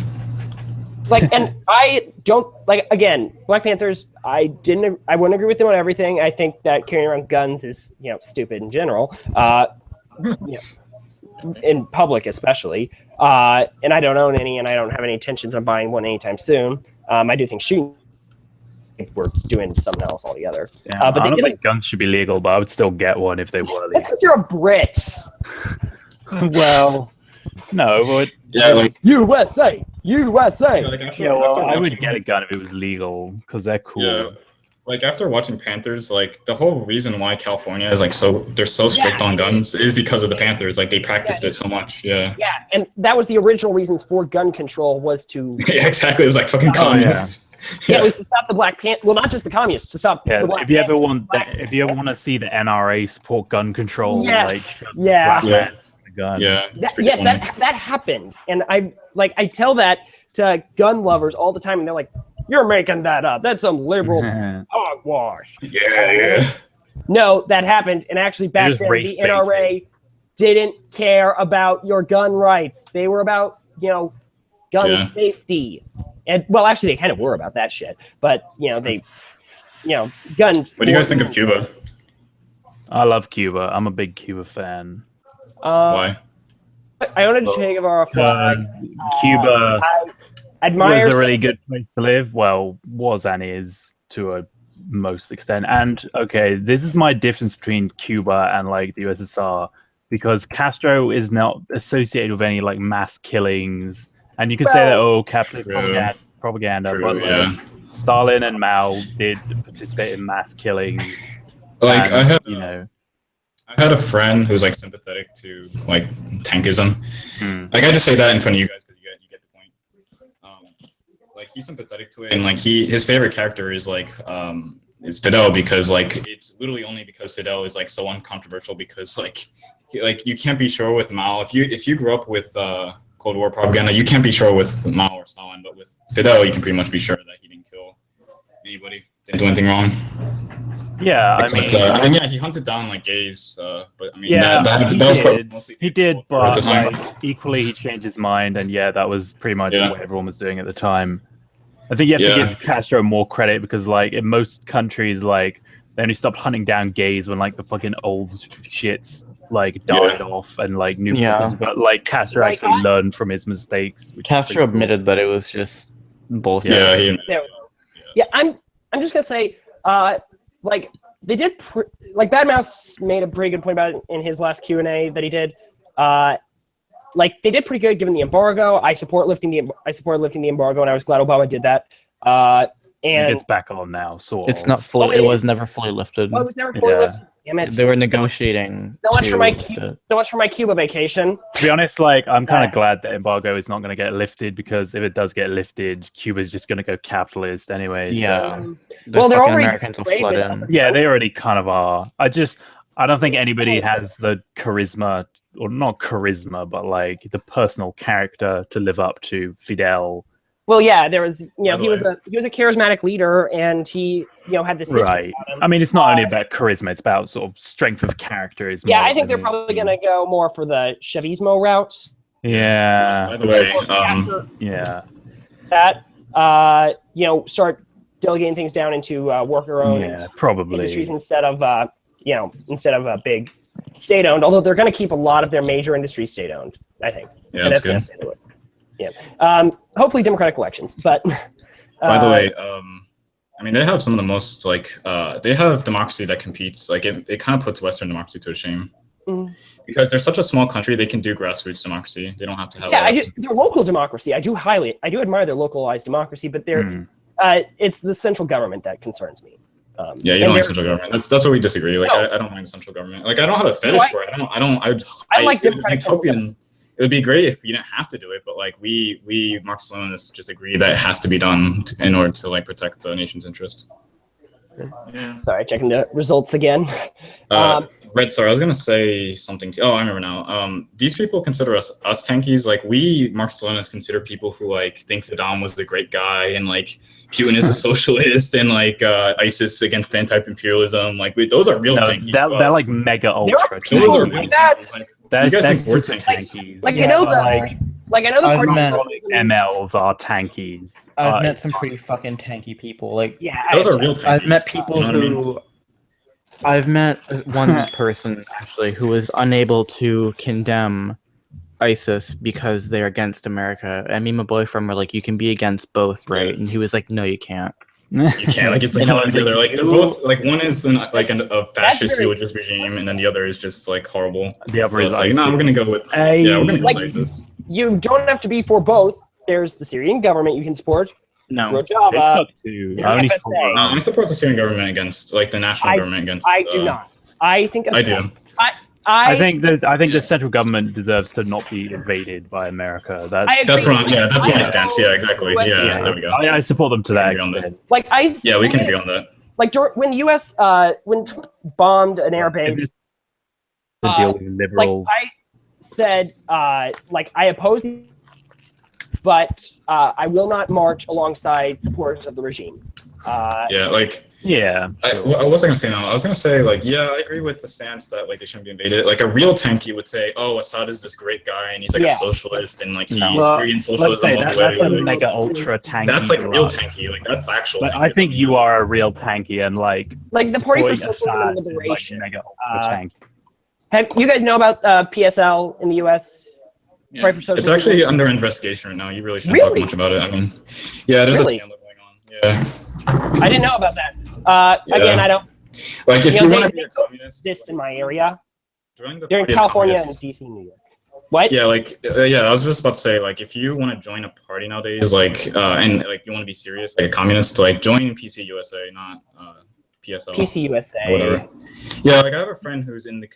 Like, and I don't like. Again, Black Panthers. I wouldn't agree with them on everything. I think that carrying around guns is stupid in general. In public especially. And I don't own any, and I don't have any intentions on buying one anytime soon. I do think shooting. We're doing something else altogether.
Yeah,
But
I
they
don't
did
think guns should be legal, but I would still get one if they were
That's
legal.
because you're a Brit.
Well, no, but
Yeah, like
USA.
yeah, like after,
yeah, well,
after
I would
watching-
get a gun if it was legal because they're cool.
Yeah. Like after watching Panthers, like the whole reason why California is like they're so strict on guns is because of the Panthers. Like they practiced it so much. Yeah.
Yeah, and that was the original reasons for gun control was to
Yeah, exactly. It was like fucking communists.
it was to stop the Black Panther. Well, not just the communists, to stop
Yeah,
the Black
if you ever
Panthers.
want if you ever want to see the NRA support gun control,
Yes,
like
yeah.
Black Panther, the gun.
Yeah. it's pretty
Yes,
funny.
that happened, and I tell that to gun lovers all the time, and they're like, "You're making that up. That's some liberal hogwash."
Yeah.
No, that happened, and actually back
just
then
race
the NRA didn't care about your gun rights. They were about gun
Yeah.
safety, and well, actually, they kind of were about that shit. But they, guns.
What do you guys think of Cuba?
I love Cuba. I'm a big Cuba fan.
Why?
I own a Che Guevara flag.
Cuba
I admire.
was a really good place to live. Well, was and is to a most extent. And okay, this is my difference between Cuba and like the USSR. because Castro is not associated with any like mass killings, and you could say that capitalist propaganda,
True,
but like, Stalin and Mao did participate in mass killings.
Like
and,
I had a friend who's like sympathetic to like tankism. Like I just say that in front of you guys because you get the point. Like he's sympathetic to it, and like his favorite character is like is Fidel because like it's literally only because Fidel is like so uncontroversial because like you can't be sure with Mao if you grew up with Cold War propaganda you can't be sure with Mao or Stalin, but with Fidel you can pretty much be sure that he didn't kill anybody, didn't do anything wrong.
Yeah,
except, I mean, he hunted down like gays, but I mean,
he did, but like, equally he changed his mind, and that was pretty much what everyone was doing at the time. I think you have to give Castro more credit because, like, in most countries, like, they only stopped hunting down gays when like the fucking old shits like died off and like new but like Castro actually learned from his mistakes.
Castro admitted that it was just bullshit.
I'm just gonna say, like they did, like Bad Mouse made a pretty good point about it in his last Q&A that he did. Like they did pretty good given the embargo. I support lifting the embargo, and I was glad Obama did that. And
it's back on now, so
it's not fully. It was never fully lifted.
Oh, it was never fully lifted. Damn it.
They were negotiating.
So much for my Cuba vacation.
To be honest, like I'm kind of glad that embargo is not going to get lifted because if it does get lifted, Cuba's just going to go capitalist anyway.
Yeah.
So.
Well, they're already
Americans will flood in.
Yeah, they already kind of are. I don't think anybody has the charisma, or not charisma, but like the personal character to live up to Fidel.
Well, yeah, there was, he was a charismatic leader, and he, had this history
right.
about him.
I mean, it's not only about charisma; it's about sort of strength of character.
I think they're probably going to go more for the Chavismo routes.
Yeah.
By the way,
that start delegating things down into worker-owned
probably
industries instead of a big state-owned. Although they're going to keep a lot of their major industries state-owned, I think.
Yeah, that's good.
Yeah. Hopefully democratic elections, but
by the way, I mean they have some of the most like they have democracy that competes, like it kind of puts Western democracy to a shame. Because they're such a small country, they can do grassroots democracy. They don't have to have
their local democracy. I do admire their localized democracy, but it's the central government that concerns me.
You don't like central government. That's where we disagree. Like I don't mind central government. Like I don't have a fetish for it. I like democratic utopian. It would be great if you didn't have to do it, but like we Marxist-Leninists just agree that it has to be done in order to like protect the nation's interest.
Yeah. Sorry, checking the results again.
Red Star, I was gonna say something. I remember now. These people consider us tankies. Like we Marxist-Leninists consider people who like think Saddam was the great guy and like Putin is a socialist and like ISIS against anti-imperialism. Like those are real tankies.
They're like mega ultra.
Those are real tankies. Like, you guys think we're tankies?
Like I know the
MLs are tankies.
I've met some pretty fucking tanky people. Like
those are real tankies.
I've met people who. I've met one person actually who was unable to condemn ISIS because they're against America. And me and my boyfriend were like, "You can be against both, right?" And he was like, "No, you can't."
You can't. Like it's like one or the other. Like they're both like one is a fascist religious regime, and then the other is just like horrible.
The other is
like no, we're gonna go with we're gonna go with ISIS.
You don't have to be for both. There's the Syrian government you can support.
No,
Rojava.
I support the Syrian government against like the national government against.
I do not. I think
I do.
I think the central government deserves to not be invaded by America.
That's wrong. Yeah, that's my stance. Yeah, exactly. Yeah, there we go.
I support them to that extent.
Like
yeah, we can agree on that.
Like when U.S. when Trump bombed an air base,
to deal with liberals.
Like I said, like I oppose, but I will not march alongside supporters of the regime.
What was I gonna say now? I was gonna say like, I agree with the stance that like they shouldn't be invaded. Like a real tanky would say, "Oh, Assad is this great guy, and he's like a socialist, and like he's Syrian socialism."
That's a mega ultra tanky.
That's like real tanky. Like that's actual.
But I think you are a real tanky, and like
the Party for Socialism and Liberation.
Like mega ultra tanky.
Have you guys know about PSL in the U.S.?
Yeah. It's actually under investigation right now. You really shouldn't talk much about it. I mean, there's a scandal going on. Yeah.
I didn't know about that. Again, I don't.
Like, if you want to be a communist,
exist in my area.
During the
They're in
Party of
California and
Communists-
DC, New York. What?
Yeah, I was just about to say, like, if you want to join a party nowadays, like, and like you want to be serious, like a communist, like join PC USA, not PSL.
PC USA.
Or whatever. Yeah, like I have a friend who's in the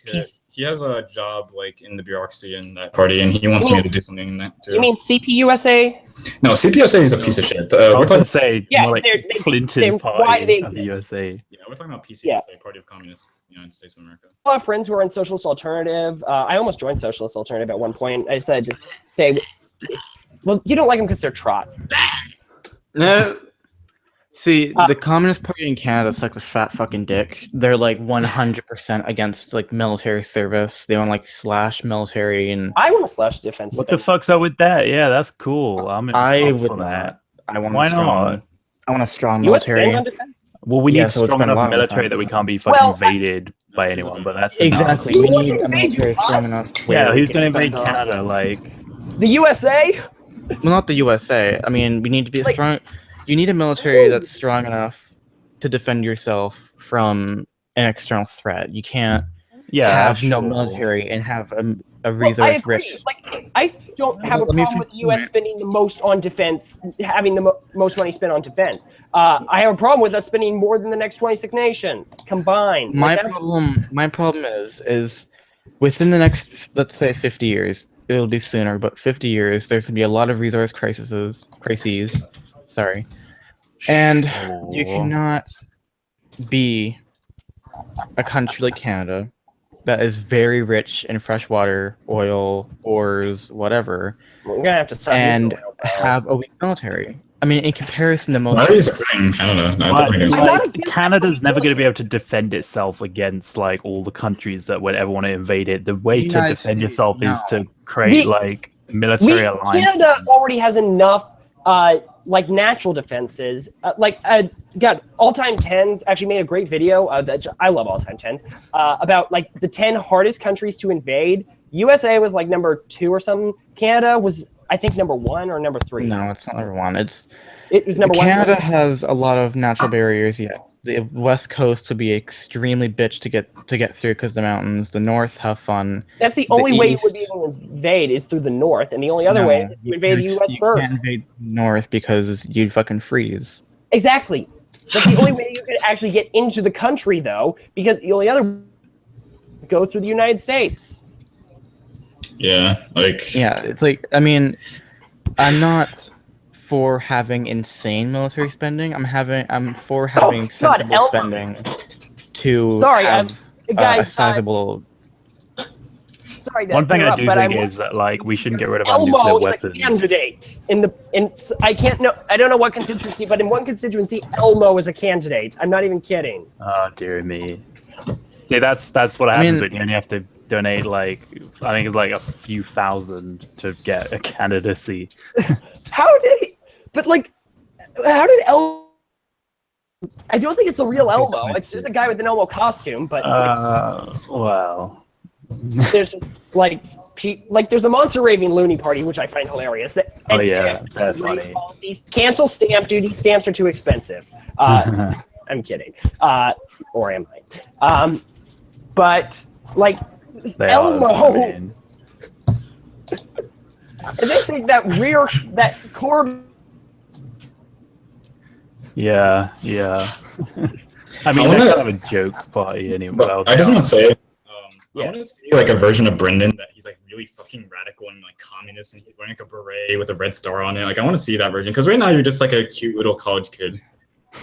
he has a job like in the bureaucracy in that party, and he wants me to do something in that too.
You mean CPUSA?
No, CPUSA is a piece of shit.
I
We're
was
talking
gonna say
Yeah,
more like Clinton
why
party
do they
of the
exist?
USA.
Yeah, we're talking about PCUSA,
Yeah.
Party of Communists, United States of America.
A lot of friends who are in Socialist Alternative. I almost joined Socialist Alternative at one point. I said just stay. Well, you don't like them because they're trots.
No. See, the Communist Party in Canada sucks a fat fucking dick. They're like 100% against like military service. They want to like slash military and.
I want to slash defense.
What the fuck's up with that? Yeah, that's cool.
I
up
would
for
not. I want
Why
a strong.
not?
I want a strong
U.S.
military.
spending on defense?
Well, we
Yeah,
need
so it's
strong
been a
enough
lot of
military
times.
that we can't be fucking
Well,
invaded by anyone. But that's
Exactly.
You
We
wouldn't
need a
invade
military strong
us?
enough.
Yeah, who's
to
gonna invade
fend off-
Canada? Like,
The USA?
Well, not the USA. I mean, we need to be
Like-
strong. You need a military that's strong enough to defend yourself from an external threat. You can't
yeah,
have no
sure.
military and have a
Well, I
resource
agree.
rich.
Like, I don't have a
Let me
problem with the
finish
U.S.
my-
spending the most on defense, having the most money spent on defense. I have a problem with us spending more than the next 26 nations combined.
My
Like, that's-
problem is within the next, let's say 50 years, it'll be sooner, but 50 years, there's gonna be a lot of resource crises. Sorry, and you
Sure.
cannot be a country like Canada that is very rich in freshwater, oil, ores, whatever,
we're gonna have to stop
and
using oil.
have a weak military. I mean, in comparison to most.
Why are you supporting Canada? No,
But,
definitely
I'm not
like,
against
Canada's never going to
military.
be able to defend itself against like all the countries that would ever want to invade it. The way to
United
defend
States,
yourself is
no.
to create
We-
like military alliances.
Canada already has enough like natural defenses. God, All Time 10s actually made a great video. I love All Time 10s about like the 10 hardest countries to invade. USA was like number 2 or something. Canada was, I think, number 1 or number 3.
No, it's not number one.
It was number 1.
Canada has a lot of natural barriers. Yes, the west coast would be extremely bitch to get through because the mountains. The north have fun.
That's the
the
only way you
east-
would be able to invade is through the north, and the only other way is to invade the U.S.
You
first.
can't invade north because you'd fucking freeze.
Exactly. That's the only way you could actually get into the country, though, because the only other go through the United States.
Yeah, like
Yeah, it's like I mean, I'm not for having insane military spending. I'm for having
God,
sensible
Elmo.
spending to
Sorry,
have a
guys.
sizable.
Sorry, to
One thing I
interrupt,
do
but
think
I'm
is that like we shouldn't get rid of our nuclear
Elmo is a
weapons.
candidate I don't know what constituency, but in one constituency, Elmo is a candidate. I'm not even kidding.
Oh dear me. See, that's what
I
happens
mean-
when you only have to donate like I think it's like a few thousand to get a candidacy.
How did Elmo? I don't think it's the real Elmo. It's just a guy with an Elmo costume, but
Well.
there's just there's a monster raving loony party, which I find hilarious.
Oh yeah, that's funny.
Policies. Cancel stamp duty. Stamps are too expensive. I'm kidding. Or am I? But like
They are,
Elmo.
I mean.
And they think that Corbin.
Yeah. I mean,
I
that's
wanna-
kind of a joke party anyway.
But I just want to say,
Yeah.
I want to see like a version of Brendan that he's like really fucking radical and like communist, and he's wearing like a beret with a red star on it. Like I want to see that version because right now you're just like a cute little college kid.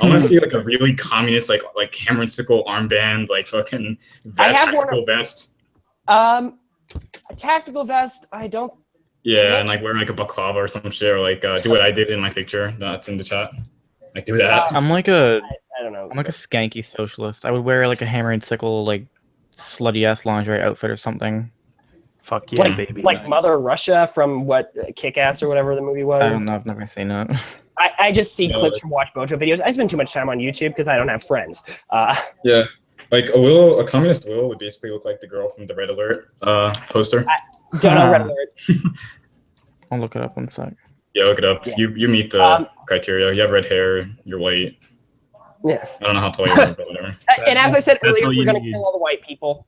I want to see like a really communist, like hammer and sickle armband, like fucking
I have one
tactical vest.
A tactical vest. I don't.
Yeah, and like wear like a baklava or some shit, or like do what I did in my picture that's in the chat. Like do that.
I'm like a
I don't know.
I'm like a skanky socialist. I would wear like a hammer and sickle like slutty ass lingerie outfit or something.
Fuck yeah,
like,
baby.
like Mother Russia from what Kick-Ass or whatever the movie was.
I don't know. I've never seen it.
I just see
No.
clips from Watch Mojo videos. I spend too much time on YouTube because I don't have friends.
Yeah, like a communist will would basically look like the girl from the Red Alert poster.
Don't know Red Alert.
I'll look it up one sec.
Yeah, look it up.
Yeah.
You meet the criteria. You have red hair. You're white.
Yeah.
I don't know how tall you are, but whatever.
And as I said
That's
earlier,
all
we're
you
gonna
need.
kill all the white people.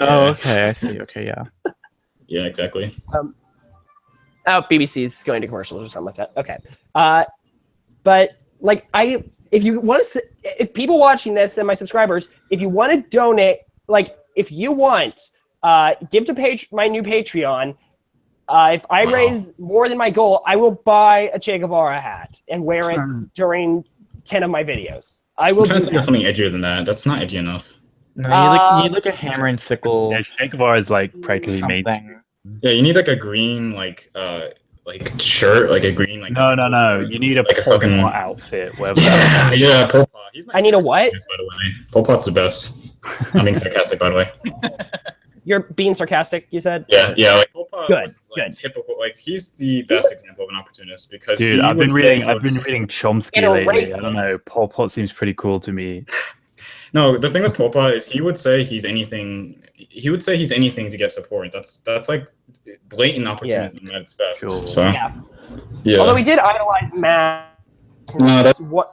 Oh, okay, I see. Okay, yeah.
Yeah, exactly.
Oh, BBC's going to commercials or something like that. Okay. But like if you want to, if people watching this and my subscribers, if you want to donate, like if you want, give to my new Patreon. If I raise more than my goal, I will buy a Che Guevara hat and wear it during 10 of my videos. I will.
I'm trying to think of something edgier than that. That's not edgy enough.
No, you need like a hammer and sickle.
Yeah, Che Guevara is like practically made.
Yeah, you need like a green like shirt, like a green like.
No. You need a
like a fucking
outfit. Whatever. That is.
Yeah, Pol Pot.
I need a what?
By the way, Pol Pot's the best. I'm being sarcastic, by the way.
You're being sarcastic, you said?
Yeah. Like Pol Pot
Good,
was, like, typical. Like he's the best example of an opportunist because
Dude, I've been reading Chomsky
In a
lately.
race.
I don't know. Pol Pot seems pretty cool to me.
No, the thing with Pol Pot is he would say he's anything. He would say he's anything to get support. That's like blatant opportunism at its best.
Cool.
So yeah.
Although he did idolize Mao.
No, that's
what.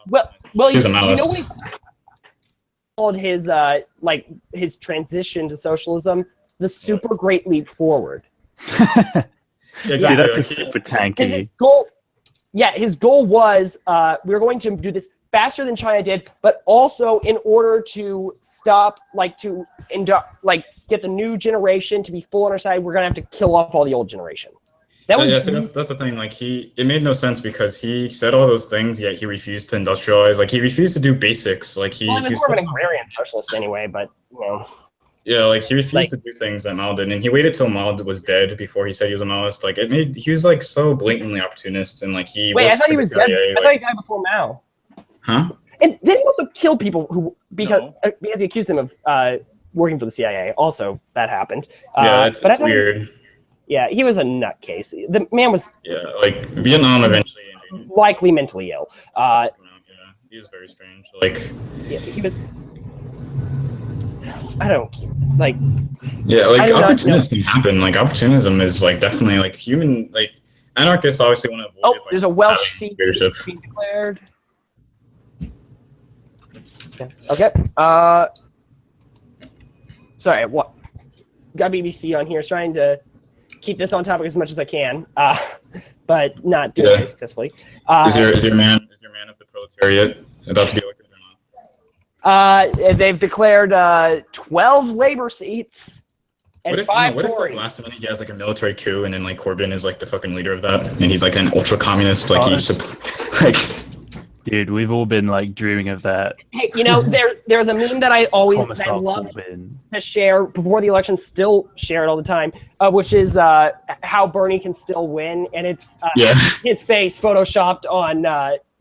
Well,
he was a
you know
Maoist.
what he called his his transition to socialism the super great leap forward.
See, that's a super tanky.
His goal, his goal was we were going to do this faster than China did, but also in order to stop, get the new generation to be full on our side, we're gonna have to kill off all the old generation. That was
that's the thing. Like it made no sense because he said all those things, yet he refused to industrialize. Like he refused to do basics. Like he.
Well, he was more of an agrarian socialist anyway, but you know.
Yeah, like he refused to do things that Mao did, and he waited till Mao was dead before he said he was a Maoist. Like he was like so blatantly opportunist, and like he.
Wait, I
worked
thought
for
he
the
was dead.
CIA,
I thought he died before Mao.
Huh?
And then he also killed people because he accused them of working for the CIA. Also, that happened.
Yeah, it's
but
weird.
Yeah, he was a nutcase. The man was.
Yeah, like Vietnam eventually.
Likely mentally ill.
Yeah, he was very strange. Like.
Yeah, he was. I don't like.
Yeah, like opportunism can happen. Like opportunism is like definitely like human. Like anarchists obviously want to avoid.
Oh, there's a Welsh seat being declared. Okay. Sorry. What? Got BBC on here, trying to keep this on topic as much as I can, but not doing it successfully.
Is your man of the proletariat about to be elected or not?
They've declared 12 Labor seats and
what
5
if
Tories.
like last minute he has like a military coup and then like Corbyn is like the fucking leader of that and he's like an ultra communist like like.
Dude, we've all been like dreaming of that.
Hey, you know, there's a meme that I love to share before the election, still share it all the time, which is how Bernie can still win, and it's his face photoshopped on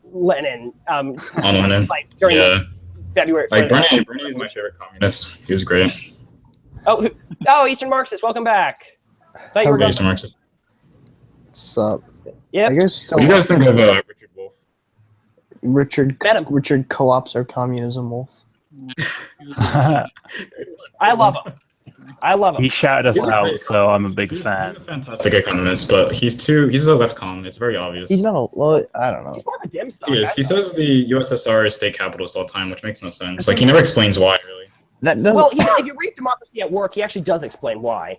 Lenin.
On Lenin.
Like during February.
Like Bernie is my favorite communist. He was great.
Oh, Eastern Marxist, welcome back. Thought you were
Eastern Marxist.
What's up?
Yeah.
What do you guys think of Richard Wolff?
Richard co-ops our communism, Wolf.
I love him.
He shouted us out, so I'm a big fan.
He's a fantastic economist, but he's a left com. It's very obvious.
He's not well, I don't know.
He's more of a dim stock.
He is. He says the USSR is state capitalist all the time, which makes no sense. Like he never explains why, really.
Well, if you read Democracy at Work, he actually does explain why.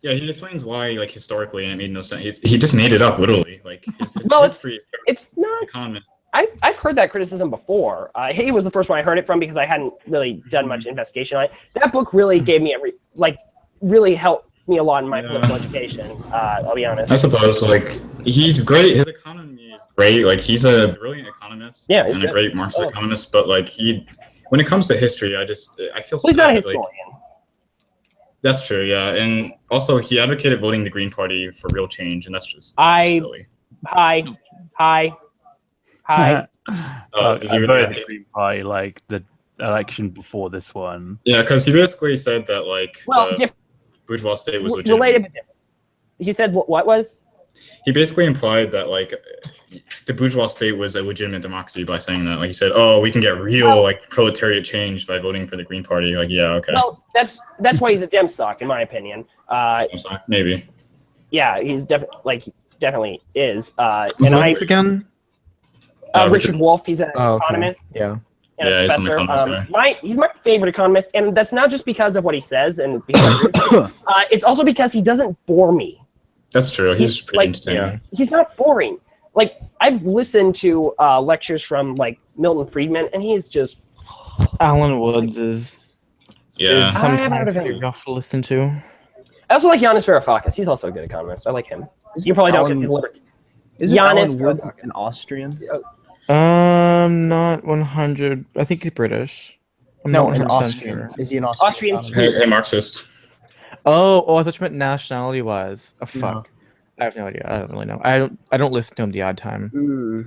Yeah, he explains why, like historically, and it made no sense. He just made it up, literally. Like his
well,
history is terrible.
It's not.
Economist.
I've heard that criticism before. He was the first one I heard it from because I hadn't really done much investigation on it. That book really gave me really helped me a lot in my political education. I'll be honest.
I suppose, like, he's great. His economy is great. Like, he's a brilliant economist and a great Marxist economist. But like, when it comes to history, I feel.
He's not a historian.
That's true, yeah, and also he advocated voting the Green Party for real change, and that's just silly.
Hi.
I
Did you
voted the Green Party like the election before this one.
Yeah, because he basically said that like the bourgeois state was legitimate.
Related, but different. He said what was?
He basically implied that like the bourgeois state was a legitimate democracy by saying that. Like he said, "Oh, we can get real like proletariat change by voting for the Green Party." Like, yeah, okay.
Well, that's why he's a dim stock, in my opinion.
Maybe.
Yeah, he's definitely is.
What's this again?
Richard Wolff. He's an economist.
Okay. Yeah.
and
Yeah,
a
he's an
professor.
economist, yeah.
He's my favorite economist, and that's not just because of what he says, and because it's also because he doesn't bore me.
That's true. He's pretty
like,
entertaining.
He's not boring. Like, I've listened to lectures from like Milton Friedman, and he is just
Alan Woods is
Yeah.
I haven't heard
sometimes
of him.
pretty rough to listen to.
I also like Yanis Varoufakis. He's also a good economist. I like him. You probably don't because he's libertarian.
Isn't
Giannis
Alan Woods
Varoufakis.
an Austrian?
Not 100. I think he's British. I'm
No,
not
an
100%
Austrian.
sure.
Is he an Austrian?
Austrian.
Hey, Marxist.
Oh, I thought you meant nationality wise. Oh fuck.
No.
I have no idea. I don't really know. I don't listen to him the odd time.
Mm.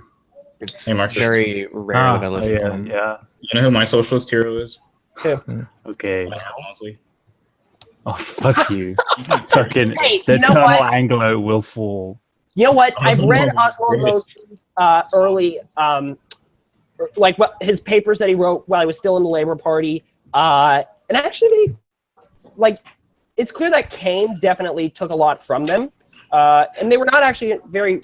It's
Hey, Marxist.
very rare that I listen to him.
Yeah.
You know who my socialist hero is?
Okay.
Oswald Mosley.
Oh, fuck you. Fucking
Hey,
the
you know
Eternal
what?
Anglo will fall.
You know what? I've
Oswald
read
Mosley's
Oswald
great.
Mosley's early, like what his papers that he wrote while he was still in the Labor Party, and actually, it's clear that Keynes definitely took a lot from them, and they were not actually very,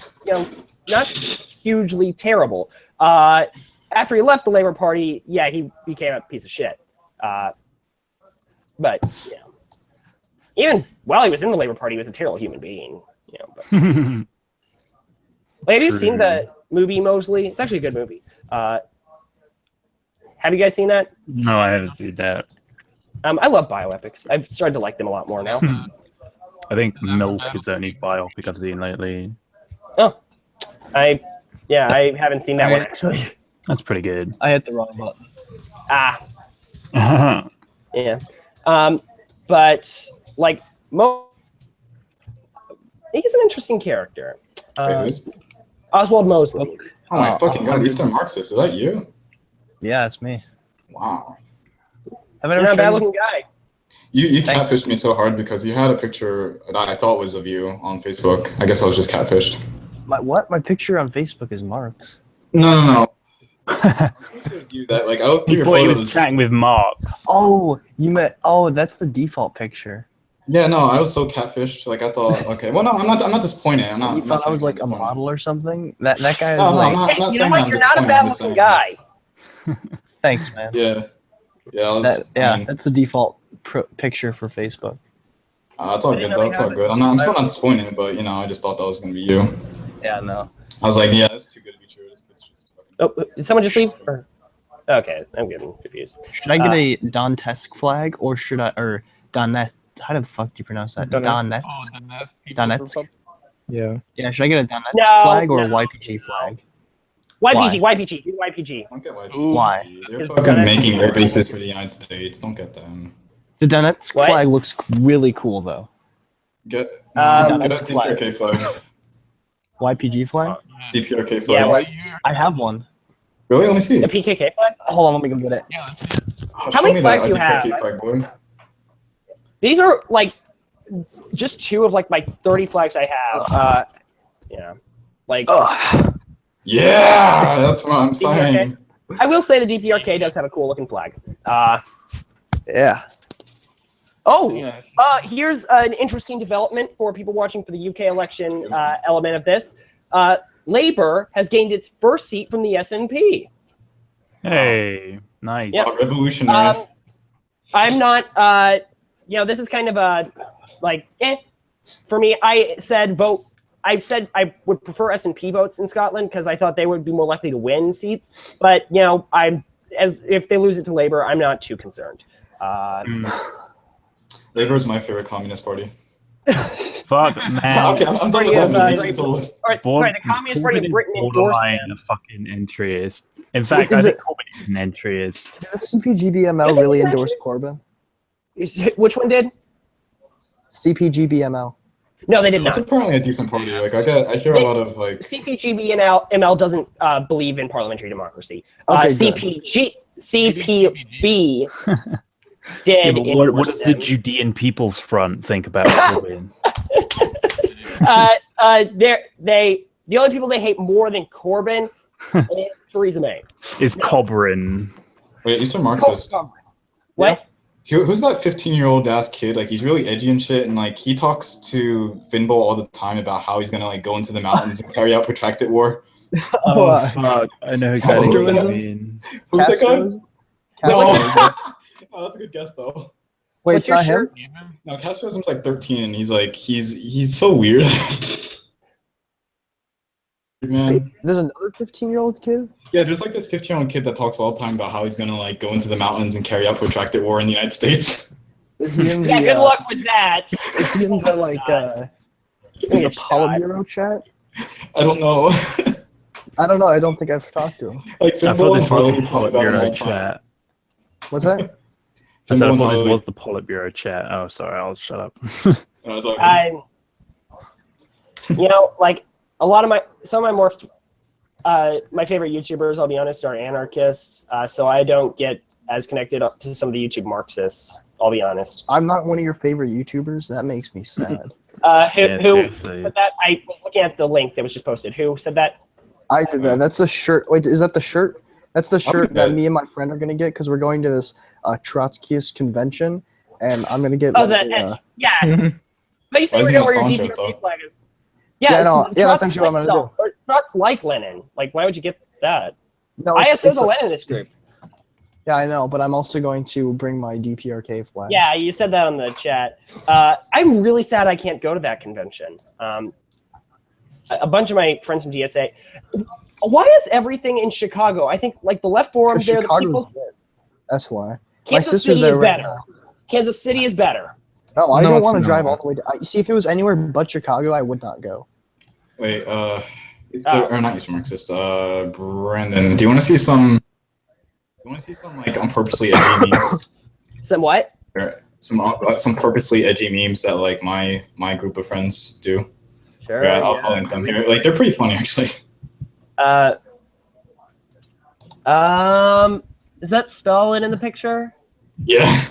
not hugely terrible. After he left the Labor Party, yeah, he became a piece of shit. But yeah, even while he was in the Labor Party, he was a terrible human being. But, like, have you seen the movie Mosley? It's actually a good movie. Have you guys seen that?
No, I haven't seen that.
I love bioepics. I've started to like them a lot more now.
I think Milk is the only biopic I've seen lately.
Oh, I haven't seen that one actually.
That's pretty good.
I hit the wrong button.
Yeah. But like he's an interesting character. Oswald Mosley.
Oh my fucking god, Eastern Marxist, is that you?
Yeah, it's me.
Wow.
Have I
You're
ever
not a bad
shown
looking guy.
You
Thanks.
catfished me so hard because you had a picture that I thought was of you on Facebook. I guess I was just catfished.
my what? My picture on Facebook is Mark's.
No. It was you that, like, I looked through
He
your
thought he was
photos.
chatting with Mark.
Oh, you meant? Oh, that's the default picture.
Yeah, no, I was so catfished. Like, I thought, okay, well, no, I'm not disappointed. I'm not.
You
I'm not
thought I was
saying
like a
I'm disappointed.
model or something. That guy is
No,
like.
I'm not
You know
saying
what?
I'm
You're not a
disappointed,
bad
I'm just
looking
saying-
guy.
Thanks, man.
Yeah. Yeah, I was, I mean,
That's the default picture for Facebook.
it's all good though. It's all good. I'm still not disappointed, but I just thought that was gonna be you.
Yeah, no.
I was like, yeah, that's too good to be true. This kid's just fucking.
Oh, did someone just leave? Or... Okay, I'm getting confused.
Should I get a Donetsk flag or should I or Donetsk? How the fuck do you pronounce that?
Donetsk.
Donetsk.
Yeah.
Yeah, should I get a Donetsk
No,
flag or a
no.
YPG flag?
YPG, do YPG.
Don't get YPG.
Why?
They're
It's
fucking
Donetsk.
making air bases for the United States. Don't get them.
The Donetsk
What?
flag looks really cool though.
Get
Um,
get a
Donetsk flag.
DPRK flag.
YPG flag?
DPRK
Yeah,
flag.
what?
I have one.
Really? Let me see.
The PKK flag?
Hold on, let me go get it.
Oh,
How
show
many
me
flags
that
do you have?
DPRK flag, boy.
These are like just two of like my 30 flags I have. Yeah, like
Yeah, that's what I'm saying.
I will say the DPRK does have a cool looking flag.
Yeah.
Here's an interesting development for people watching for the UK election element of this. Labour has gained its first seat from the SNP.
Hey, nice.
Yeah.
Oh, revolutionary.
I'm not, this is kind of a, for me, I said I would prefer SNP votes in Scotland because I thought they would be more likely to win seats. But, if they lose it to Labour, I'm not too concerned.
Labour is my favorite communist party.
Fuck, man.
Okay, I'm done with that movie. It's old.
Sorry, the Communist Party of Britain endorsed
borderline
them.
a fucking entryist. In fact, I think Corbyn is an entryist.
Did the CPGBML really endorse Corbyn?
Which one did?
CPGBML.
No, they did
It's
not.
apparently a decent party. Like I hear a lot of like.
CPGB and ML doesn't believe in parliamentary democracy.
Okay,
CPB did.
Yeah, but what
endorse
does the
them.
Judean People's Front think about Corbyn?
The only people they hate more than Corbyn is Theresa May.
Is Cobrin.
Wait, Eastern Marxist.
What?
Who's that 15-year-old ass kid? Like, he's really edgy and shit, and like he talks to Finbo all the time about how he's gonna like go into the mountains and carry out protracted war.
Oh fuck! I know exactly what you
Castroism?
mean.
Who's that guy?
Castroism?
No.
Castroism.
Oh, that's a good guess though.
Wait,
What's
it's
your
not him?
shirt?
No, Castroism's like 13, and he's like he's so weird. Man.
There's another 15-year-old kid?
Yeah, there's like this 15-year-old kid that talks all the time about how he's gonna like go into the mountains and carry out protracted war in the United States.
Is he in
Yeah,
the,
good luck with that.
Is he in the, like, in the Politburo chat?
I don't know.
I don't know. I don't think I've talked to him.
Like
I thought
Finball
this
and Harley
was the
talk about him all
Politburo
the time.
chat.
What's that?
I said I
Finball and
thought this
Harley.
was the Politburo chat. Oh, sorry. I'll shut up.
I was like,
You know, like a lot of some of my more my favorite YouTubers, I'll be honest, are anarchists. So I don't get as connected up to some of the YouTube Marxists. I'll be honest.
I'm not one of your favorite YouTubers. That makes me sad.
Yeah,
Who
seriously.
said that? I was looking at the link that was just posted. Who said that?
I did that. That's a shirt. Wait, is that the shirt? That's the shirt that
good.
me and my friend are gonna get because we're going to this Trotskyist convention, and I'm gonna get.
Oh,
like,
that yeah. But you said
Why
we're
isn't
gonna wear
it
your
a Stalin shirt,
DPRK
though?
flag.
Yeah, no,
it's-
yeah, that's
Trots
actually what I'm
like
gonna do.
Stalin- Trots like Lenin. Like, why would you get that?
No, it's
ISO's a
a-
Leninist group.
Yeah, I know, but I'm also going to bring my DPRK flag.
Yeah, you said that on the chat. I'm really sad I can't go to that convention. A bunch of my friends from DSA. Why is everything in Chicago? I think like the left forum
'Cause
there, the
Chicago's
people.
lit. That's why. My
Kansas
sister's
City
there
is
right
better.
now.
Kansas City is better.
No, I
No,
don't
it's
want to drive
not.
all the way. See, if it was anywhere but Chicago, I would not go.
wait, or not Eastern Marxist. Brandon, do you want to see some? You want to see some like purposely edgy memes?
Some what?
Or some purposely edgy memes that like my group of friends do.
Sure.
Yeah, I'll link them here. Like they're pretty funny actually.
Is that Stalin in the picture?
Yeah.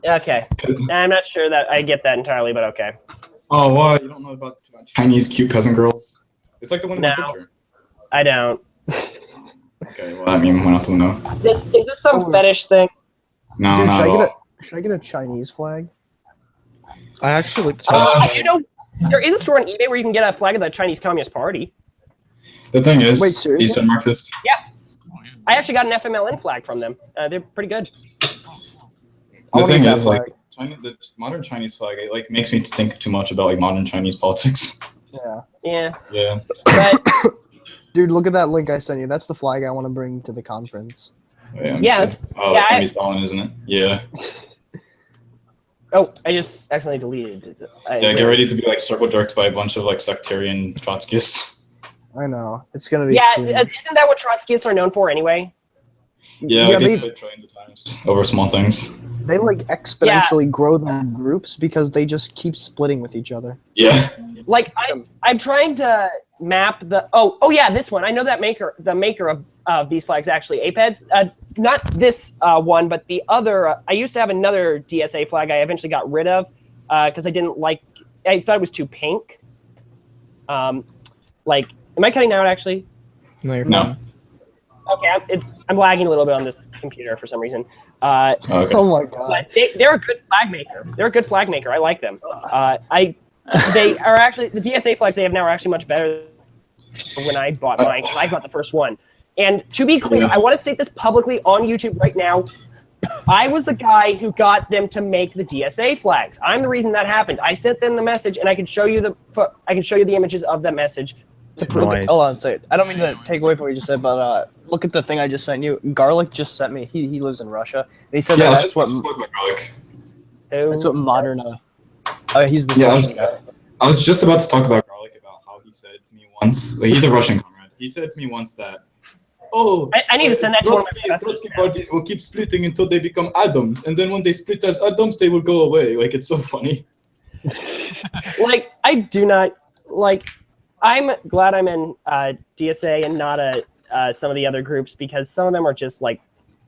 Okay. I'm not sure that I get that entirely, but okay.
Oh, what? You don't know about Chinese cute cousin girls? It's like the one in my
No.
picture.
I don't.
Okay, well, I mean, went out the window.
Is this some fetish thing?
No,
Dude,
not
should
at
I get
all.
should I get a Chinese flag?
I actually like
You know, there is a store on eBay where you can get a flag of the Chinese Communist Party.
The thing is,
Wait, seriously?
Eastern Marxist.
Yeah. I actually got an FMLN flag from them. They're pretty good.
I
The
wanna
thing
get that
is, like,
flag.
the modern Chinese flag, it like makes me think too much about like modern Chinese politics.
Yeah.
Yeah.
Yeah.
But
Dude, look at that link I sent you. That's the flag I want to bring to the conference.
Wait, let me
Yeah,
see.
it's-
Oh,
yeah,
it's gonna
I-
be Stalin, isn't it? Yeah.
oh, I just accidentally deleted it.
Yeah. Get ready to be like circle jerked by a bunch of like sectarian Trotskyists.
I know. It's gonna be.
Yeah,
cringe.
isn't that what Trotskyists are known for anyway?
Yeah,
Yeah,
like, they
they-
split trillions of times over small things.
They like exponentially grow their groups because they just keep splitting with each other.
Yeah.
Like I'm trying to map the oh yeah, this one. I know that the maker of these flags actually, Apeds. Not this one, but the other. I used to have another DSA flag. I eventually got rid of because I didn't like. I thought it was too pink. Like, am I cutting out actually?
No, you're
No.
fine.
Okay, I'm lagging a little bit on this computer for some reason.
Okay.
Oh my god.
But they're a good flag maker. They're a good flag maker. I like them. They are actually the DSA flags they have now are actually much better than when I bought mine. 'Cause I got the first one. And to be clear, I want to state this publicly on YouTube right now. I was the guy who got them to make the DSA flags. I'm the reason that happened. I sent them the message, and I can show you the images of that message to prove
Nice.
it.
Hold on a second. I don't mean to take away from what you just said, but look at the thing I just sent you. Garlic just sent me. He lives in Russia. And he said
Yeah,
that
that's
that's
just
what
look like garlic.
that's what modern. He's the
Yeah,
Russian guy.
I was just about to talk about garlic, about how he said to me once. Like, he's a Russian comrade. He said to me once that, "Oh,
I need to send that to one of my professors
Trotsky
now.
parties will keep splitting until they become atoms, and then when they split as atoms, they will go away." Like, it's so funny.
Like, I do not like. I'm glad I'm in DSA and not some of the other groups because some of them are just like,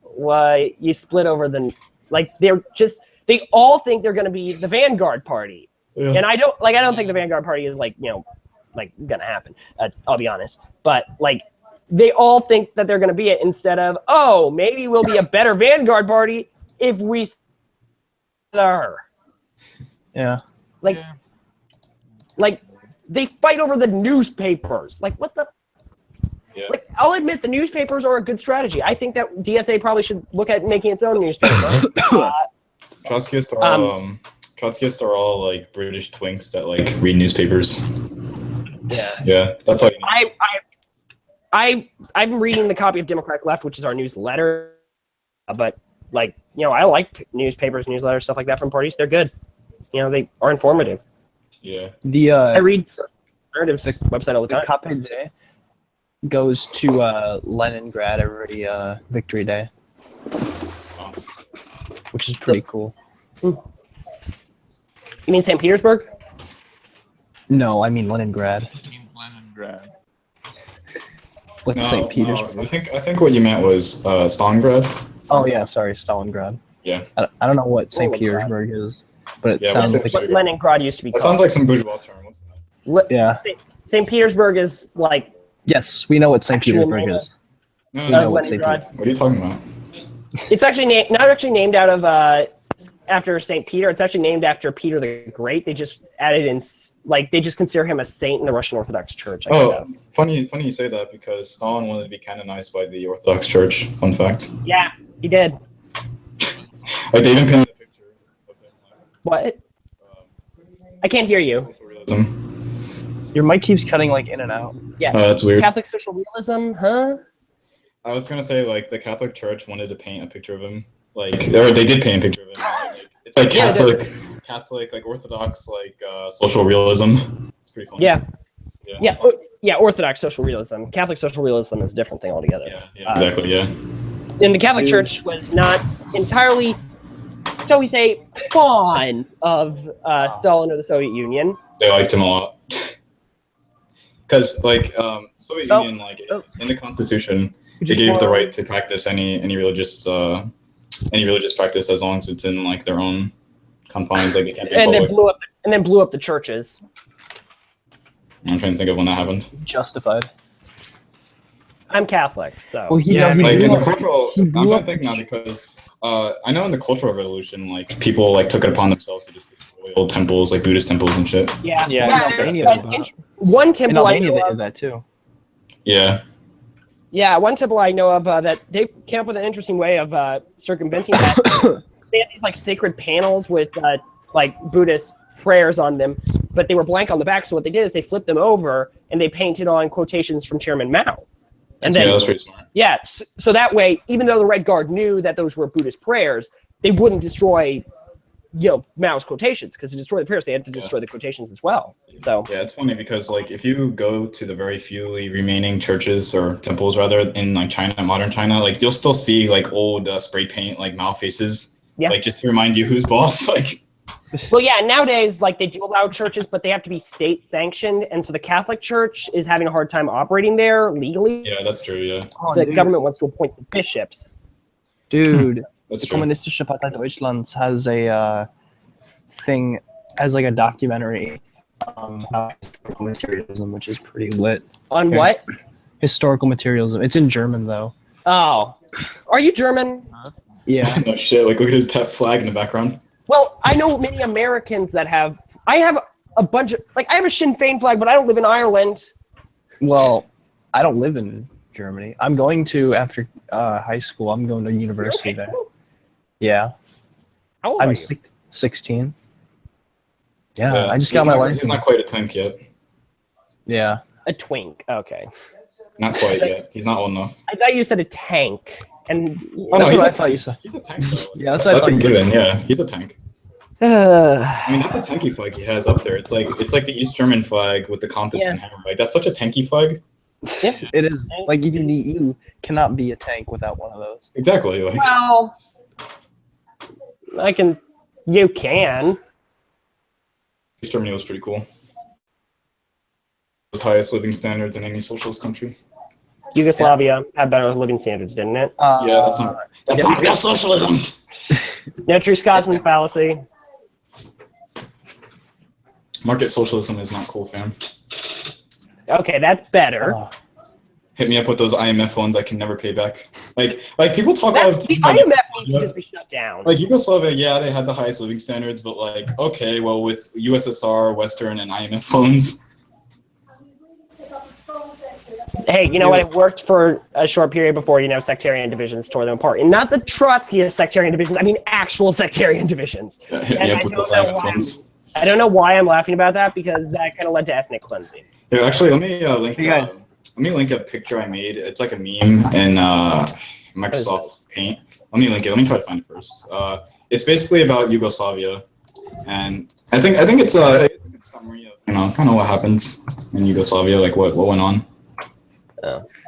why you split over the like they all think they're going to be the Vanguard Party, and I don't think the Vanguard Party is like gonna happen. I'll be honest, but like they all think that they're going to be it instead of maybe we'll be a better Vanguard Party if we her.
Yeah.
Like they fight over the newspapers. Like, what the?
Yeah.
Like, I'll admit the newspapers are a good strategy. I think that DSA probably should look at making its own newspaper.
Trotskyists are all like British twinks that like read newspapers.
Yeah.
Yeah, that's all. You need.
I'm reading the copy of Democratic Left, which is our newsletter. But like, I like newspapers, newsletters, stuff like that from parties. They're good. They are informative.
Yeah.
I read Alternative's website all the time.
The KPD goes to Leningrad every Victory Day, which is pretty cool.
You mean St. Petersburg?
No, I mean Leningrad.
Leningrad.
Like St. Petersburg.
I think what you meant was Stalingrad.
Oh yeah, sorry, Stalingrad.
Yeah.
I don't know what St. Petersburg is, but it sounds like
what Leningrad used to be
That
called.
sounds like some bourgeois term. What's that?
Yeah.
St. Petersburg is like.
Yes, we know what St.
Actual
Petersburg
name
is.
No,
We
no,
know what St.
Leningrad.
What are you talking about?
It's actually not actually named out of after St. Peter. It's actually named after Peter the Great. They just added in they just consider him a saint in the Russian Orthodox Church. I guess.
Funny you say that because Stalin wanted to be canonized by the Orthodox Church. Fun fact.
Yeah, he did.
Like they even pinned a picture of him.
What? I can't hear you.
Social realism.
Your mic keeps cutting like in and out.
Yeah.
Oh, that's weird.
Catholic social realism, huh?
I was gonna say like the Catholic Church wanted to paint a picture of him, or they did paint a picture of him. It's like Catholic, like Orthodox, like social realism. It's pretty fun.
Yeah. Orthodox social realism. Catholic social realism is a different thing altogether.
Yeah, exactly. Yeah.
And the Catholic Church was not entirely, shall we say, fond of Stalin or the Soviet Union.
They liked him a lot. Because Soviet Union, in the Constitution, they gave the right to practice any religious practice as long as it's in like their own confines, like it can't be public.
And then blew up the churches.
I'm trying to think of when that happened.
Justified.
I'm Catholic, so.
Well,
in the cultural. I'm trying to think now because I know in the Cultural Revolution, like people like took it upon themselves to just destroy old temples, like Buddhist temples and shit.
Yeah.
In Albania, they did that.
One temple
In
I
Albania,
know
they
of,
did that too.
Yeah.
Yeah, one temple I know of that they came up with an interesting way of circumventing that. They had these like sacred panels with like Buddhist prayers on them, but they were blank on the back. So what they did is they flipped them over and they painted on quotations from Chairman Mao. And then,
that's pretty smart.
Yeah, so that way, even though the Red Guard knew that those were Buddhist prayers, they wouldn't destroy, Mao's quotations, because to destroy the prayers, they had to destroy the quotations as well. So
yeah, it's funny because like if you go to the very few remaining churches or temples rather in like China, modern China, like you'll still see like old spray paint like Mao faces, like just to remind you who's boss. Like.
Well, yeah, nowadays, like, they do allow churches, but they have to be state-sanctioned, and so the Catholic Church is having a hard time operating there legally.
Yeah, that's true, yeah.
The government wants to appoint the bishops.
Dude,
That's
the
true.
Kommunistische Partei Deutschland has a thing, as like a documentary about historical materialism, which is pretty lit.
On what?
Historical materialism. It's in German, though.
Oh. Are you German?
Yeah.
No shit, like look at his pet flag in the background.
Well, I know many Americans that have... I have a bunch of... Like, I have a Sinn Féin flag, but I don't live in Ireland.
Well, I don't live in Germany. I'm going to, after high school, I'm going to university there. Yeah.
How old
I'm
are you?
16. Yeah, I just got my license.
He's not quite a tank yet.
Yeah.
A twink. Okay.
Not quite yet. He's not old enough.
I thought you said a tank. And
Oh, no,
That's
he's
what
a-
I thought you said.
He's a tank. Though.
Yeah,
that's
that's what I
a
thought you
given. Yeah, he's a tank.
I
I mean, that's a tanky flag he has up there. It's like the East German flag with the compass and hammer. Like that's such a tanky flag.
It is. Like, even the EU cannot be a tank without one of those.
Exactly. Like
Well, you can.
East Germany was pretty cool. Was highest living standards in any socialist country.
Yugoslavia had better living standards, didn't it?
Yeah, that's not real socialism.
No true Scotsman fallacy.
Market socialism is not cool, fam.
Okay, that's better.
Hit me up with those IMF loans I can never pay back. Like people talk all the
The
time.
IMF needs to just be shut down.
Like Yugoslavia, yeah, they had the highest living standards, but like, okay, well, with USSR, Western, and IMF loans,
Hey, you know what? It worked for a short period before, sectarian divisions tore them apart. And not the Trotskyist sectarian divisions, I mean actual sectarian divisions. And I don't know why I'm laughing about that, because that kind of led to ethnic cleansing.
Yeah, actually, let me link a picture I made. It's like a meme in Microsoft Paint. Let me link it. Let me try to find it first. It's basically about Yugoslavia, and I think it's a good summary of kind of what happened in Yugoslavia, like what went on.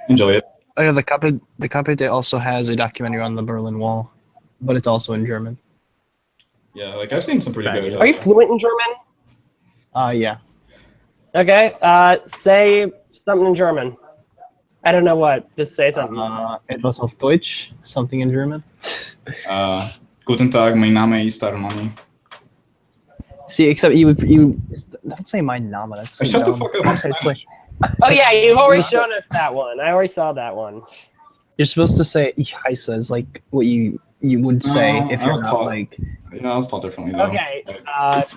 Enjoy it.
Oh, yeah, the Capite also has a documentary on the Berlin Wall, but it's also in German.
Yeah, like I've seen some pretty good.
Are you fluent in German?
Yeah.
Okay. Say something in German. I don't know what. Just say something.
Etwas auf Deutsch. Something in German.
Guten Tag, mein Name ist Armani.
See, except you don't say my Name. That's so
Shut the
dumb.
fuck up.
It's like,
Oh yeah, you've already shown us that one. I already saw that one.
you're supposed to say Ich heiße is like what you would say if
I
you're
was
not
taught-
like.
I was taught differently though.
Okay.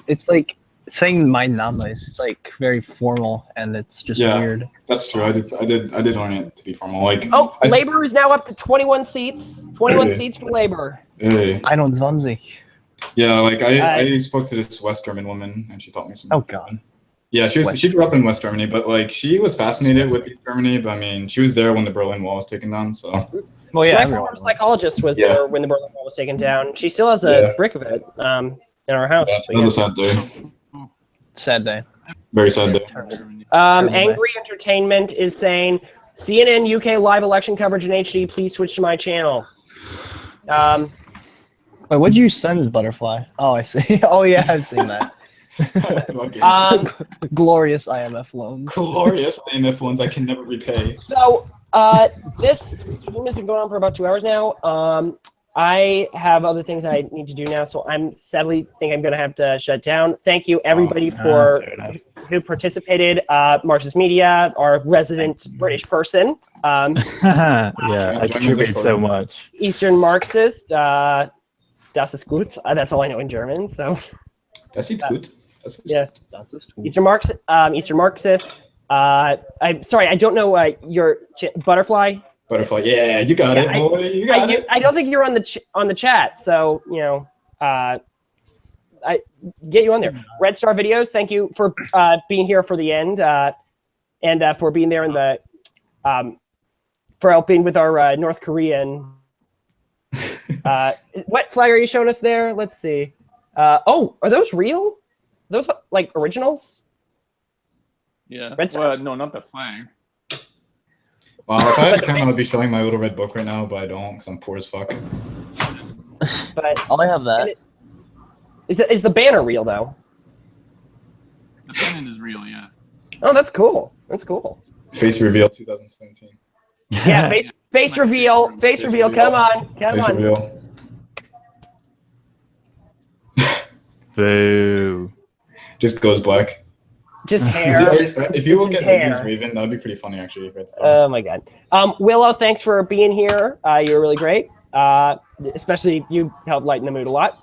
It's like saying my Name is it's like very formal and it's just
Yeah.
weird.
That's true. I did learn it to be formal. Like
Labor is now up to 21 seats. 21
Hey.
seats for Labor.
Hey.
21.
Yeah, like I spoke to this West German woman and she taught me some.
Oh God.
Yeah, she grew up in West Germany, but like she was fascinated with East Germany. But I mean, she was there when the Berlin Wall was taken down. So.
Well, yeah.
My former psychologist was
Yeah.
there when the Berlin Wall was taken down. She still has a brick of it in our house.
Yeah,
So,
that was a sad day.
Sad day.
Very sad day.
Angry Entertainment is saying CNN UK live election coverage in HD. Please switch to my channel.
Wait, what'd you send, Butterfly? Oh, I see. Oh yeah, I've seen that. Glorious IMF loans.
Glorious IMF loans I can never repay.
So this stream has been going on for about 2 hours now. I have other things I need to do now, so I'm sadly think I'm going to have to shut down. Thank you everybody who participated. Marxist Media, our resident British person.
Yeah, I contribute so much.
Eastern Marxist. Das ist gut. That's all I know in German. So.
Das ist gut.
Yeah. Eastern Marxist. I'm sorry, I don't know your Butterfly.
Butterfly, yeah, you got it, boy. You got it.
I don't think you're on the chat, so I get you on there. Red Star Videos, thank you for being here for the end, and for being there in the for helping with our North Korean. What flag are you showing us there? Let's see. Oh, are those real? Those like originals?
Yeah.
Red Star?
Well, no, not the flag.
Wow, if I had a camera, I'd be showing my little red book right now, but I don't because I'm poor as fuck.
But
I have that.
Is the banner real though?
The pennant is real, yeah.
Oh, that's cool. That's cool.
Face reveal 2017.
Yeah, face reveal. Face reveal. Come on. Come
Face
on.
reveal.
Boo.
Just goes black.
Just hair.
If you look
Just
at
hair.
James Raven, that would be pretty funny actually.
Oh my god. Willow, thanks for being here. You were really great. Especially you helped lighten the mood a lot.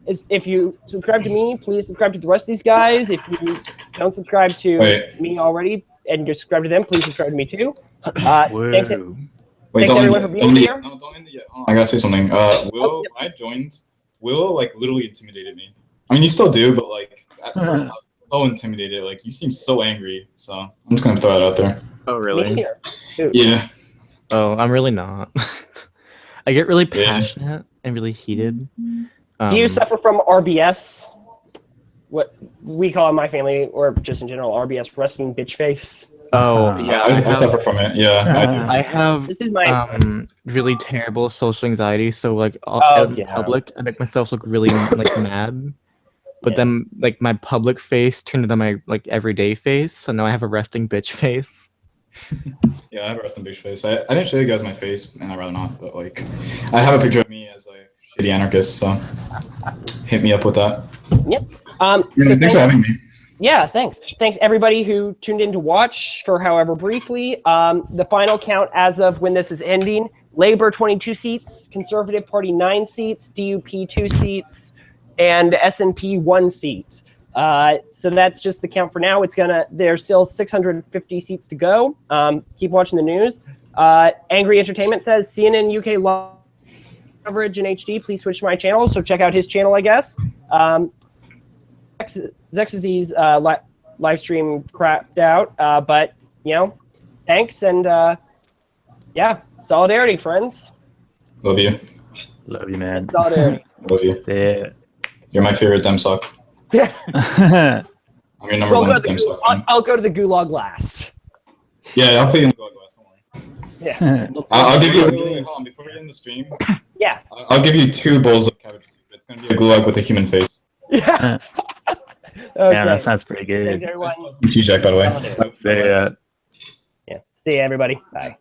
If you subscribe to me, please subscribe to the rest of these guys. If you don't subscribe to me already and you're subscribed to them, please subscribe to me too. Thanks,
Wait,
thanks everyone for being here.
No, don't end it yet. Oh, I gotta say something. Will, when I joined, Will like literally intimidated me. I mean, you still do, but like at first I was so intimidated. Like you seem so angry. So I'm just gonna throw that out there.
Oh really?
Yeah.
Oh, I'm really not. I get really passionate and really heated.
Do you suffer from RBS? What we call in my family, or just in general, RBS, resting bitch face.
Oh yeah,
I suffer from it. Yeah,
I have
This is my
really terrible social anxiety. So like in public, I make myself look really like mad. But then like my public face turned into my like everyday face. So now I have a resting bitch face.
Yeah, I have a resting bitch face. I didn't show you guys my face, and I'd rather not. But like, I have a picture of me as a shitty anarchist. So hit me up with that.
Yep.
Thanks for having me.
Yeah, thanks. Thanks everybody who tuned in to watch for however briefly. The final count as of when this is ending: Labor 22 seats, Conservative Party 9 seats, DUP 2 seats, and SNP 1 seat. So that's just the count for now. There's still 650 seats to go. Keep watching the news. Angry Entertainment says CNN UK live coverage in HD. Please switch to my channel. So check out his channel, I guess. Zexazy's live stream crapped out, but thanks and solidarity, friends.
Love you.
Love you, man.
Solidarity.
Love you.
Yeah.
You're my favorite Dem Suck.
Yeah.
I'm your number one Dem Suck fan.
I'll go to the gulag last.
Yeah, I'll put you in the gulag last. Don't worry.
Yeah.
I'll give you. Hold on, before we end the stream.
Yeah.
I'll give you 2 bowls of cabbage soup. It's gonna be a gulag with a human face.
Yeah.
Okay. Yeah, that sounds pretty good.
Thanks, everyone.
Jack, by the way.
See ya.
Yeah. See ya, everybody. Bye.